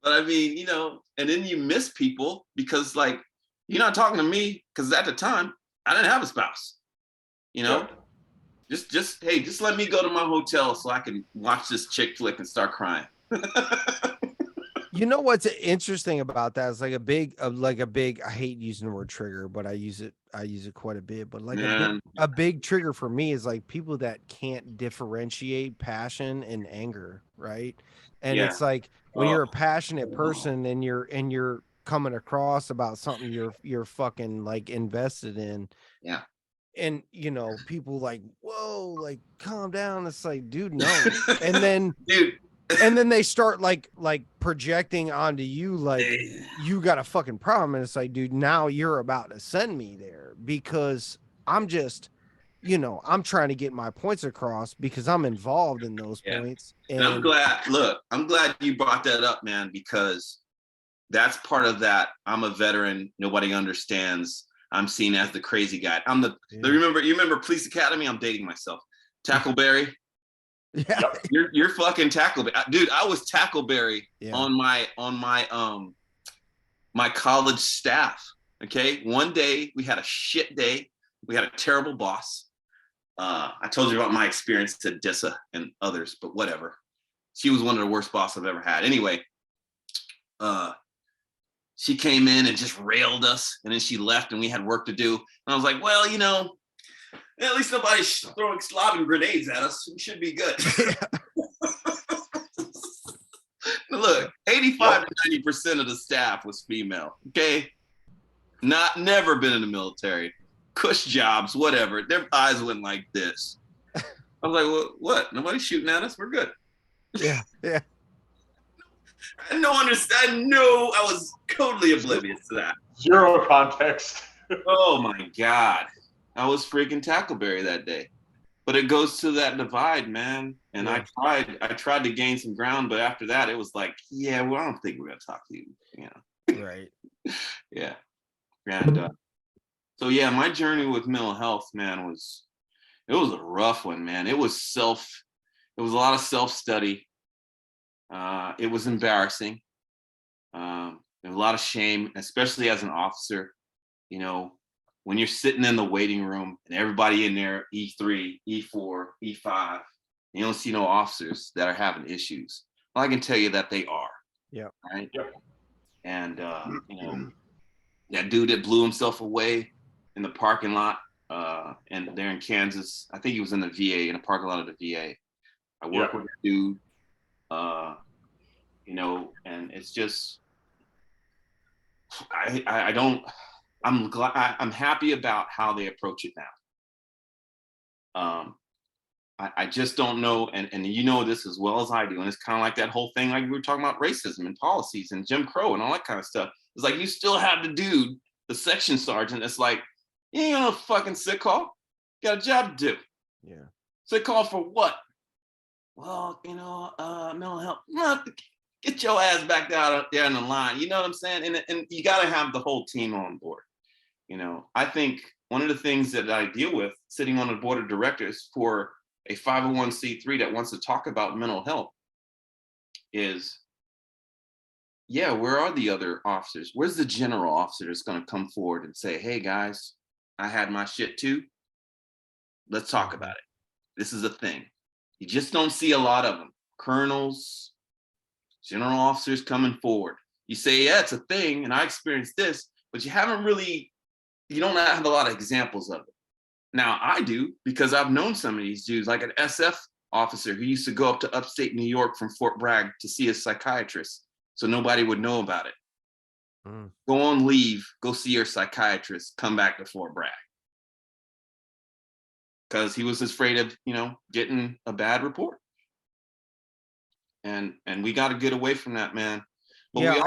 S9: but
S8: I mean, you know, and then you miss people because like you're not talking to me because at the time I didn't have a spouse. You know, just hey, just let me go to my hotel so I can watch this chick flick and start crying.
S9: You know what's interesting about that is like a big, I hate using the word trigger, but I use it quite a bit. But like a big trigger for me is like people that can't differentiate passion and anger, right? And it's like when you're a passionate person and you're coming across about something you're fucking like invested in.
S8: Yeah.
S9: And you know, people like, whoa, like calm down. It's like, dude, no. And then and then they start like projecting onto you like you got a fucking problem. And it's like, dude, now you're about to send me there because I'm just, you know, I'm trying to get my points across because I'm involved in those points.
S8: And I'm glad you brought that up, man, because that's part of that. I'm a veteran. Nobody understands. I'm seen as the crazy guy. I'm you remember Police Academy? I'm dating myself. Tackleberry.
S9: Yeah.
S8: You're fucking Tackleberry. Dude, I was Tackleberry on my my college staff. Okay. One day we had a shit day. We had a terrible boss. I told you about my experience at DISA and others, but whatever. She was one of the worst bosses I've ever had. Anyway, she came in and just railed us, and then she left, and we had work to do. And I was like, well, you know, at least nobody's throwing lobbing grenades at us. We should be good. Look, 85 to 90% of the staff was female. Okay, never been in the military, cush jobs, whatever. Their eyes went like this. I was like, well, what? Nobody's shooting at us. We're good.
S9: Yeah.
S8: I don't understand. No, I was totally oblivious to that.
S10: Zero context.
S8: Oh my God. I was freaking Tackleberry that day. But it goes to that divide, man. And I tried to gain some ground, but after that it was like, yeah, well, I don't think we're gonna talk to you. You know.
S9: Right.
S8: Yeah. And so yeah, my journey with mental health, man, it was a rough one, man. It was a lot of self-study. It was embarrassing. There was a lot of shame, especially as an officer. You know, when you're sitting in the waiting room and everybody in there, E3, E4, E5, you don't see no officers that are having issues. Well, I can tell you that they are.
S9: Yeah.
S8: Right. Yep. And you know, that dude that blew himself away in the parking lot, and there in Kansas, I think he was in the VA, in the parking lot of the VA. I worked with a dude. You know, and it's just, I'm happy about how they approach it now. I just don't know, and you know this as well as I do, and it's kind of like that whole thing, like we were talking about racism and policies and Jim Crow and all that kind of stuff. It's like you still have the dude, the section sergeant, that's like, you ain't on a fucking sick call. You got a job to do.
S9: Yeah.
S8: Sick call for what? Well, you know, mental health. Get your ass back down there in the line. You know what I'm saying? And you got to have the whole team on board. You know, I think one of the things that I deal with sitting on the board of directors for a 501c3 that wants to talk about mental health is, yeah, where are the other officers? Where's the general officer that's going to come forward and say, hey guys, I had my shit too. Let's talk about it. This is a thing. You just don't see a lot of them. Colonels, general officers coming forward. You say, yeah, it's a thing, and I experienced this, but you don't have a lot of examples of it. Now I do, because I've known some of these dudes, like an SF officer who used to go up to upstate New York from Fort Bragg to see a psychiatrist so nobody would know about it. Go on leave, go see your psychiatrist, come back to Fort Bragg. Because he was afraid of, getting a bad report. And we got to get away from that, man. But
S9: yeah,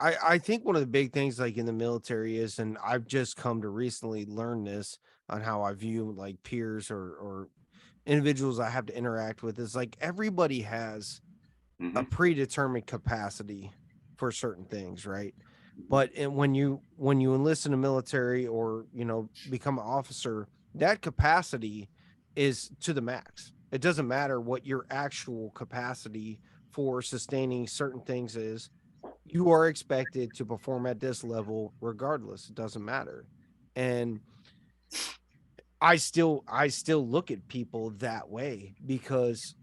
S9: I think one of the big things like in the military is, and I've just come to recently learn this on how I view like peers or individuals I have to interact with, is like everybody has a predetermined capacity for certain things, right? But when you enlist in the military or become an officer, that capacity is to the max. It doesn't matter what your actual capacity for sustaining certain things is. You are expected to perform at this level regardless. It doesn't matter. And I still look at people that way because,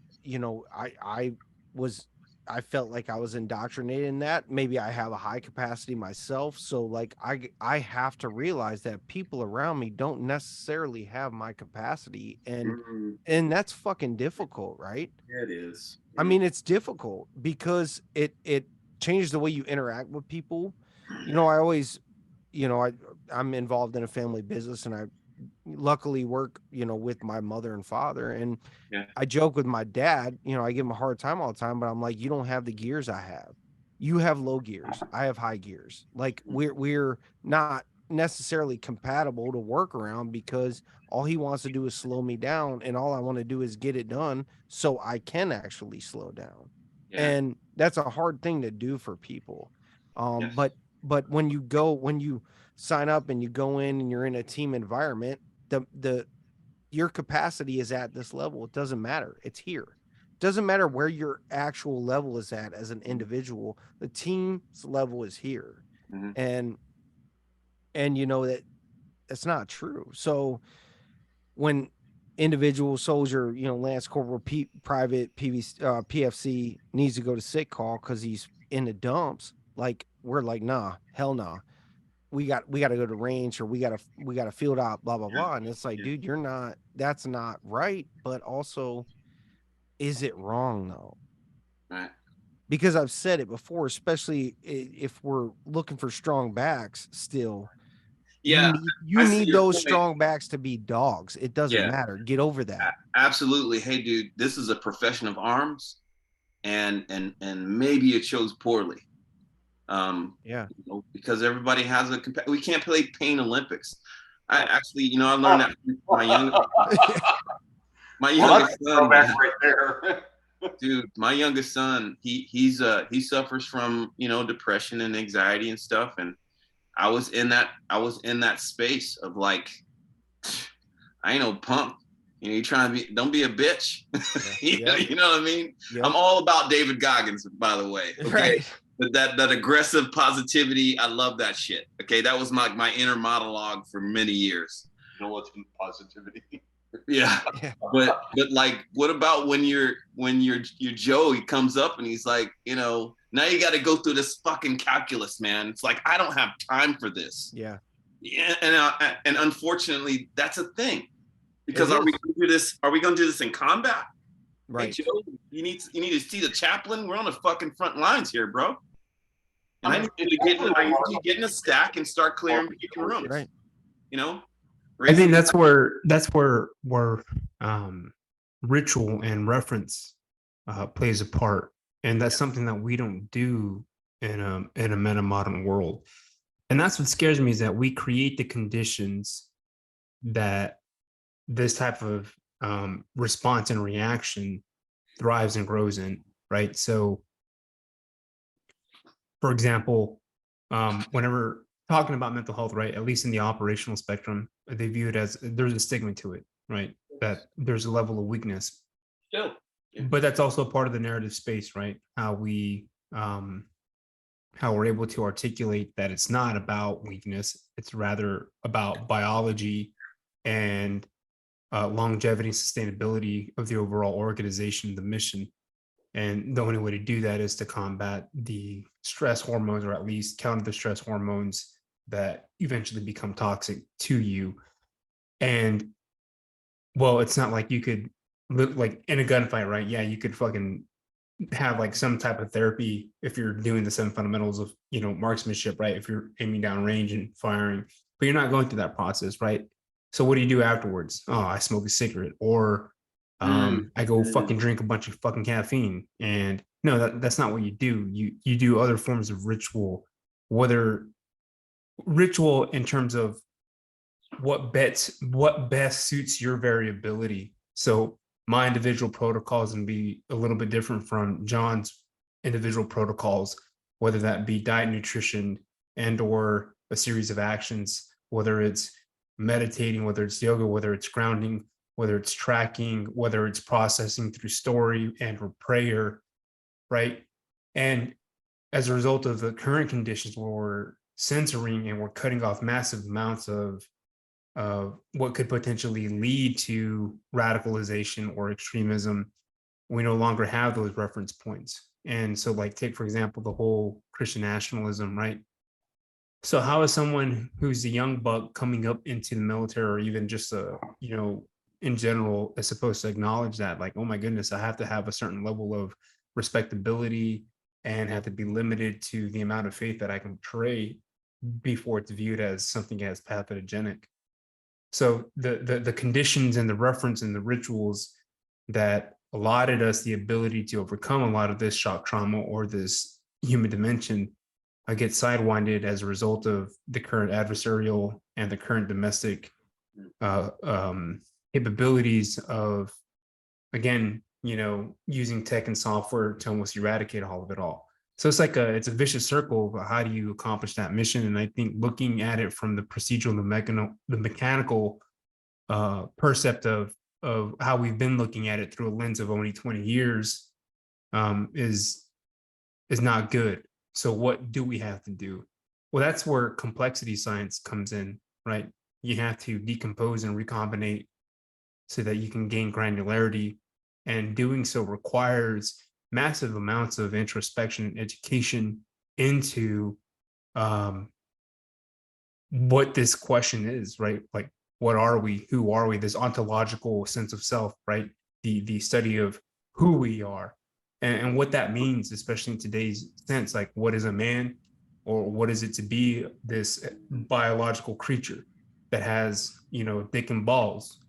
S9: I felt like I was indoctrinated in that. Maybe I have a high capacity myself. So like, I have to realize that people around me don't necessarily have my capacity. And that's fucking difficult, right?
S8: Yeah, it is.
S9: I mean, it's difficult because it changes the way you interact with people. I always, I'm involved in a family business, and I luckily work, with my mother and father. And I joke with my dad, I give him a hard time all the time, but I'm like, you don't have the gears I have. You have low gears. I have high gears. Like we're not necessarily compatible to work around because all he wants to do is slow me down. And all I want to do is get it done so I can actually slow down. Yeah. And that's a hard thing to do for people. But when you sign up and you go in and you're in a team environment, your capacity is at this level. It doesn't matter. It's here. It doesn't matter where your actual level is at as an individual. The team's level is here. And that's not true. So when individual soldier, Lance Corporal Private PFC needs to go to sick call because he's in the dumps, like we're like, nah, hell nah. We got to go to range, or we got to field out, blah, blah, blah. And it's like, dude, that's not right. But also, is it wrong though?
S8: Right.
S9: Because I've said it before, especially if we're looking for strong backs still.
S8: Yeah.
S9: You need those strong backs to be dogs. It doesn't matter. Get over that.
S8: Absolutely. Hey, dude, this is a profession of arms, and maybe it chose poorly. Because everybody has we can't play Pain Olympics. I actually, I learned that from my youngest son.
S10: Right there.
S8: Dude, my youngest son, he suffers from, depression and anxiety and stuff. And I was in that space of like, I ain't no punk. You're trying to don't be a bitch. You know what I mean? Yeah. I'm all about David Goggins, by the way. Okay. Right. That aggressive positivity, I love that shit. Okay, that was my inner monologue for many years.
S10: Militant positivity.
S8: Yeah. But like, what about when your Joe, he comes up and he's like, now you got to go through this fucking calculus, man. It's like, I don't have time for this.
S9: Yeah.
S8: Yeah, and unfortunately, that's a thing. Because are we going to do this? Are we going to do this in combat?
S9: Right.
S8: Hey, Joe, you need to see the chaplain. We're on the fucking front lines here, bro. And I need you to get in a stack and start clearing rooms.
S9: Right.
S11: I think that's where ritual and reference plays a part, and that's something that we don't do in a meta modern world. And that's what scares me, is that we create the conditions that this type of response and reaction thrives and grows in, right? So, for example, whenever talking about mental health, right? At least in the operational spectrum, they view it as there's a stigma to it, right? That there's a level of weakness.
S8: Still. Yeah.
S11: But that's also part of the narrative space, right? How we're able to articulate that it's not about weakness, it's rather about biology and longevity and sustainability of the overall organization, the mission. And the only way to do that is to combat the stress hormones, or at least counter the stress hormones that eventually become toxic to you. And well, it's not like you could live like in a gunfight, right? Yeah, you could fucking have like some type of therapy if you're doing the 7 fundamentals of, you know, marksmanship, right? If you're aiming down range and firing, but you're not going through that process, right? So what do you do afterwards? Oh, I smoke a cigarette, or I go fucking drink a bunch of fucking caffeine. And no, that's not what you do. You do other forms of ritual, whether ritual in terms of what best suits your variability. So my individual protocols can be a little bit different from John's individual protocols, whether that be diet, nutrition, and or a series of actions, whether it's meditating, whether it's yoga, whether it's grounding, whether it's tracking, whether it's processing through story and or prayer, right? And as a result of the current conditions where we're censoring and we're cutting off massive amounts of what could potentially lead to radicalization or extremism, we no longer have those reference points. And so like, take, for example, the whole Christian nationalism, right? So how is someone who's a young buck coming up into the military, or even just you know, in general, is supposed to acknowledge that, like, oh my goodness, I have to have a certain level of respectability and have to be limited to the amount of faith that I can portray before it's viewed as something as pathogenic. So the conditions and the reference and the rituals that allotted us the ability to overcome a lot of this shock trauma or this human dimension get sidewinded as a result of the current adversarial and the current domestic capabilities of, again, you know, using tech and software to almost eradicate all of it all. So it's like it's a vicious circle of how do you accomplish that mission? And I think looking at it from the procedural, the mechanical percept of how we've been looking at it through a lens of only 20 years is not good. So what do we have to do? Well, that's where complexity science comes in, right? You have to decompose and recombinate so that you can gain granularity. And doing so requires massive amounts of introspection and education into what this question is, right? Like, what are we? Who are we? This ontological sense of self, right? The study of who we are and what that means, especially in today's sense, like what is a man, or what is it to be this biological creature that has, you know, dick and balls.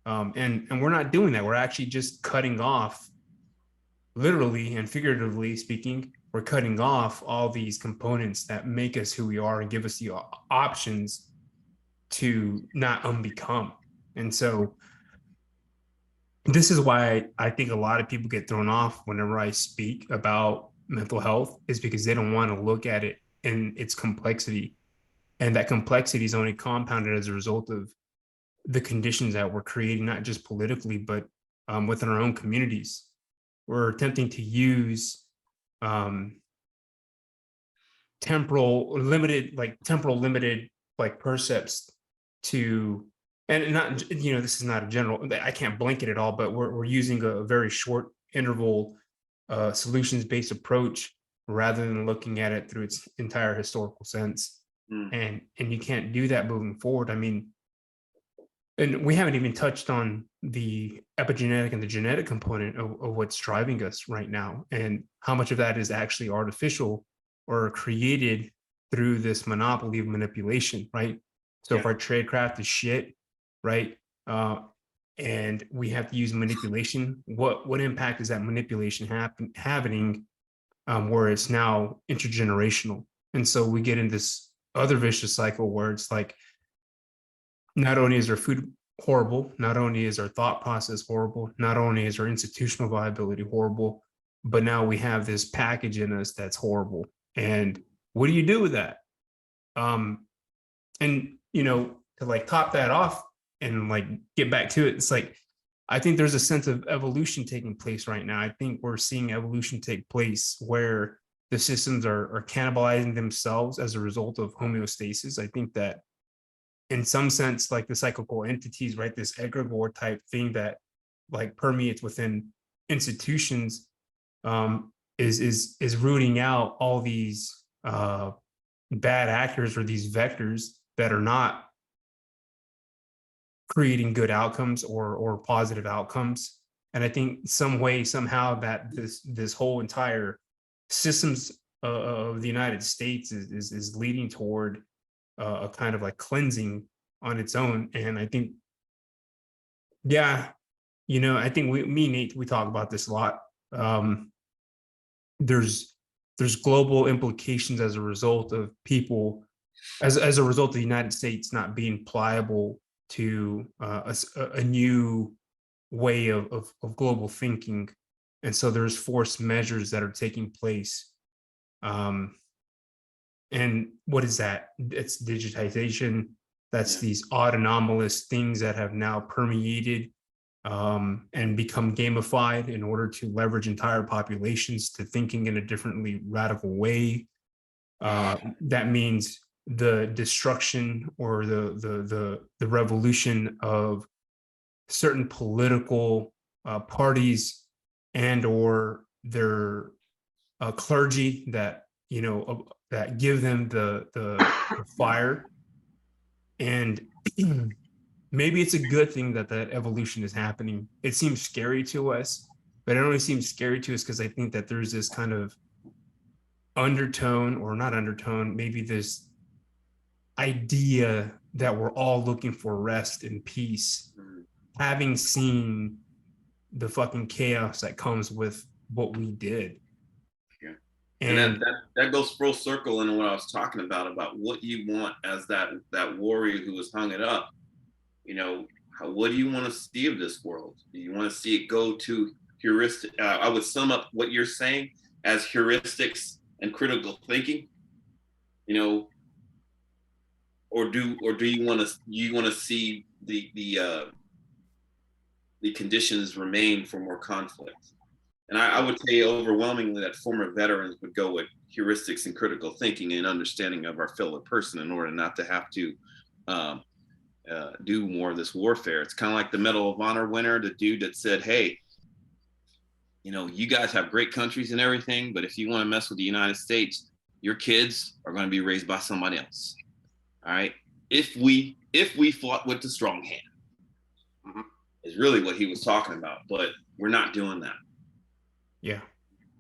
S11: And we're not doing that. We're actually just cutting off, literally and figuratively speaking, we're cutting off all these components that make us who we are and give us the options to not unbecome. And so this is why I think a lot of people get thrown off whenever I speak about mental health, is because they don't want to look at it in its complexity. And that complexity is only compounded as a result of the conditions that we're creating, not just politically, but within our own communities. We're attempting to use temporal limited percepts to, and not, you know, this is not a general, I can't blanket it all, but we're using a very short interval solutions-based approach rather than looking at it through its entire historical sense. And you can't do that moving forward. I mean, and we haven't even touched on the epigenetic and the genetic component of what's driving us right now, and how much of that is actually artificial or created through this monopoly of manipulation, right? So if our tradecraft is shit, right, and we have to use manipulation, what impact is that manipulation happening where it's now intergenerational? And so we get in this other vicious cycle where it's like, not only is our food horrible, not only is our thought process horrible, not only is our institutional viability horrible, but now we have this package in us that's horrible. And what do you do with that? And, you know, to like top that off and like get back to it, it's like, I think there's a sense of evolution taking place right now. I think we're seeing evolution take place where the systems are cannibalizing themselves as a result of homeostasis. I think that in some sense, like the cyclical entities, right, this egregore type thing that like permeates within institutions, is rooting out all these bad actors or these vectors that are not creating good outcomes or positive outcomes. And I think some way, somehow, that this whole entire systems of the United States is leading toward a kind of like cleansing on its own. And I think, yeah, you know, I think me and Nate, we talk about this a lot. There's global implications as a result of people, as a result of the United States not being pliable to a new way of global thinking. And so there's forced measures that are taking place. And what is that? It's digitization. That's these odd anomalous things that have now permeated and become gamified in order to leverage entire populations to thinking in a differently radical way. That means the destruction or the revolution of certain political parties and or their clergy that, you know, that give them the fire. And maybe it's a good thing that that evolution is happening. It seems scary to us, but it only seems scary to us because I think that there's this kind of undertone, or not undertone, maybe this idea that we're all looking for rest and peace, having seen the fucking chaos that comes with what we did.
S8: Yeah. And that goes full circle into what I was talking about what you want as that warrior who was hung it up. You know, what do you want to see of this world? Do you want to see it go to heuristic? I would sum up what you're saying as heuristics and critical thinking. You know, or do you want to see the conditions remain for more conflict? And I would say overwhelmingly that former veterans would go with heuristics and critical thinking and understanding of our fellow person in order not to have to do more of this warfare. It's kind of like the Medal of Honor winner, the dude that said, hey, you know, you guys have great countries and everything, but if you want to mess with the United States, your kids are going to be raised by somebody else. All right. If we fought with the strong hand, is really what he was talking about, but we're not doing that.
S11: Yeah.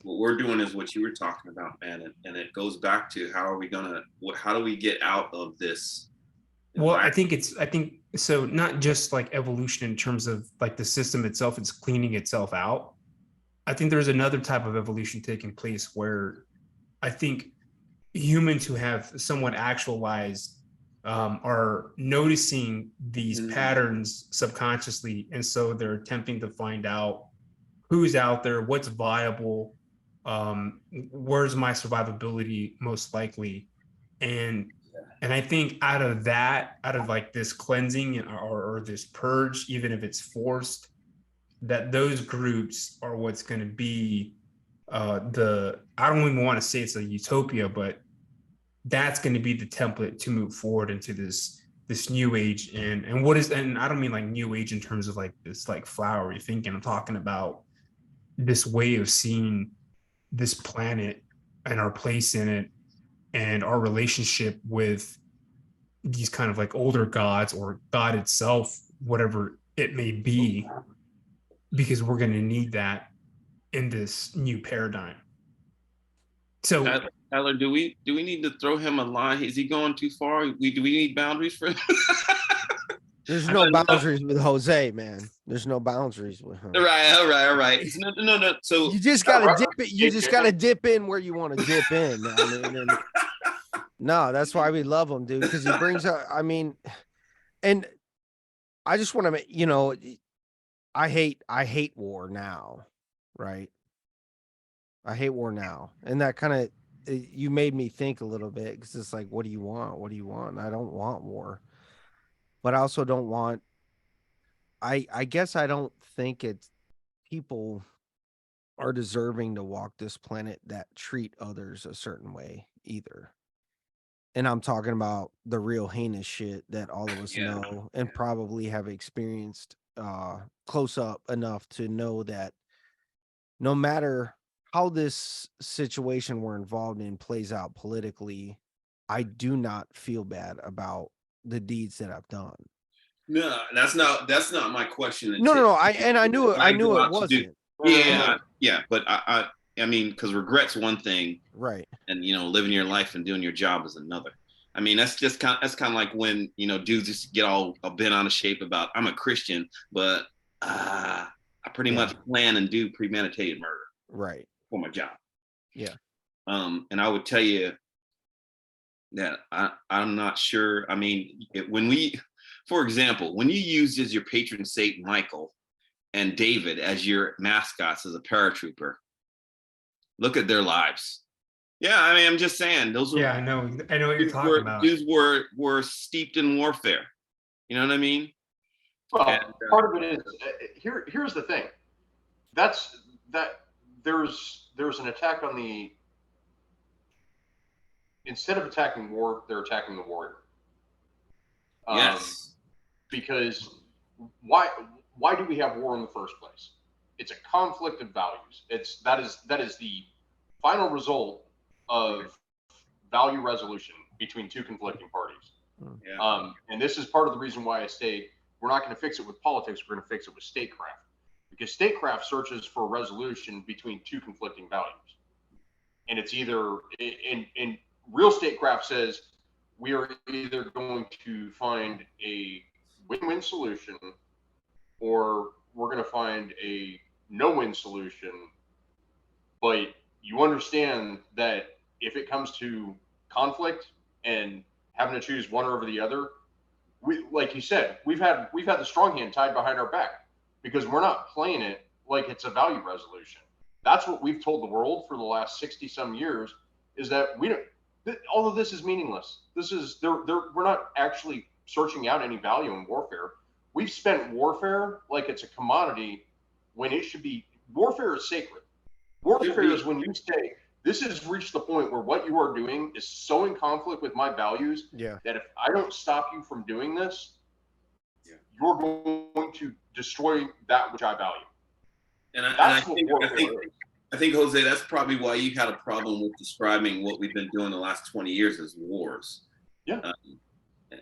S8: What we're doing is what you were talking about, man. And it goes back to how do we get out of this?
S11: Well, I think so, not just like evolution in terms of like the system itself, it's cleaning itself out. I think there's another type of evolution taking place where I think humans who have somewhat actualized are noticing these patterns subconsciously. And so they're attempting to find out who's out there, what's viable, where's my survivability most likely. And I think out of like this cleansing or this purge, even if it's forced, that those groups are what's going to be I don't even want to say it's a utopia, but that's going to be the template to move forward into this new age. And I don't mean like new age in terms of like this like flowery thinking. I'm talking about this way of seeing this planet and our place in it and our relationship with these kind of like older gods or God itself, whatever it may be, because we're going to need that in this new paradigm. So
S8: Tyler, do we need to throw him a line? Is he going too far? Do we need boundaries for him?
S9: There's no boundaries with Jose, man. There's no boundaries with him.
S8: All right. No. So
S9: you just gotta dip it. You just gotta dip in where you want to dip in. I mean, no, that's why we love him, dude, because he brings up. I mean, and I just want to, you know, I hate war now, right? I hate war now, and that kind of you made me think a little bit, because it's like, what do you want? What do you want? And I don't want war, but I also don't want. I guess I don't think it's people are deserving to walk this planet that treat others a certain way either. And I'm talking about the real heinous shit that all of us know and probably have experienced close up enough to know that no matter how this situation we're involved in plays out politically, I do not feel bad about the deeds that I've done.
S8: No, that's not my question.
S9: No. I knew it wasn't.
S8: Yeah. But I mean, because regret's one thing,
S9: right?
S8: And living your life and doing your job is another. I mean, that's kind of like when dudes just get all bent out of shape about I'm a Christian, but I pretty much plan and do premeditated murder,
S9: right,
S8: for my job.
S9: Yeah.
S8: And I would tell you that I'm not sure. I mean, for example, when you use as your patron saint Michael and David as your mascots as a paratrooper, look at their lives. Yeah, I mean, I'm just saying those were.
S11: Yeah, I know what you're talking about.
S8: Dudes were steeped in warfare. You know what I mean?
S10: Well, part of it is here's the thing. That there's an attack on the. Instead of attacking war, they're attacking the warrior.
S8: Yes.
S10: Because why do we have war in the first place? It's a conflict of values. That is the final result of value resolution between two conflicting parties.
S8: Yeah.
S10: And this is part of the reason why I say we're not going to fix it with politics. We're going to fix it with statecraft, because statecraft searches for a resolution between two conflicting values. And it's either in real statecraft says we are either going to find a win-win solution or we're going to find a no-win solution. But you understand that if it comes to conflict and having to choose one over the other, we, like you said, we've had the strong hand tied behind our back because we're not playing it like it's a value resolution. That's what we've told the world for the last 60 some years, is that all of this is meaningless. We're not actually searching out any value in warfare. We've spent warfare like it's a commodity when it should be. Warfare is sacred. Warfare is when you say, this has reached the point where what you are doing is so in conflict with my values that if I don't stop you from doing this, you're going to destroy that which I value.
S8: And I think, Jose, that's probably why you had a problem with describing what we've been doing the last 20 years as wars.
S10: Yeah.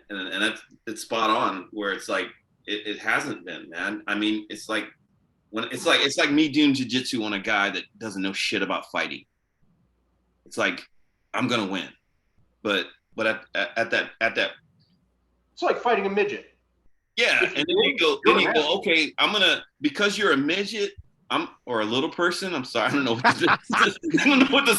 S8: And it's spot on, where it's like, it hasn't been, man. I mean, it's like me doing jiu-jitsu on a guy that doesn't know shit about fighting. It's like, I'm going to win. But at that.
S10: It's like fighting a midget.
S8: Yeah. And then you go, okay, because you're a midget, or a little person. I'm sorry, I don't know what the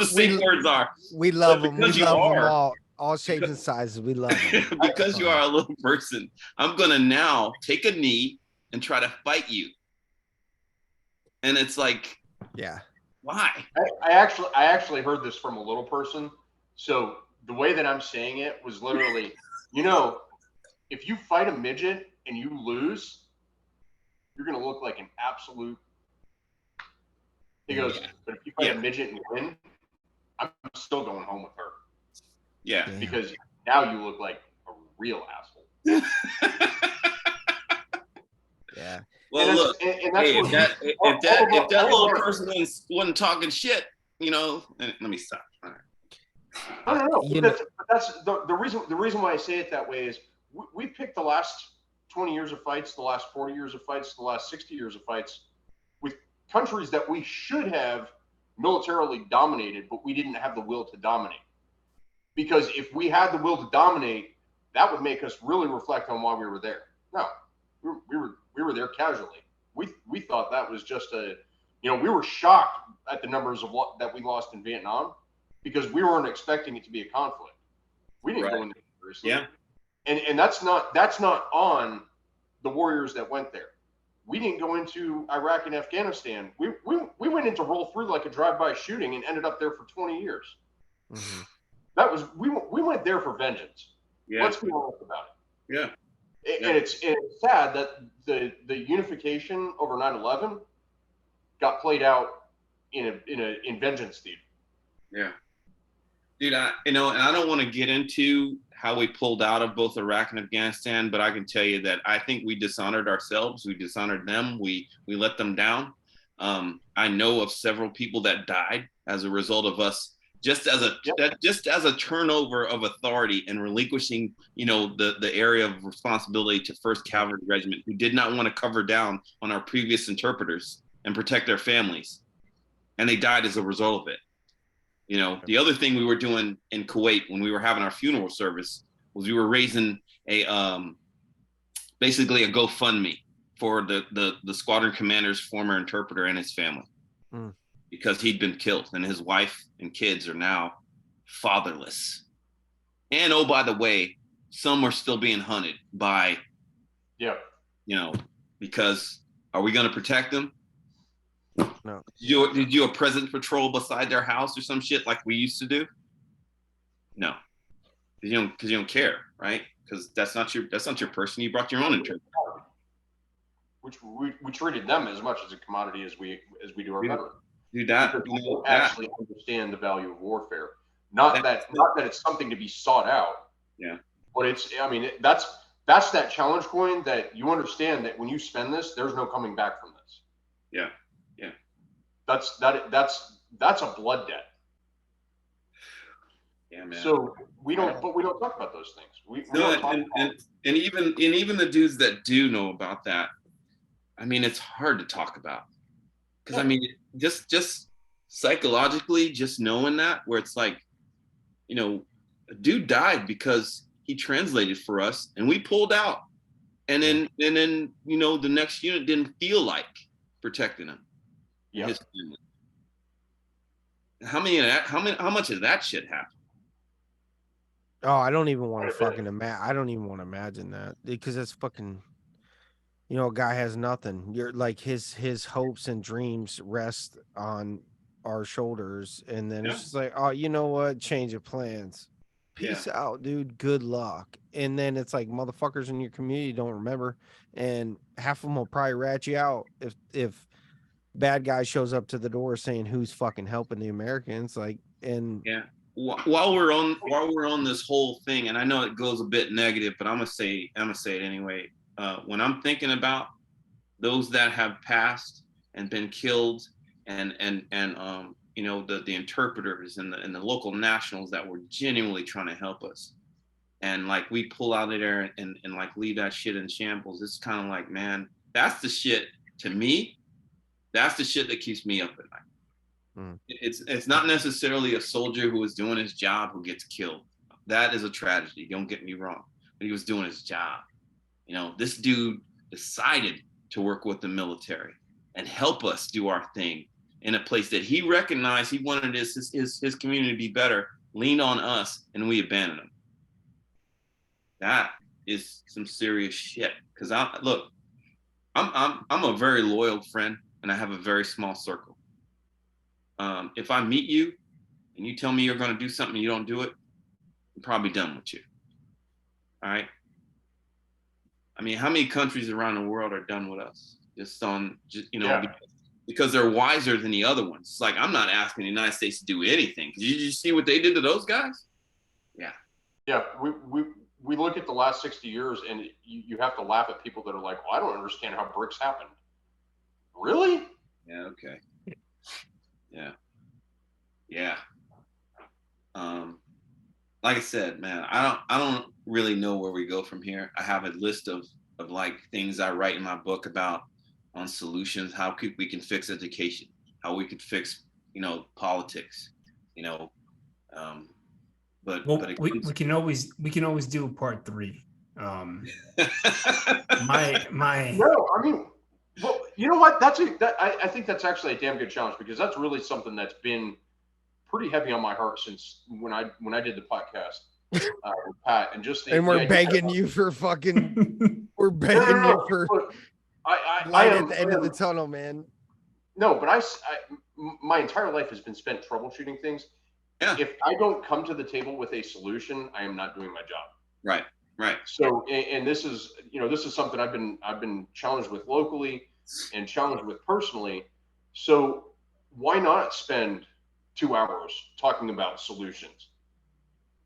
S8: safe words are.
S9: We love them. We love them all shapes and sizes. We love them.
S8: Because you are a little person, I'm gonna now take a knee and try to fight you. And it's like, why?
S10: I actually heard this from a little person. So the way that I'm saying it was literally, if you fight a midget and you lose, you're going to look like an absolute. He goes, but if you fight a midget and win, I'm still going home with her.
S8: Yeah.
S10: Because now you look like a real asshole.
S8: Yeah. Well, look, if that little person wasn't talking shit, let me stop. All right.
S10: No. That's the reason why I say it that way is we picked the last 20 years of fights, the last 40 years of fights, the last 60 years of fights with countries that we should have militarily dominated, but we didn't have the will to dominate. Because if we had the will to dominate, that would make us really reflect on why we were there. No, we were there casually. We thought that was just we were shocked at the numbers of that we lost in Vietnam because we weren't expecting it to be a conflict. We didn't go into it seriously.
S8: Yeah.
S10: And that's not on the warriors that went there. We didn't go into Iraq and Afghanistan. We We went in to roll through like a drive-by shooting and ended up there for 20 years.
S9: Mm-hmm.
S10: That was we went there for vengeance.
S8: Yeah.
S10: Let's be honest about it.
S8: Yeah.
S10: And it's sad that the unification over 9/11 got played out in vengeance theater.
S8: Yeah. Dude, and I don't want to get into how we pulled out of both Iraq and Afghanistan, but I can tell you that I think we dishonored ourselves. We dishonored them. We let them down. I know of several people that died as a result of us just as a turnover of authority and relinquishing, the area of responsibility to 1st Cavalry Regiment, who did not want to cover down on our previous interpreters and protect their families. And they died as a result of it. The other thing we were doing in Kuwait when we were having our funeral service was we were raising basically a GoFundMe for the squadron commander's former interpreter and his family, because he'd been killed and his wife and kids are now fatherless. And oh, by the way, some are still being hunted by, because are we going to protect them?
S9: No.
S8: Did you do a presence patrol beside their house or some shit like we used to do? No, because you don't care, right? Because that's not your person. You brought your own interpreter.
S10: Which we treated them as much as a commodity as we do our veterans.
S8: Do that.
S10: We don't actually understand the value of warfare. Not that it's something to be sought out.
S8: Yeah.
S10: But that's that challenge coin that you understand that when you spend this, there's no coming back from this.
S8: Yeah. Yeah.
S10: That's a blood debt.
S8: Yeah, man.
S10: So we don't talk about those things. We don't talk about
S8: and even the dudes that do know about that, it's hard to talk about. Because just psychologically, just knowing that, where it's like, a dude died because he translated for us and we pulled out. And then the next unit didn't feel like protecting him.
S10: Yeah.
S8: How much of that shit happened?
S9: Oh, I don't even want to fucking imagine. I don't even want to imagine that, because it's fucking, a guy has nothing. You're like his hopes and dreams rest on our shoulders, and then it's just like, oh, you know what? Change of plans. Peace out, dude. Good luck. And then it's like, motherfuckers in your community don't remember, and half of them will probably rat you out if bad guy shows up to the door saying who's fucking helping the Americans. Like, and
S8: while we're on this whole thing, and I know it goes a bit negative, but I'm gonna say it anyway. When I'm thinking about those that have passed and been killed, and the interpreters and the local nationals that were genuinely trying to help us, and like we pull out of there and like leave that shit in shambles, it's kind of like, man, that's the shit to me. That's the shit that keeps me up at night. It's not necessarily a soldier who is doing his job who gets killed. That is a tragedy. Don't get me wrong. But he was doing his job. This dude decided to work with the military and help us do our thing in a place that he recognized he wanted his community to be better, leaned on us, and we abandoned him. That is some serious shit. Because I'm a very loyal friend, and I have a very small circle. If I meet you and you tell me you're going to do something and you don't do it, I'm probably done with you. All right. How many countries around the world are done with us? Because they're wiser than the other ones. It's like, I'm not asking the United States to do anything. Did you see what they did to those guys? Yeah.
S10: Yeah. We look at the last 60 years and you have to laugh at people that are like, well, I don't understand how BRICS happened. Really?
S8: Yeah. Okay. Yeah. Yeah. Like I said, man, I don't really know where we go from here. I have a list of like things I write in my book about on solutions, how we can fix education, how we could fix, politics, but
S11: we can always do part 3. No,
S10: well, you know what? I think that's actually a damn good challenge, because that's really something that's been pretty heavy on my heart since when I did the podcast with Pat, and
S9: we're begging you for fucking, we're begging you for light at the end of the tunnel, man.
S10: No, but my entire life has been spent troubleshooting things.
S8: Yeah.
S10: If I don't come to the table with a solution, I am not doing my job.
S8: Right. Right.
S10: So, and this is, this is something I've been challenged with locally and challenged with personally. So why not spend 2 hours talking about solutions?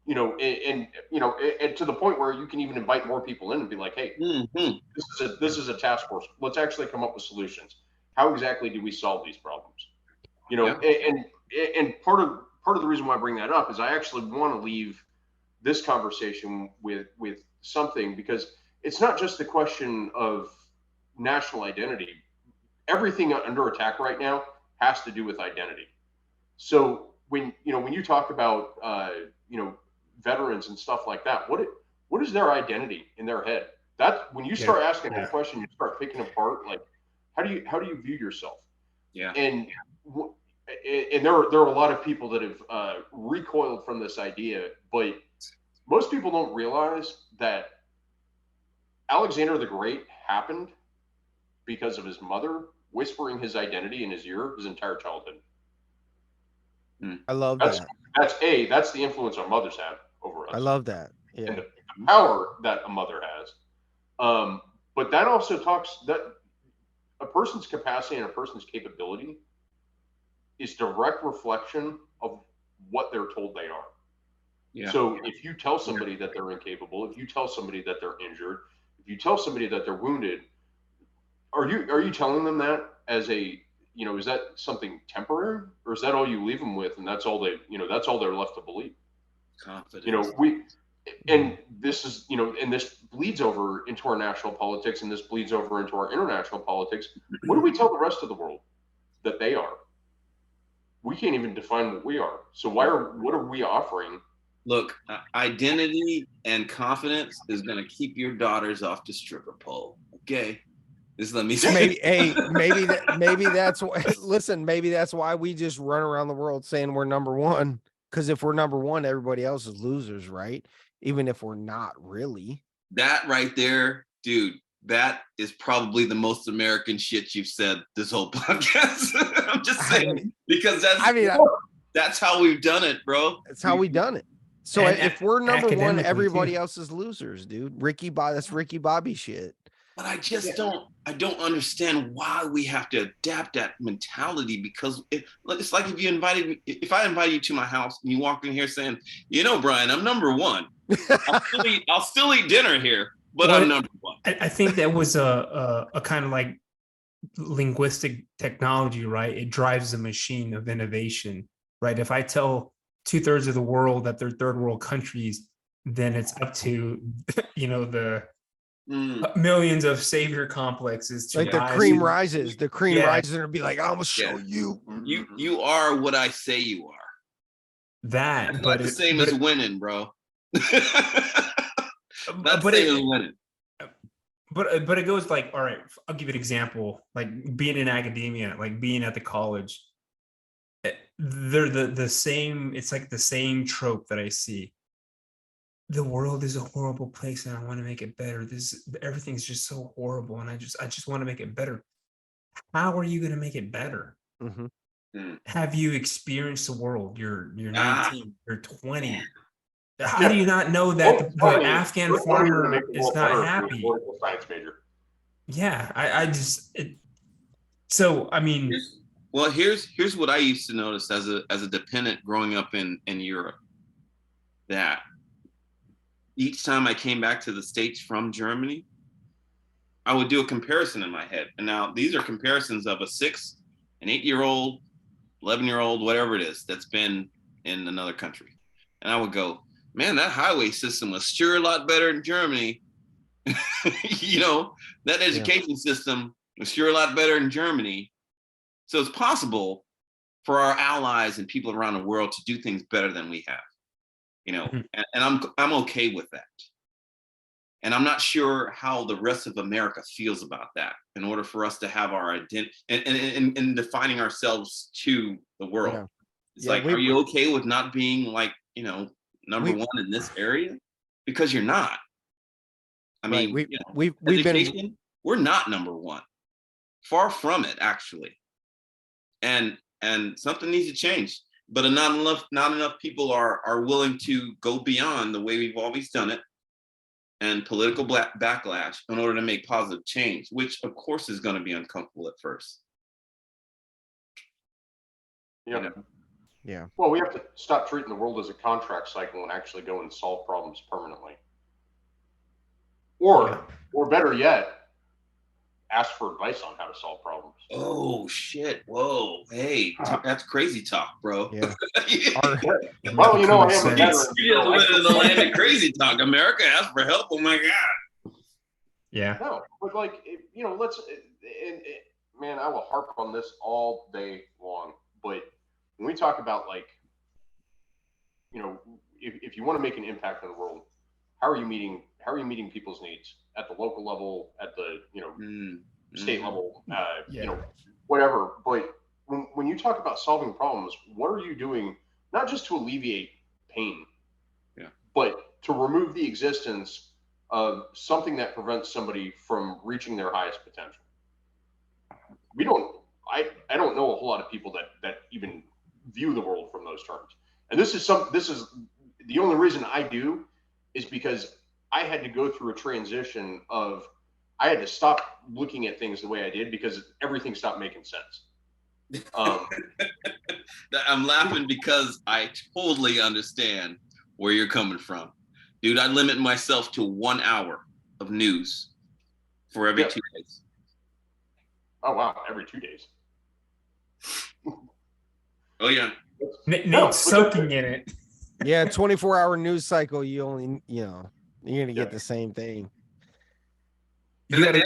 S10: And to the point where you can even invite more people in and be like, hey, this is a task force. Let's actually come up with solutions. How exactly do we solve these problems? And part of the reason why I bring that up is I actually want to leave this conversation with something, because it's not just the question of national identity. Everything under attack right now has to do with identity. So when you talk about veterans and stuff like that, what is their identity in their head? That when you start asking that question, you start picking apart, like, how do you view yourself?
S8: Yeah.
S10: And there are a lot of people that have recoiled from this idea, but most people don't realize that Alexander the Great happened because of his mother whispering his identity in his ear his entire childhood.
S9: I love that.
S10: That's the influence our mothers have over us.
S9: I love that. Yeah.
S10: And the power that a mother has. But that also talks that a person's capacity and a person's capability is direct reflection of what they're told they are.
S8: Yeah.
S10: So if you tell somebody that they're incapable, if you tell somebody that they're injured, if you tell somebody that they're wounded, are you telling them that as a, is that something temporary, or is that all you leave them with, and that's all that's all they're left to believe?
S8: Confidence.
S10: And this is, and this bleeds over into our national politics, and this bleeds over into our international politics. What do we tell the rest of the world that they are? We can't even define what we are. So what are we offering?
S8: Look, identity and confidence is going to keep your daughters off the stripper pole. Okay. Just let me say.
S9: Maybe that's why. Listen, maybe that's why we just run around the world saying we're number one. Because if we're number one, everybody else is losers, right? Even if we're not really.
S8: That right there, dude, that is probably the most American shit you've said this whole podcast. I'm just saying, because that's how we've done it, bro.
S9: That's how we've done it. So
S11: And
S9: if we're number one,
S11: academically,
S9: everybody
S11: too.
S9: else is losers, dude. That's Ricky Bobby shit.
S8: But I just don't understand why we have to adapt that mentality, because it's like if I invited you to my house and you walked in here saying, Brian, I'm number one. I'll still eat dinner here, but I'm number one.
S11: I think that was a kind of like linguistic technology, right? It drives the machine of innovation, right? If I tell 2/3 of the world that they're third world countries, then it's up to, the millions of savior complexes to
S9: like the cream rises. The cream rises and it'll be like, I'm gonna show you.
S8: You are what I say you are.
S11: That,
S8: it's
S11: but
S8: not the same as winning, bro. But
S11: it goes like, all right, I'll give you an example. Like being in academia, like being at the college, they're the same. It's like the same trope that I see. The world is a horrible place, and I want to make it better. Everything's just so horrible, and I just want to make it better. How are you going to make it better?
S9: Mm-hmm.
S11: Have you experienced the world? You're 19, you're 20. How do you not know that the Afghan farmer is not happy?
S10: Science major.
S11: Yeah,
S8: here's what I used to notice as a dependent growing up in Europe, that each time I came back to the States from Germany, I would do a comparison in my head. And now these are comparisons of a 6, an 8-year-old, 11-year-old, whatever it is, that's been in another country. And I would go, man, that highway system was sure a lot better in Germany. That education system was sure a lot better in Germany. So it's possible for our allies and people around the world to do things better than we have. And I'm okay with that. And I'm not sure how the rest of America feels about that, in order for us to have our identity and defining ourselves to the world. Yeah. It's are you okay with not being like, number one in this area? Because you're not. I mean, we're not number one. Far from it, actually. and something needs to change. But not enough people are willing to go beyond the way we've always done it, and political backlash in order to make positive change, which of course is going to be uncomfortable at first.
S10: Yeah.
S8: You know?
S9: Yeah.
S10: Well, we have to stop treating the world as a contract cycle and actually go and solve problems permanently. Or better yet, ask for advice on how to solve problems.
S8: Oh shit! Whoa! Hey, that's crazy talk, bro.
S9: Yeah.
S10: Well, you know, I am a veteran.
S8: You just live in the land of crazy talk. America asks for help. Oh my god.
S11: Yeah.
S10: No, but like, you know, man, I will harp on this all day long. But when we talk about, like, you know, if you want to make an impact on the world, how are you meeting people's needs at the local level, at the, you know, state level, you know, whatever. But when you talk about solving problems, what are you doing, not just to alleviate pain, but to remove the existence of something that prevents somebody from reaching their highest potential? I don't know a whole lot of people that even view the world from those terms. And this is the only reason I do is because I had to go through a transition of, I had to stop looking at things the way I did because everything stopped making sense.
S8: I'm laughing because I totally understand where you're coming from. Dude, I limit myself to 1 hour of news for every 2 days.
S10: Oh, wow. Every 2 days.
S8: Oh, yeah.
S11: Nate's soaking in it.
S9: Yeah, 24-hour news cycle, you only, you know, you're gonna get the same thing.
S11: You gotta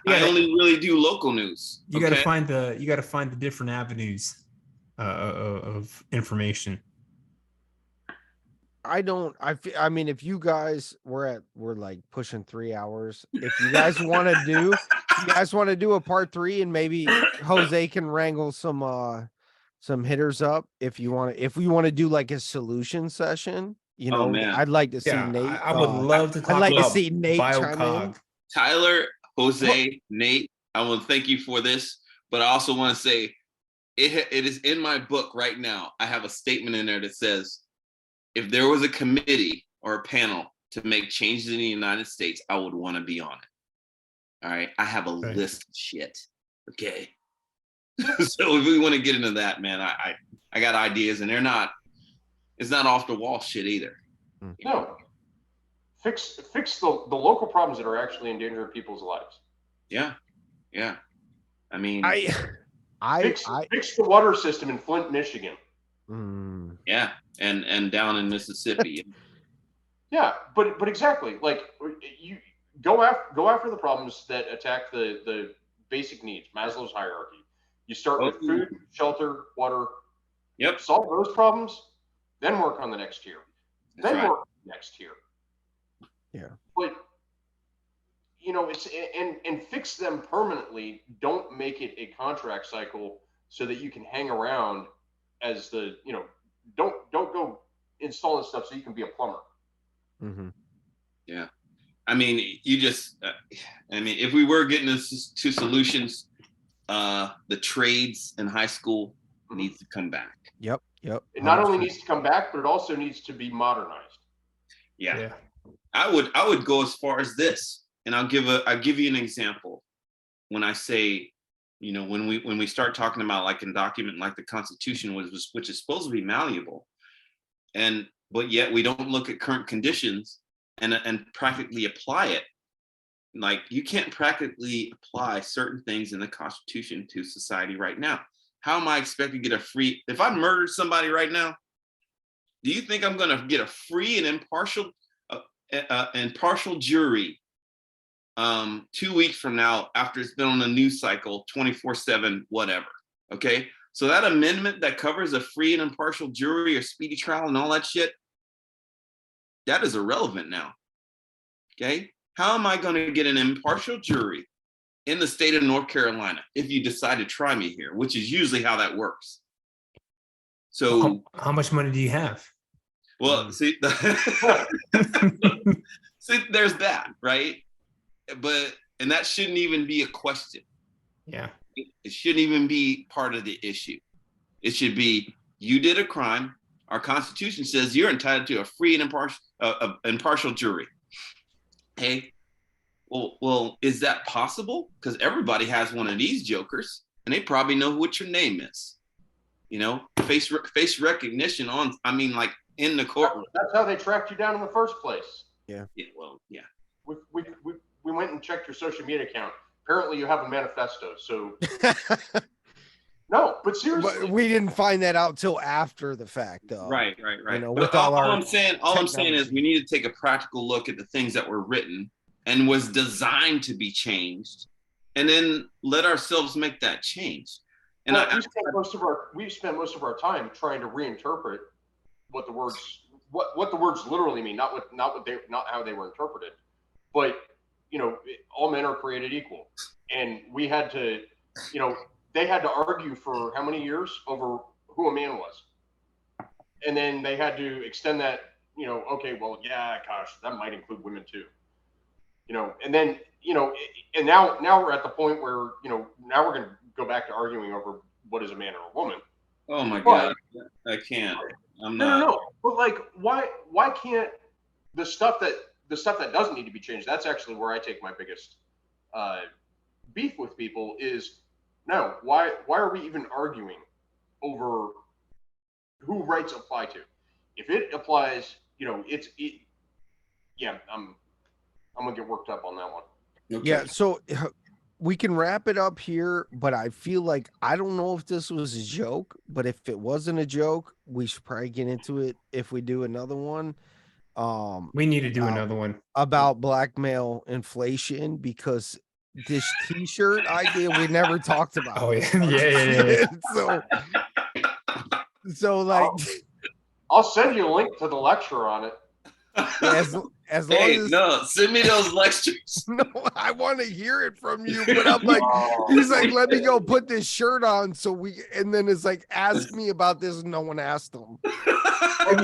S8: I only really do local news.
S11: You gotta find the different avenues of information.
S9: I mean, if you guys we're like pushing 3 hours. If you guys want to do a part 3, and maybe Jose can wrangle some hitters up if we want to do like a solution session, you know. I'd like to see Nate.
S11: I would love to talk
S9: I'd like
S11: about
S9: to see Nate chime in.
S8: Tyler, Jose, Nate, I want to thank you for this, but I also want to say it is in my book right now. I have a statement in there that says, if there was a committee or a panel to make changes in the United States, I would want to be on it. All right. I have a list of shit. Okay. So if we want to get into that, man, I got ideas, and it's not off the wall shit either.
S10: No. Fix the local problems that are actually endangering people's lives.
S8: Yeah. Yeah. I mean,
S10: fix the water system in Flint, Michigan.
S8: Yeah. And down in Mississippi.
S10: Yeah, but exactly, like, you go after the problems that attack the basic needs, Maslow's hierarchy. You start with food, shelter, water.
S8: Yep.
S10: Solve those problems, then work on the next tier.
S8: Work on
S10: the next tier.
S9: Yeah.
S10: But, you know, it's and fix them permanently. Don't make it a contract cycle so that you can hang around as the, you know, don't go installing stuff so you can be a plumber.
S8: Yeah. I mean, if we were getting to solutions, the trades in high school needs to come back.
S9: Yep.
S10: It not only needs to come back, but it also needs to be modernized.
S8: Yeah. I would go as far as this, and I'll give you an example. When I say, you know, when we start talking about like a document like the Constitution, which is supposed to be malleable, but yet we don't look at current conditions and practically apply it. Like, you can't practically apply certain things in the Constitution to society right now. How am I expected to get if I murdered somebody right now, do you think I'm going to get a free and impartial jury 2 weeks from now, after it's been on a news cycle 24/7, whatever? Okay. So that amendment that covers a free and impartial jury or speedy trial and all that shit, that is irrelevant now. Okay. How am I going to get an impartial jury in the state of North Carolina if you decide to try me here, which is usually how that works? So
S11: how much money do you have?
S8: Well, see, see, there's that, right? And that shouldn't even be a question.
S11: Yeah.
S8: It shouldn't even be part of the issue. It should be, you did a crime. Our Constitution says you're entitled to a free and impartial jury. Hey, well, is that possible? Because everybody has one of these jokers, and they probably know what your name is. You know, face recognition like in the courtroom.
S10: That's how they tracked you down in the first place.
S8: Yeah. Well, yeah.
S10: We went and checked your social media account. Apparently, you have a manifesto. So. No, but seriously,
S9: but we didn't find that out till after the fact, though.
S8: Right.
S9: You know,
S8: with all I'm saying is we need to take a practical look at the things that were written and was designed to be changed, and then let ourselves make that change. And
S10: we spent most of our time trying to reinterpret what the words literally mean, not how they were interpreted. But you know, all men are created equal, and we had to, you know. They had to argue for how many years over who a man was. And then they had to extend that, you know, okay, well, yeah, gosh, that might include women too. You know, and then, you know, and now we're at the point where, you know, now we're going to go back to arguing over what is a man or a woman.
S8: Oh my God, I can't. I'm not.
S10: No. But like, why can't the stuff that doesn't need to be changed? That's actually where I take my biggest beef with people is, no, why are we even arguing over who rights apply to? If it applies, you know, I'm gonna get worked up on that one.
S9: Okay. Yeah, so we can wrap it up here, but I feel like I don't know if this was a joke, but if it wasn't a joke, we should probably get into it if we do another one.
S11: We need to do another one
S9: about blackmail inflation, because this T-shirt idea we never talked about.
S11: Oh yeah.
S9: So like,
S10: I'll send you a link to the lecture on it.
S9: As long as
S8: send me those lectures.
S9: No, I want to hear it from you, but I'm like, he's like, let me go put this shirt on, and then it's like, ask me about this. No one asked him. And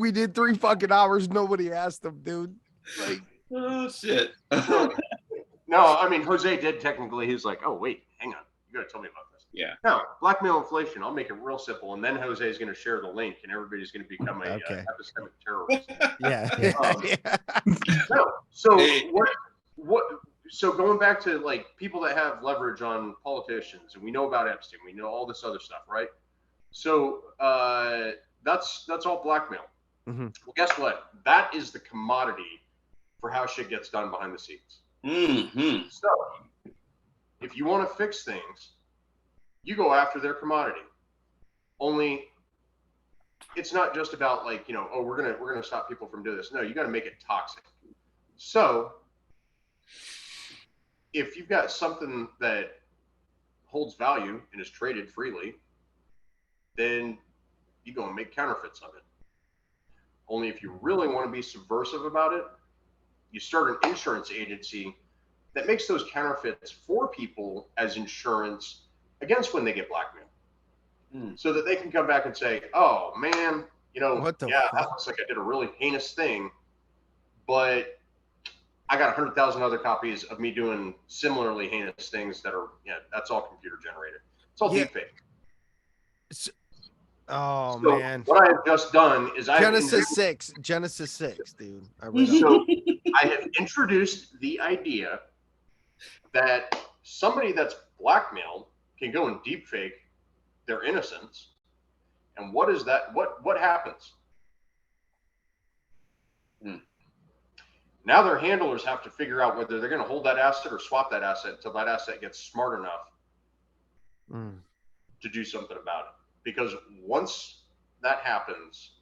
S9: we did three fucking hours. Nobody asked him, dude. Like,
S8: oh shit.
S10: No, I mean, Jose did technically. He's like, oh, wait, hang on. You got to tell me about this.
S8: Yeah.
S10: No, blackmail inflation. I'll make it real simple. And then Jose is going to share the link and everybody's going to become a epistemic terrorist.
S9: Yeah.
S10: No. So so going back to like people that have leverage on politicians, and we know about Epstein, we know all this other stuff, right? So that's all blackmail.
S9: Mm-hmm.
S10: Well, guess what? That is the commodity for how shit gets done behind the scenes.
S8: Mm-hmm.
S10: So if you want to fix things, you go after their commodity. Only it's not just about like, you know, oh, we're gonna stop people from doing this. No, you got to make it toxic. So if you've got something that holds value and is traded freely, then you go and make counterfeits of it. Only if you really want to be subversive about it, you start an insurance agency that makes those counterfeits for people as insurance against when they get blackmailed. So that they can come back and say, oh man, you know, that looks like I did a really heinous thing, but I got 100,000 other copies of me doing similarly heinous things that are, that's all computer generated. It's all deepfake.
S9: So man,
S10: what I have just done is
S9: Genesis 6, dude.
S10: I have introduced the idea that somebody that's blackmailed can go and deepfake their innocence. And what is that? What happens? Now their handlers have to figure out whether they're going to hold that asset or swap that asset until that asset gets smart enough to do something about it. Because once that happens,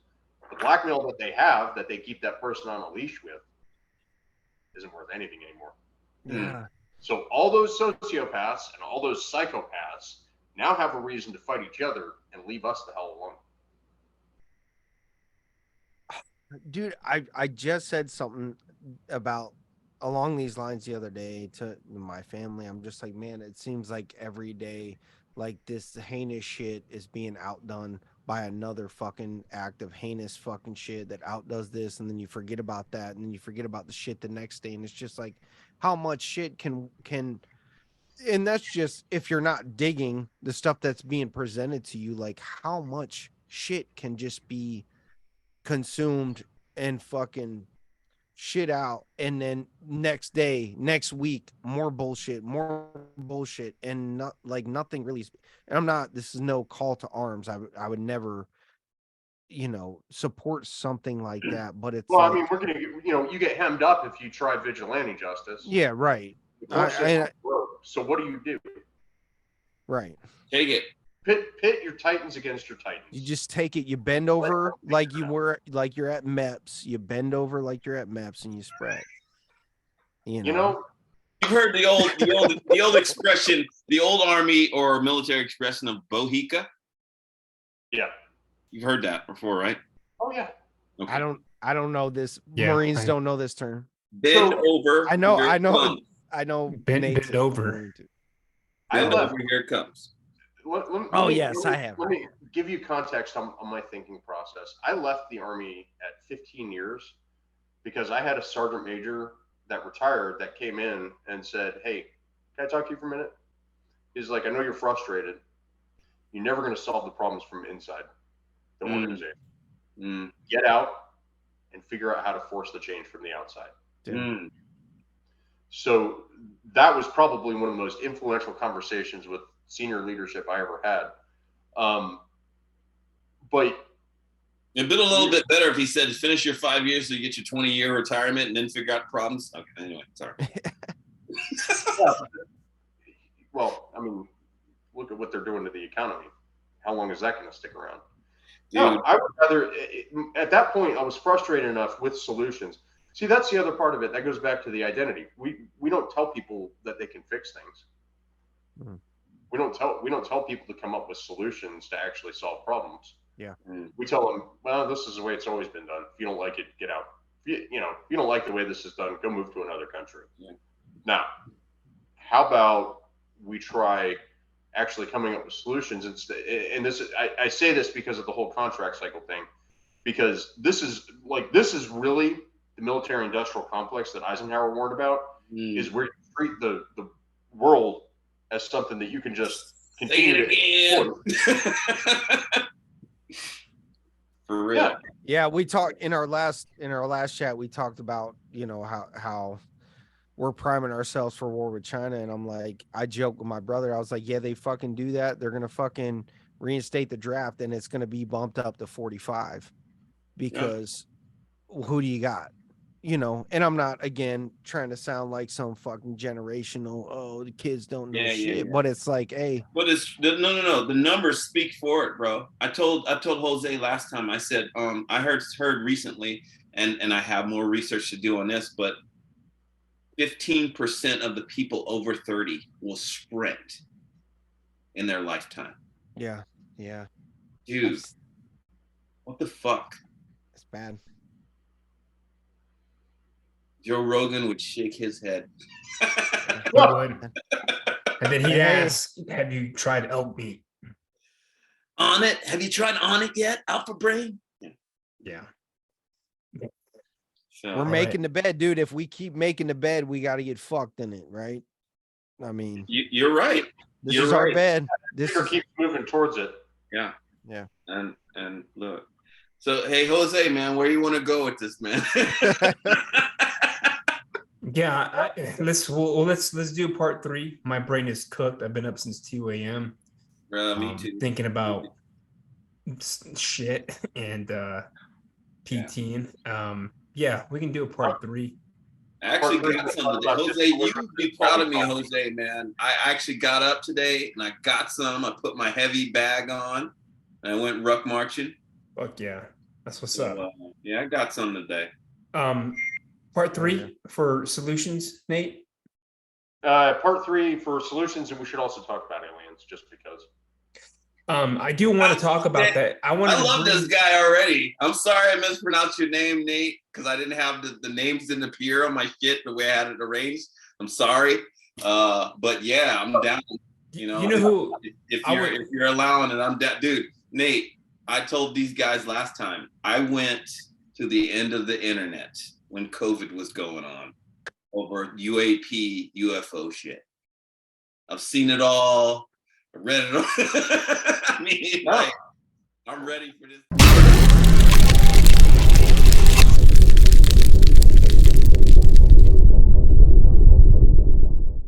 S10: the blackmail that they have, that they keep that person on a leash with, isn't worth anything anymore.
S9: Yeah.
S10: So all those sociopaths and all those psychopaths now have a reason to fight each other and leave us the hell alone.
S9: Dude, I just said something about along these lines the other day to my family. I'm just like, man, it seems like every day, like this heinous shit is being outdone by another fucking act of heinous fucking shit that outdoes this, and then you forget about that, and then you forget about the shit the next day, and it's just like, how much shit can and that's just if you're not digging the stuff that's being presented to you, like how much shit can just be consumed and fucking shit out, and then next day, next week, more bullshit, and not like nothing really. And I'm not. This is no call to arms. I would never, support something like that. But it's
S10: Well,
S9: like,
S10: I mean, we're gonna, you get hemmed up if you try vigilante justice.
S9: yeah, right.
S10: So what do?
S9: Right.
S8: Take it.
S10: Pit your titans against your titans.
S9: You just take it. You bend over like you're at MEPS. You bend over like you're at MEPS, and you spread.
S10: You've
S8: heard the old expression, the old army or military expression of bohica.
S10: Yeah,
S8: you've heard that before, right?
S10: Oh yeah.
S8: Okay.
S9: I don't know this.
S11: Yeah,
S9: Marines don't know this term.
S8: Bend over.
S9: I know.
S11: Bend over.
S8: Bend over. Here it comes.
S9: I have.
S10: Let me give you context on my thinking process. I left the Army at 15 years because I had a sergeant major that retired that came in and said, "Hey, can I talk to you for a minute?" He's like, "I know you're frustrated. You're never going to solve the problems from inside the organization. Get out and figure out how to force the change from the outside." So that was probably one of the most influential conversations with senior leadership I ever had. But
S8: it'd been a little bit better if he said, finish your 5 years so you get your 20-year retirement and then figure out problems. Okay, anyway, sorry.
S10: Well, I mean, look at what they're doing to the economy. How long is that going to stick around?
S8: Dude.
S10: No, I would rather, at that point, I was frustrated enough with solutions. See, that's the other part of it. That goes back to the identity. We don't tell people that they can fix things. We don't tell people to come up with solutions to actually solve problems.
S9: Yeah.
S10: We tell them, well, this is the way it's always been done. If you don't like it, get out. If you don't like the way this is done, go move to another country.
S8: Yeah.
S10: Now, how about we try actually coming up with solutions? And this, I say this because of the whole contract cycle thing, because this is really the military industrial complex that Eisenhower warned about, is where you treat the world as something that you can just continue to
S8: for real.
S9: Yeah, we talked in our last chat. We talked about how we're priming ourselves for war with China, and I'm like, I joked with my brother. I was like, yeah, they fucking do that. They're gonna fucking reinstate the draft, and it's gonna be bumped up to 45 because who do you got? And I'm not, again, trying to sound like some fucking generational, the kids don't know shit. But it's like, hey.
S8: But it's no. The numbers speak for it, bro. I told Jose last time, I said, I heard recently, and I have more research to do on this, but 15% of the people over 30 will sprint in their lifetime.
S9: Yeah.
S8: Dude, what the fuck?
S9: It's bad.
S8: Joe Rogan would shake his head.
S11: He would. And then he'd ask, have you tried elk meat?
S8: On it? Have you tried on it yet? Alpha Brain?
S11: Yeah.
S9: We're making the bed, dude. If we keep making the bed, we got to get fucked in it, right? I mean,
S8: you're right.
S9: This is our bed.
S10: This keeps moving towards it.
S8: Yeah.
S9: Yeah.
S8: And look. So hey, Jose, man, where you want to go with this, man?
S11: Yeah, let's do part 3. My brain is cooked. I've been up since 2 a.m.
S8: Me too.
S11: Thinking about shit and PTing. Yeah, we can do a part 3.
S8: I actually got some today. Jose, you can be proud of me, Jose, man. I actually got up today and I got some. I put my heavy bag on and I went ruck marching.
S11: Fuck yeah. That's what's up.
S8: Yeah, I got some today.
S11: Part 3 for solutions, Nate?
S10: Part 3 for solutions, and we should also talk about aliens just because.
S11: I do want to talk about that. I
S8: love this guy already. I'm sorry I mispronounced your name, Nate, because I didn't have the names didn't appear on my shit the way I had it arranged. I'm sorry. But yeah, I'm down. You know
S11: who
S8: if you're allowing it, I'm down. Dude, Nate, I told these guys last time, I went to the end of the internet when COVID was going on over UAP, UFO shit. I've seen it all. I read it all. I mean, like, I'm ready for this.